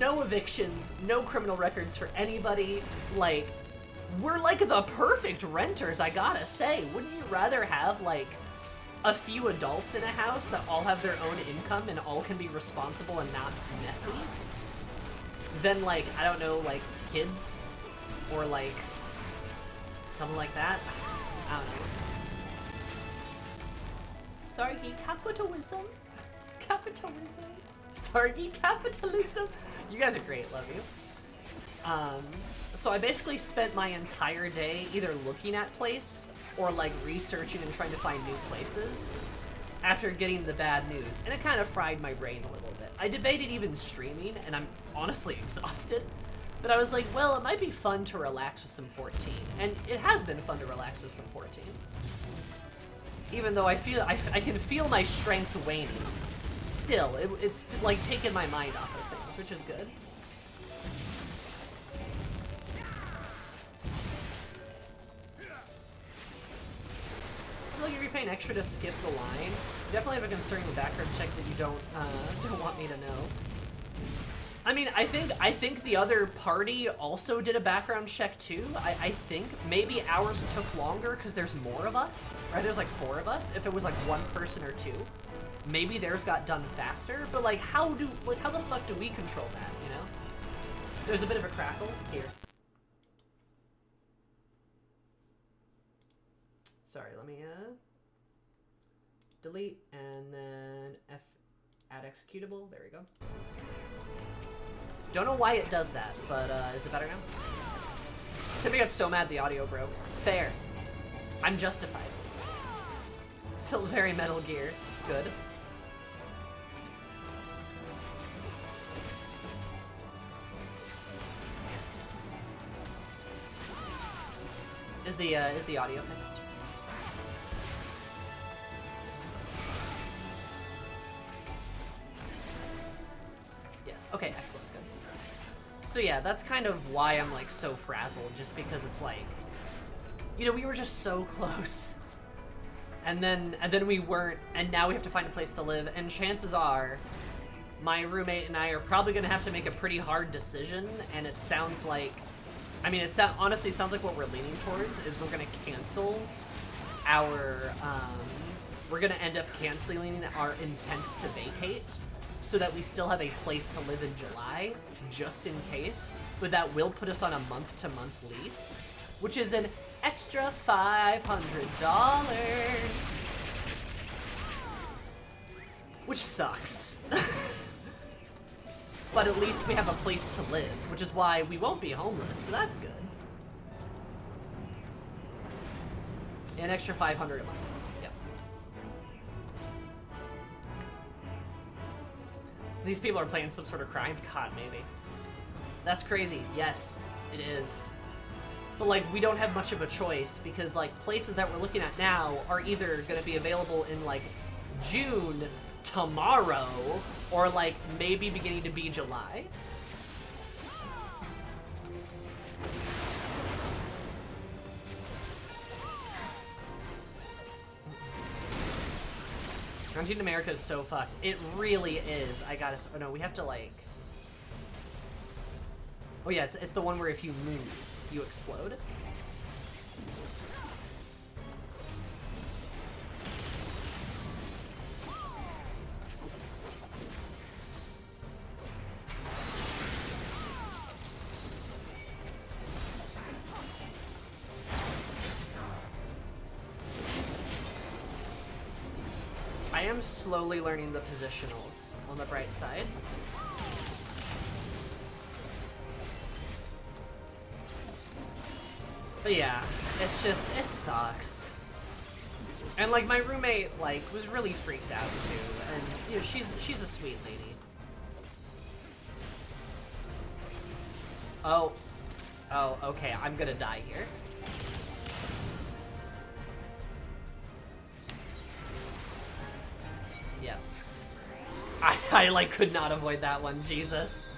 No evictions, no criminal records for anybody. Like, we're like the perfect renters, I gotta say. Wouldn't you rather have like a few adults in a house that all have their own income and all can be responsible and not messy than like, I don't know, like kids or like something like that? I don't know. Sorry, capitalism. capitalism. Sorry, capitalism. You guys are great, love you. So I basically spent my entire day either looking at place or like researching and trying to find new places after getting the bad news, and it kind of fried my brain a little bit. I debated even streaming, and I'm honestly exhausted, but I was like, well, it might be fun to relax with some 14, and it has been fun to relax with some 14. Even though I can feel my strength waning. Still, it's like taking my mind off of things, which is good. Like if you're paying extra to skip the line, you definitely have a concerning background check that you don't want me to know. I mean, I think the other party also did a background check too. I think maybe ours took longer because there's more of us, right? There's like 4 of us. If it was like 1 person or 2, maybe theirs got done faster. But like, how the fuck do we control that? You know? There's a bit of a crackle here. Sorry, let me delete and then F add executable. There we go. Don't know why it does that, but is it better now? Somebody got so mad the audio broke. Fair. I'm justified. Feel very Metal Gear. Good. Is the audio fixed? Yes. Okay, excellent. Good. So yeah, that's kind of why I'm like so frazzled, just because it's like, you know, we were just so close. And then we weren't, and now we have to find a place to live, and chances are my roommate and I are probably gonna have to make a pretty hard decision, and it sounds like, I mean, honestly sounds like what we're leaning towards is we're gonna cancel our, we're gonna end up canceling our intent to vacate so that we still have a place to live in July, just in case, but that will put us on a month-to-month lease, which is an extra $500. Which sucks. But at least we have a place to live, which is why we won't be homeless, so that's good. An extra $500 a month. Yep. These people are playing some sort of crime? God, maybe. That's crazy. Yes, it is. But, like, we don't have much of a choice because, like, places that we're looking at now are either going to be available in, like, June, tomorrow, or, like, maybe beginning to be July. Quarantine America is so fucked. It really is. I gotta... Oh, no, we have to, like... Oh, yeah, it's the one where if you move, you explode. I am slowly learning the positionals on the bright side. But yeah, it's just, it sucks. And like my roommate like was really freaked out too, and you know, she's a sweet lady. Oh, okay, I'm gonna die here. Yep. I like could not avoid that one, Jesus.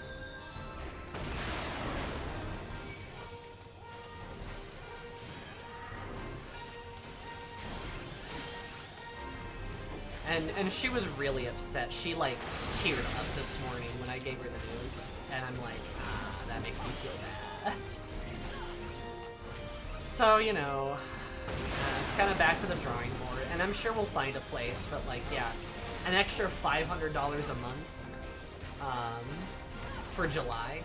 And she was really upset. She like teared up this morning when I gave her the news, and I'm like, that makes me feel bad. So, you know, it's kind of back to the drawing board, and I'm sure we'll find a place, but like, yeah, an extra $500 a month for July.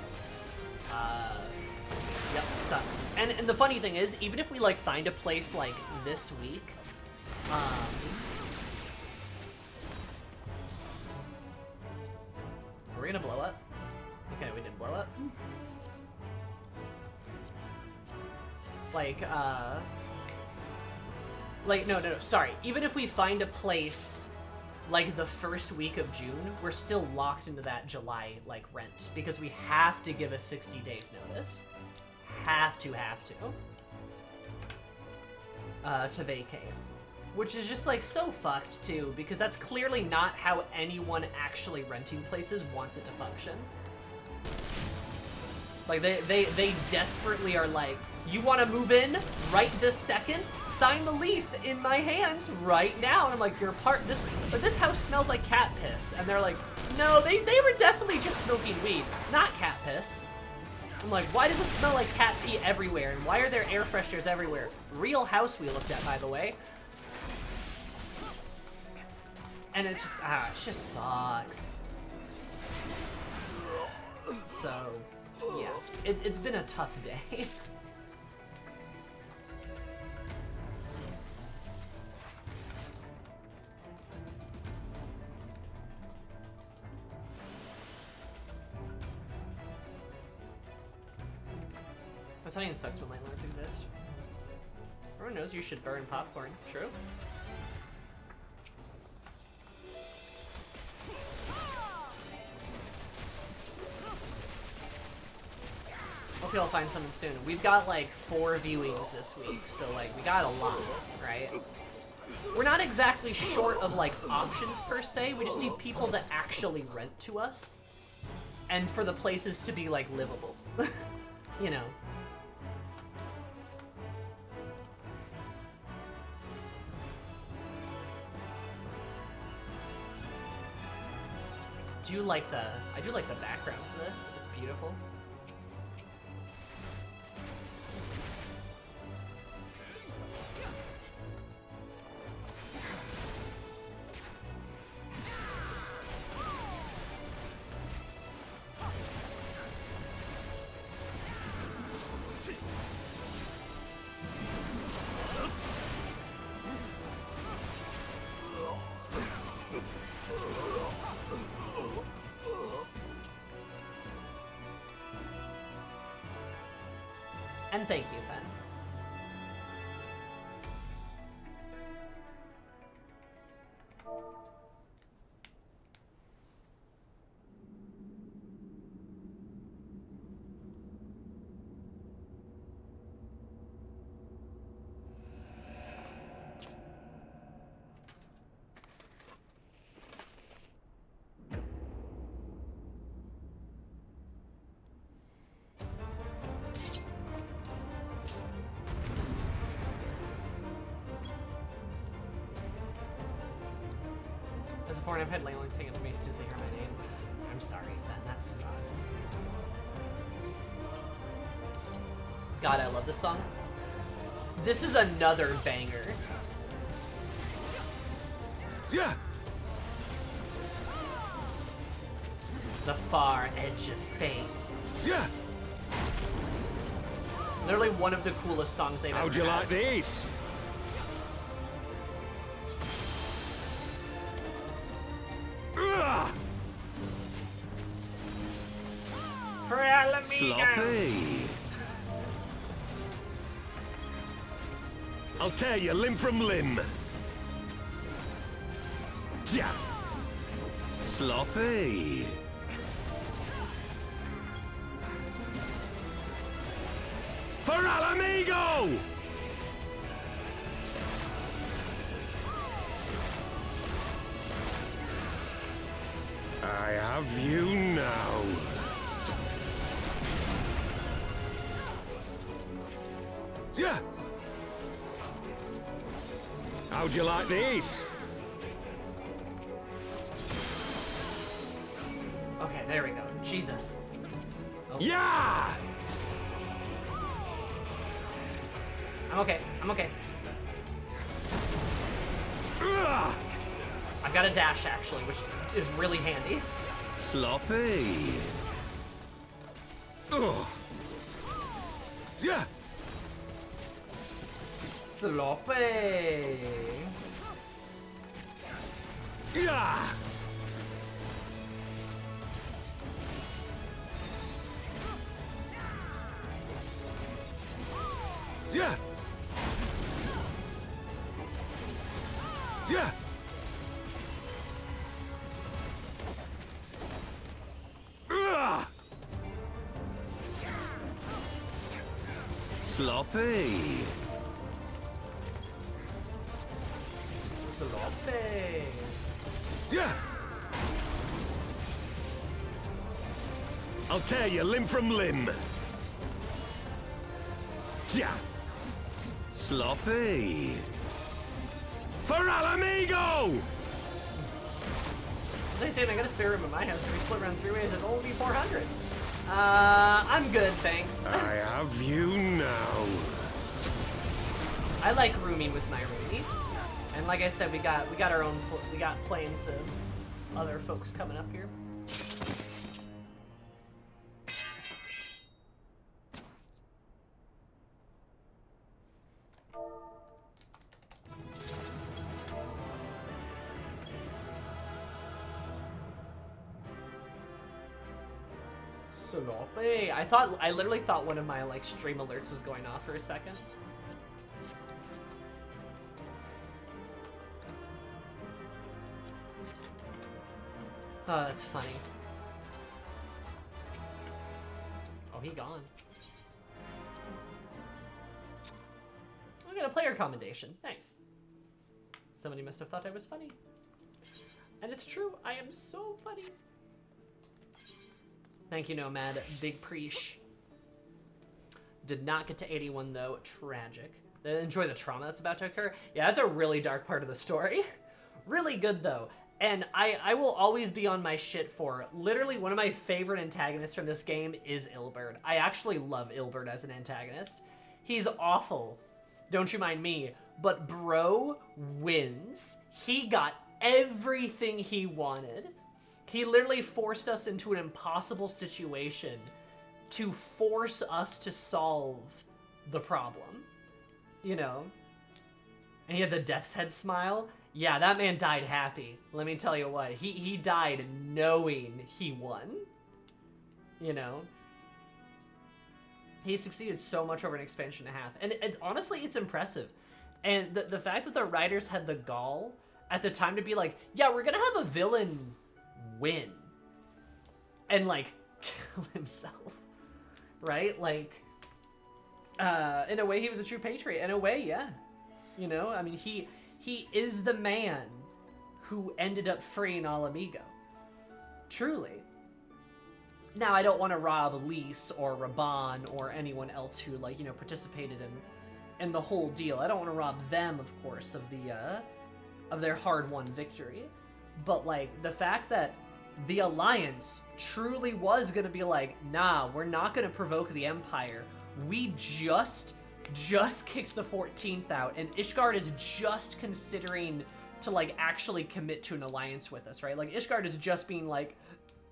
Yep, sucks. And the funny thing is, even if we like find a place like this week, We're gonna blow up. Okay, we didn't blow up. No, sorry. Even if we find a place, like, the first week of June, we're still locked into that July, like, rent. Because we have to give a 60 days notice. Have to. To vacate. Which is just, like, so fucked, too, because that's clearly not how anyone actually renting places wants it to function. Like, they desperately are like, you want to move in right this second? Sign the lease in my hands right now. And I'm like, this house smells like cat piss. And they're like, no, they were definitely just smoking weed, not cat piss. I'm like, why does it smell like cat pee everywhere? And why are there air fresheners everywhere? Real house we looked at, by the way. And it's just, it just sucks. So, yeah, it's been a tough day. That's not even sucks when landlords exist. Everyone knows you should burn popcorn. True? Hopefully I'll find something soon. We've got like 4 viewings this week, so like we got a lot, right? We're not exactly short of like options per se. We just need people to actually rent to us, and for the places to be like livable, you know. I do like the background for this. It's beautiful. And thank you, Fen. As a foreign, I've had landlords hang up to me as soon as they hear my name. I'm sorry, Fen. That sucks. God, I love this song. This is another banger. Yeah. The far edge of fate. Yeah. Literally one of the coolest songs they've ever How'd you had. like this? For all amigos. Sloppy. I'll tear you limb from limb. Jab. Sloppy. For al amigo! I have you now. Yeah. How'd you like this? Okay, there we go. Jesus. Oh. Yeah! I'm okay. I'm okay. Ugh! I've got a dash, actually, which is really handy. Sloppy. Ugh. Yeah. Sloppy. Yeah. Yeah. Yeah. Sloppy. Sloppy. Yeah. I'll tear you limb from limb. Yeah. Sloppy. For Alamigo! They say I got a spare room in my house, so we split around 3 ways, it'll only be 400. I'm good, thanks. I have you now. I like rooming with my roomie. And like I said, we got our own, we got planes of other folks coming up here. Sloppy. I literally thought one of my like stream alerts was going off for a second. Oh, that's funny. Oh, he gone. I got a player commendation. Nice. Somebody must have thought I was funny. And it's true, I am so funny. Thank you, Nomad. Big preach. Did not get to 81 though. Tragic. Enjoy the trauma that's about to occur. Yeah, that's a really dark part of the story. Really good though. And I will always be on my shit for literally one of my favorite antagonists from this game is Ilberd. I actually love Ilberd as an antagonist. He's awful. Don't you mind me. But bro wins. He got everything he wanted. He literally forced us into an impossible situation to force us to solve the problem. You know? And he had the death's head smile. Yeah, that man died happy. Let me tell you what. He died knowing he won. You know? He succeeded so much over an expansion and a half. And honestly, it's impressive. And the fact that the writers had the gall at the time to be like, yeah, we're gonna have a villain win. And, like, kill himself. Right? Like, in a way, he was a true patriot. In a way, yeah. You know? I mean, he is the man who ended up freeing Alamigo. Truly. Now, I don't want to rob Lise or Raban or anyone else who, like, you know, participated in the whole deal. I don't want to rob them, of course, of their hard-won victory. But, like, the fact that the Alliance truly was going to be like, nah, we're not going to provoke the Empire. We just kicked the 14th out, and Ishgard is just considering to, like, actually commit to an alliance with us, right? Like, Ishgard is just being like,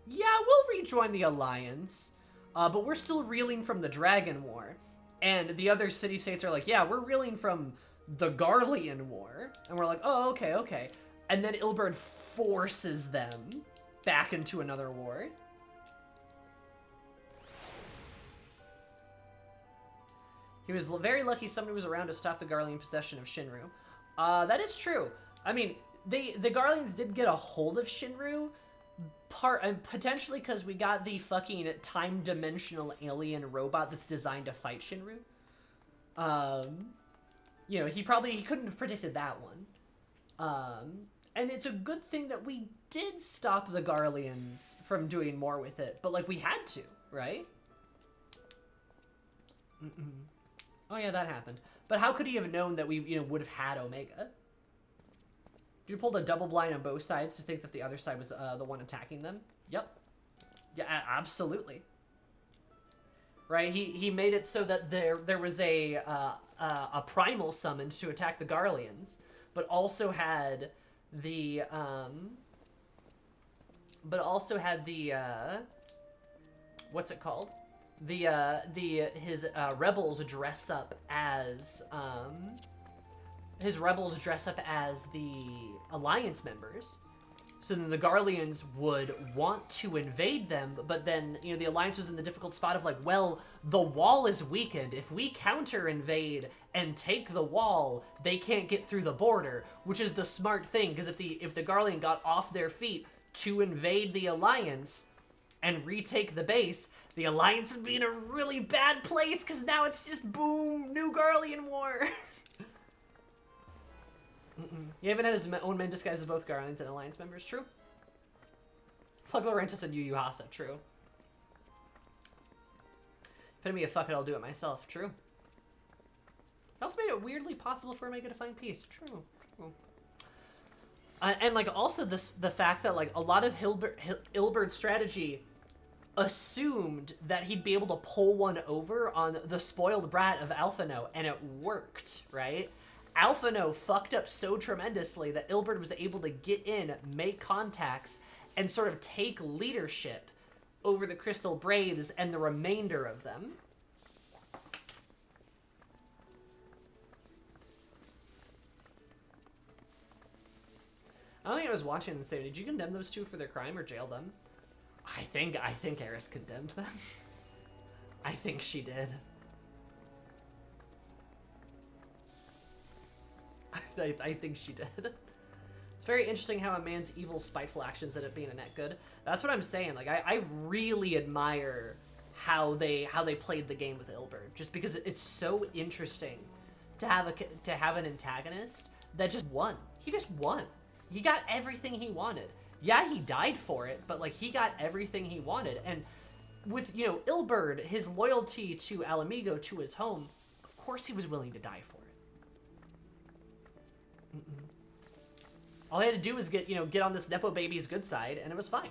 yeah, we'll rejoin the Alliance, but we're still reeling from the Dragon War. And the other city-states are like, yeah, we're reeling from the Garlean War. And we're like, oh, okay. And then Ilberd forces them back into another war. He was very lucky somebody was around to stop the Garlean possession of Shinru. That is true. I mean, the Garleans did get a hold of Shinru, potentially because we got the fucking time-dimensional alien robot that's designed to fight Shinru. You know, he couldn't have predicted that one. And it's a good thing that we did stop the Garleans from doing more with it, but, like, we had to, right? Oh yeah, that happened. But how could he have known that we, you know, would have had Omega? You pulled a double blind on both sides to think that the other side was the one attacking them? Yep. Yeah, absolutely. Right? He made it so that there was a primal summoned to attack the Garleans, but also had the what's it called? His rebels dress up as the Alliance members, So then the Garleans would want to invade them, but then, you know, the Alliance was in the difficult spot of like, well, the wall is weakened. If we counter-invade and take the wall, they can't get through the border, which is the smart thing, because if the Garlean got off their feet to invade the Alliance and retake the base, the Alliance would be in a really bad place, because now it's just, boom, new Garlean war. Yavin had his own men disguised as both Garleans and Alliance members. True. Fuck Laurentis and Yu Yu Hasa. True. Epitome of fuck it, I'll do it myself. True. It also made it weirdly possible for Omega to find peace. True. True. And like also the fact that like a lot of Ilbert's strategy assumed that he'd be able to pull one over on the spoiled brat of Alphino, and it worked, right? Alphino fucked up so tremendously that Ilbert was able to get in, make contacts, and sort of take leadership over the Crystal Braves and the remainder of them. I don't think I was watching and say, did you condemn those two for their crime or jail them? I think Eris condemned them. I think she did. I think she did. It's very interesting how a man's evil, spiteful actions end up being a net good. That's what I'm saying. Like, I really admire how they played the game with Ilbert, just because it's so interesting to have an antagonist that just won. He just won. He got everything he wanted. Yeah, he died for it, but like he got everything he wanted. And with, you know, Ilbert, his loyalty to Alamigo, to his home, of course he was willing to die for it. All he had to do was get on this Nepo baby's good side, and it was fine.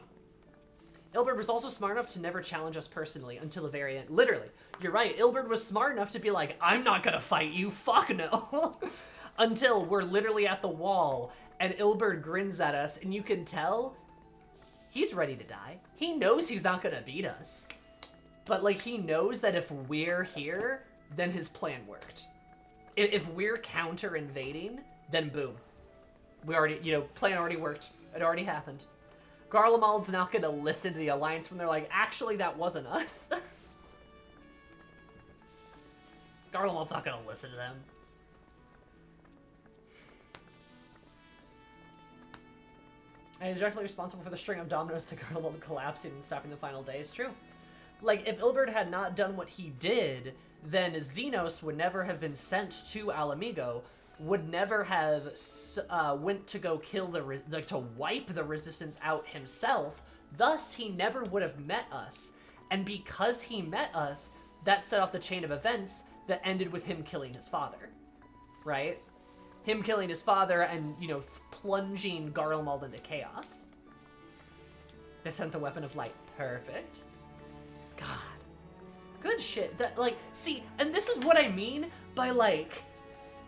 Ilbert was also smart enough to never challenge us personally until the very end. Literally, you're right. Ilbert was smart enough to be like, I'm not gonna fight you, fuck no. Until we're literally at the wall, and Ilbert grins at us, and you can tell he's ready to die. He knows he's not gonna beat us. But like, he knows that if we're here, then his plan worked. If we're counter-invading, then boom. We already, plan already worked. It already happened. Garlemald's not gonna listen to the Alliance when they're like, actually, that wasn't us. Garlemald's not gonna listen to them. And he's directly responsible for the string of dominoes that Garlemald collapsing and stopping the final day. It's true. Like, if Ilbert had not done what he did, then Xenos would never have been sent to Alamigo, would never have went to go kill to wipe the resistance out himself. Thus, he never would have met us. And because he met us, that set off the chain of events that ended with him killing his father, right? Him killing his father and, plunging Garlemald into chaos. They sent the Weapon of Light. Perfect. God. Good shit. See, and this is what I mean by,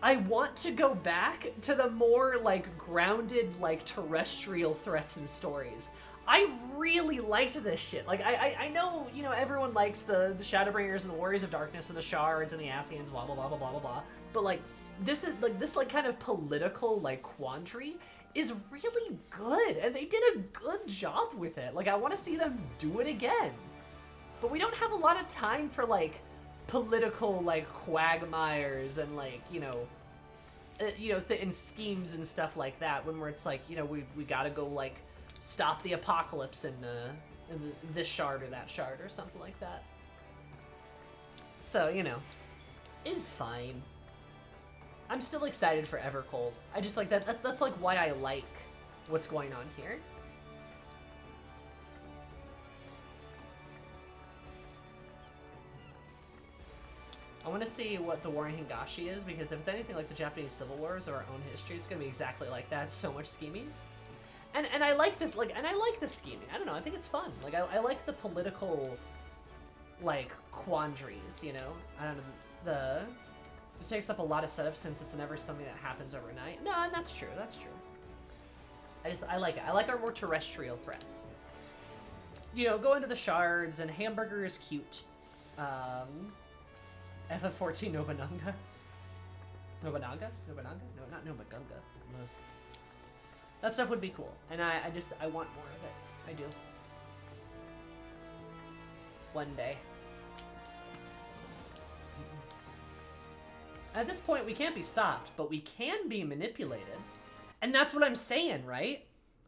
I want to go back to the more, grounded, terrestrial threats and stories. I really liked this shit. I know, everyone likes the Shadowbringers and the Warriors of Darkness and the Shards and the Ascians, blah, blah, blah, blah, blah, blah, blah. But, this is, this kind of political, quandary is really good. And they did a good job with it. I want to see them do it again. But we don't have a lot of time for, political, quagmires and, and schemes and stuff like that, when it's we gotta go, stop the apocalypse in this shard or that shard or something like that. So, is fine. I'm still excited for Evercold. I just like that. That's why I like what's going on here. I want to see what the War in Hingashi is, because if it's anything like the Japanese Civil Wars or our own history, it's going to be exactly like that. So much scheming. And I like this, and I like the scheming. I don't know, I think it's fun. I like the political, quandaries, I don't know, it takes up a lot of setup since it's never something that happens overnight. No, and that's true, I like it. I like our more terrestrial threats. Go into the shards, and Hamburger is cute. FF14 Nobunaga? Nobunaga? No, not Nobunaga. That stuff would be cool. And I want more of it. I do. One day. At this point, we can't be stopped, but we can be manipulated. And that's what I'm saying, right?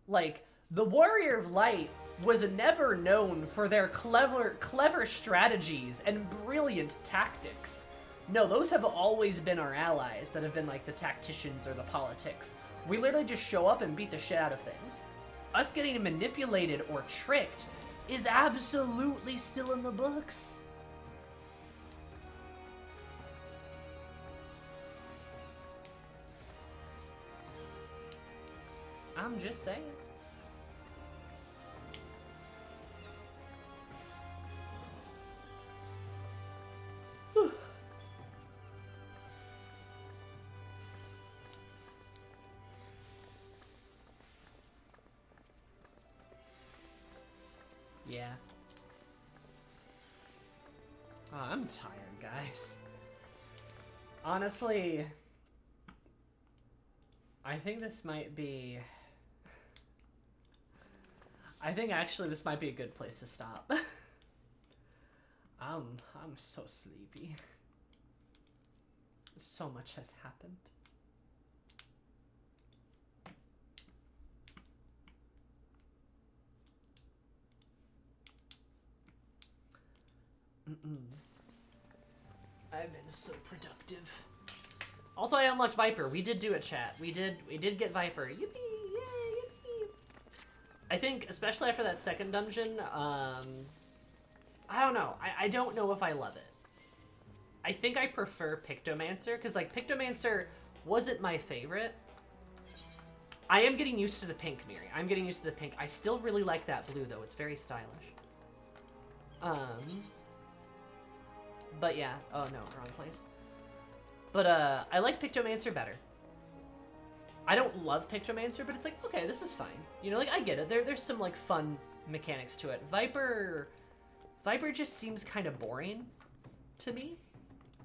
Like, the Warrior of Light was never known for their clever strategies and brilliant tactics. No, those have always been our allies that have been like the tacticians or the politics. We literally just show up and beat the shit out of things. Us getting manipulated or tricked is absolutely still in the books. I'm just saying. Whew. Yeah. Oh, I'm tired, guys. Honestly, I think this might be... I think actually this might be a good place to stop. I'm so sleepy. So much has happened. I've been so productive. Also, I unlocked Viper. We did do it, chat. We did get Viper. Yippee! Yay! Yippee! I think, especially after that second dungeon, I don't know. I don't know if I love it. I think I prefer Pictomancer, because, like, Pictomancer wasn't my favorite. I am getting used to the pink, Miri. I'm getting used to the pink. I still really like that blue, though. It's very stylish. But yeah. Oh, no. Wrong place. But, I like Pictomancer better. I don't love Pictomancer, but it's like, okay, this is fine. You know, like, I get it. There's some, like, fun mechanics to it. Viper just seems kind of boring to me.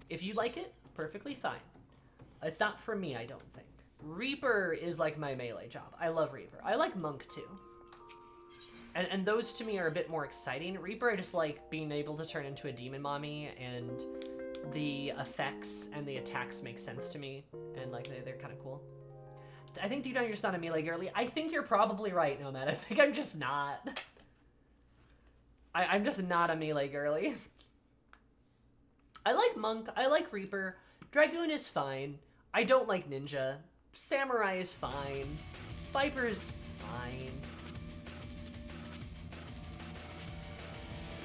If you like it, perfectly fine. It's not for me, I don't think. Reaper is, like, my melee job. I love Reaper. I like Monk, too. And those, to me, are a bit more exciting. Reaper, I just like being able to turn into a demon mommy, and the effects and the attacks make sense to me, and, like, they're kind of cool. I think deep down you're just not a melee girly. I think you're probably right, Nomad. I think I'm just not. I'm just not a melee girly. I like Monk. I like Reaper. Dragoon is fine. I don't like Ninja. Samurai is fine. Viper's fine.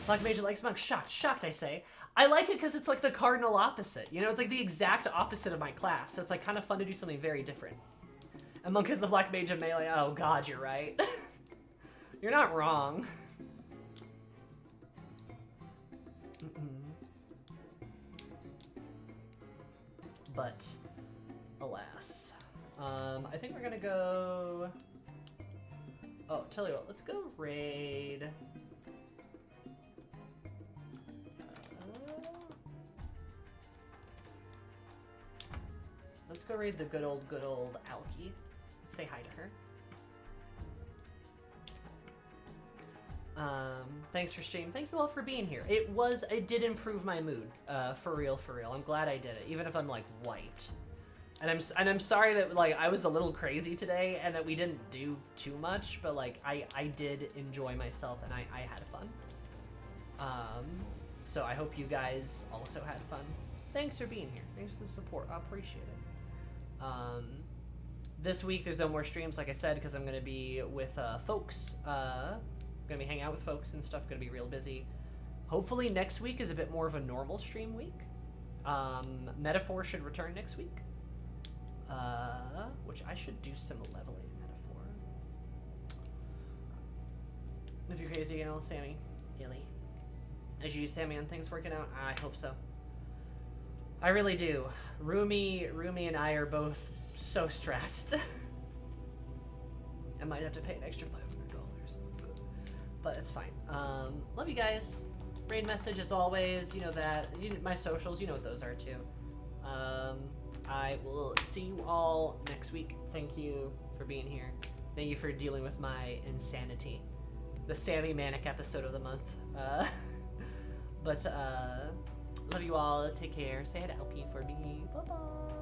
Black Mage likes Monk. Shocked, I say. I like it because it's like the cardinal opposite. You know, it's like the exact opposite of my class. So it's like kind of fun to do something very different. And Monk is the Black Mage of melee. Oh god, you're right. You're not wrong. But, alas. I think we're gonna go... Oh, tell you what, let's go raid... Let's go raid the good old Alki. Let's say hi to her. Thanks for stream. Thank you all for being here. It did improve my mood. For real. I'm glad I did it, even if I'm like wiped. And I'm sorry that like I was a little crazy today and that we didn't do too much, but like I did enjoy myself and I had fun. So I hope you guys also had fun. Thanks for being here. Thanks for the support. I appreciate it. This week there's no more streams, like I said, because I'm gonna be with folks. Gonna be hanging out with folks and stuff. Gonna be real busy. Hopefully next week is a bit more of a normal stream week. Metaphor should return next week. Which I should do some leveling in Metaphor. If you're crazy, you know, Sammy, Illy. As you, Sammy, and things working out? I hope so. I really do. Rumi and I are both so stressed. I might have to pay an extra $500. But it's fine. Love you guys. Raid message as always. You know that. My socials, you know what those are too. I will see you all next week. Thank you for being here. Thank you for dealing with my insanity. The Sammy Manic episode of the month. But love you all. Take care. Say hi to Elkie for me. Bye bye.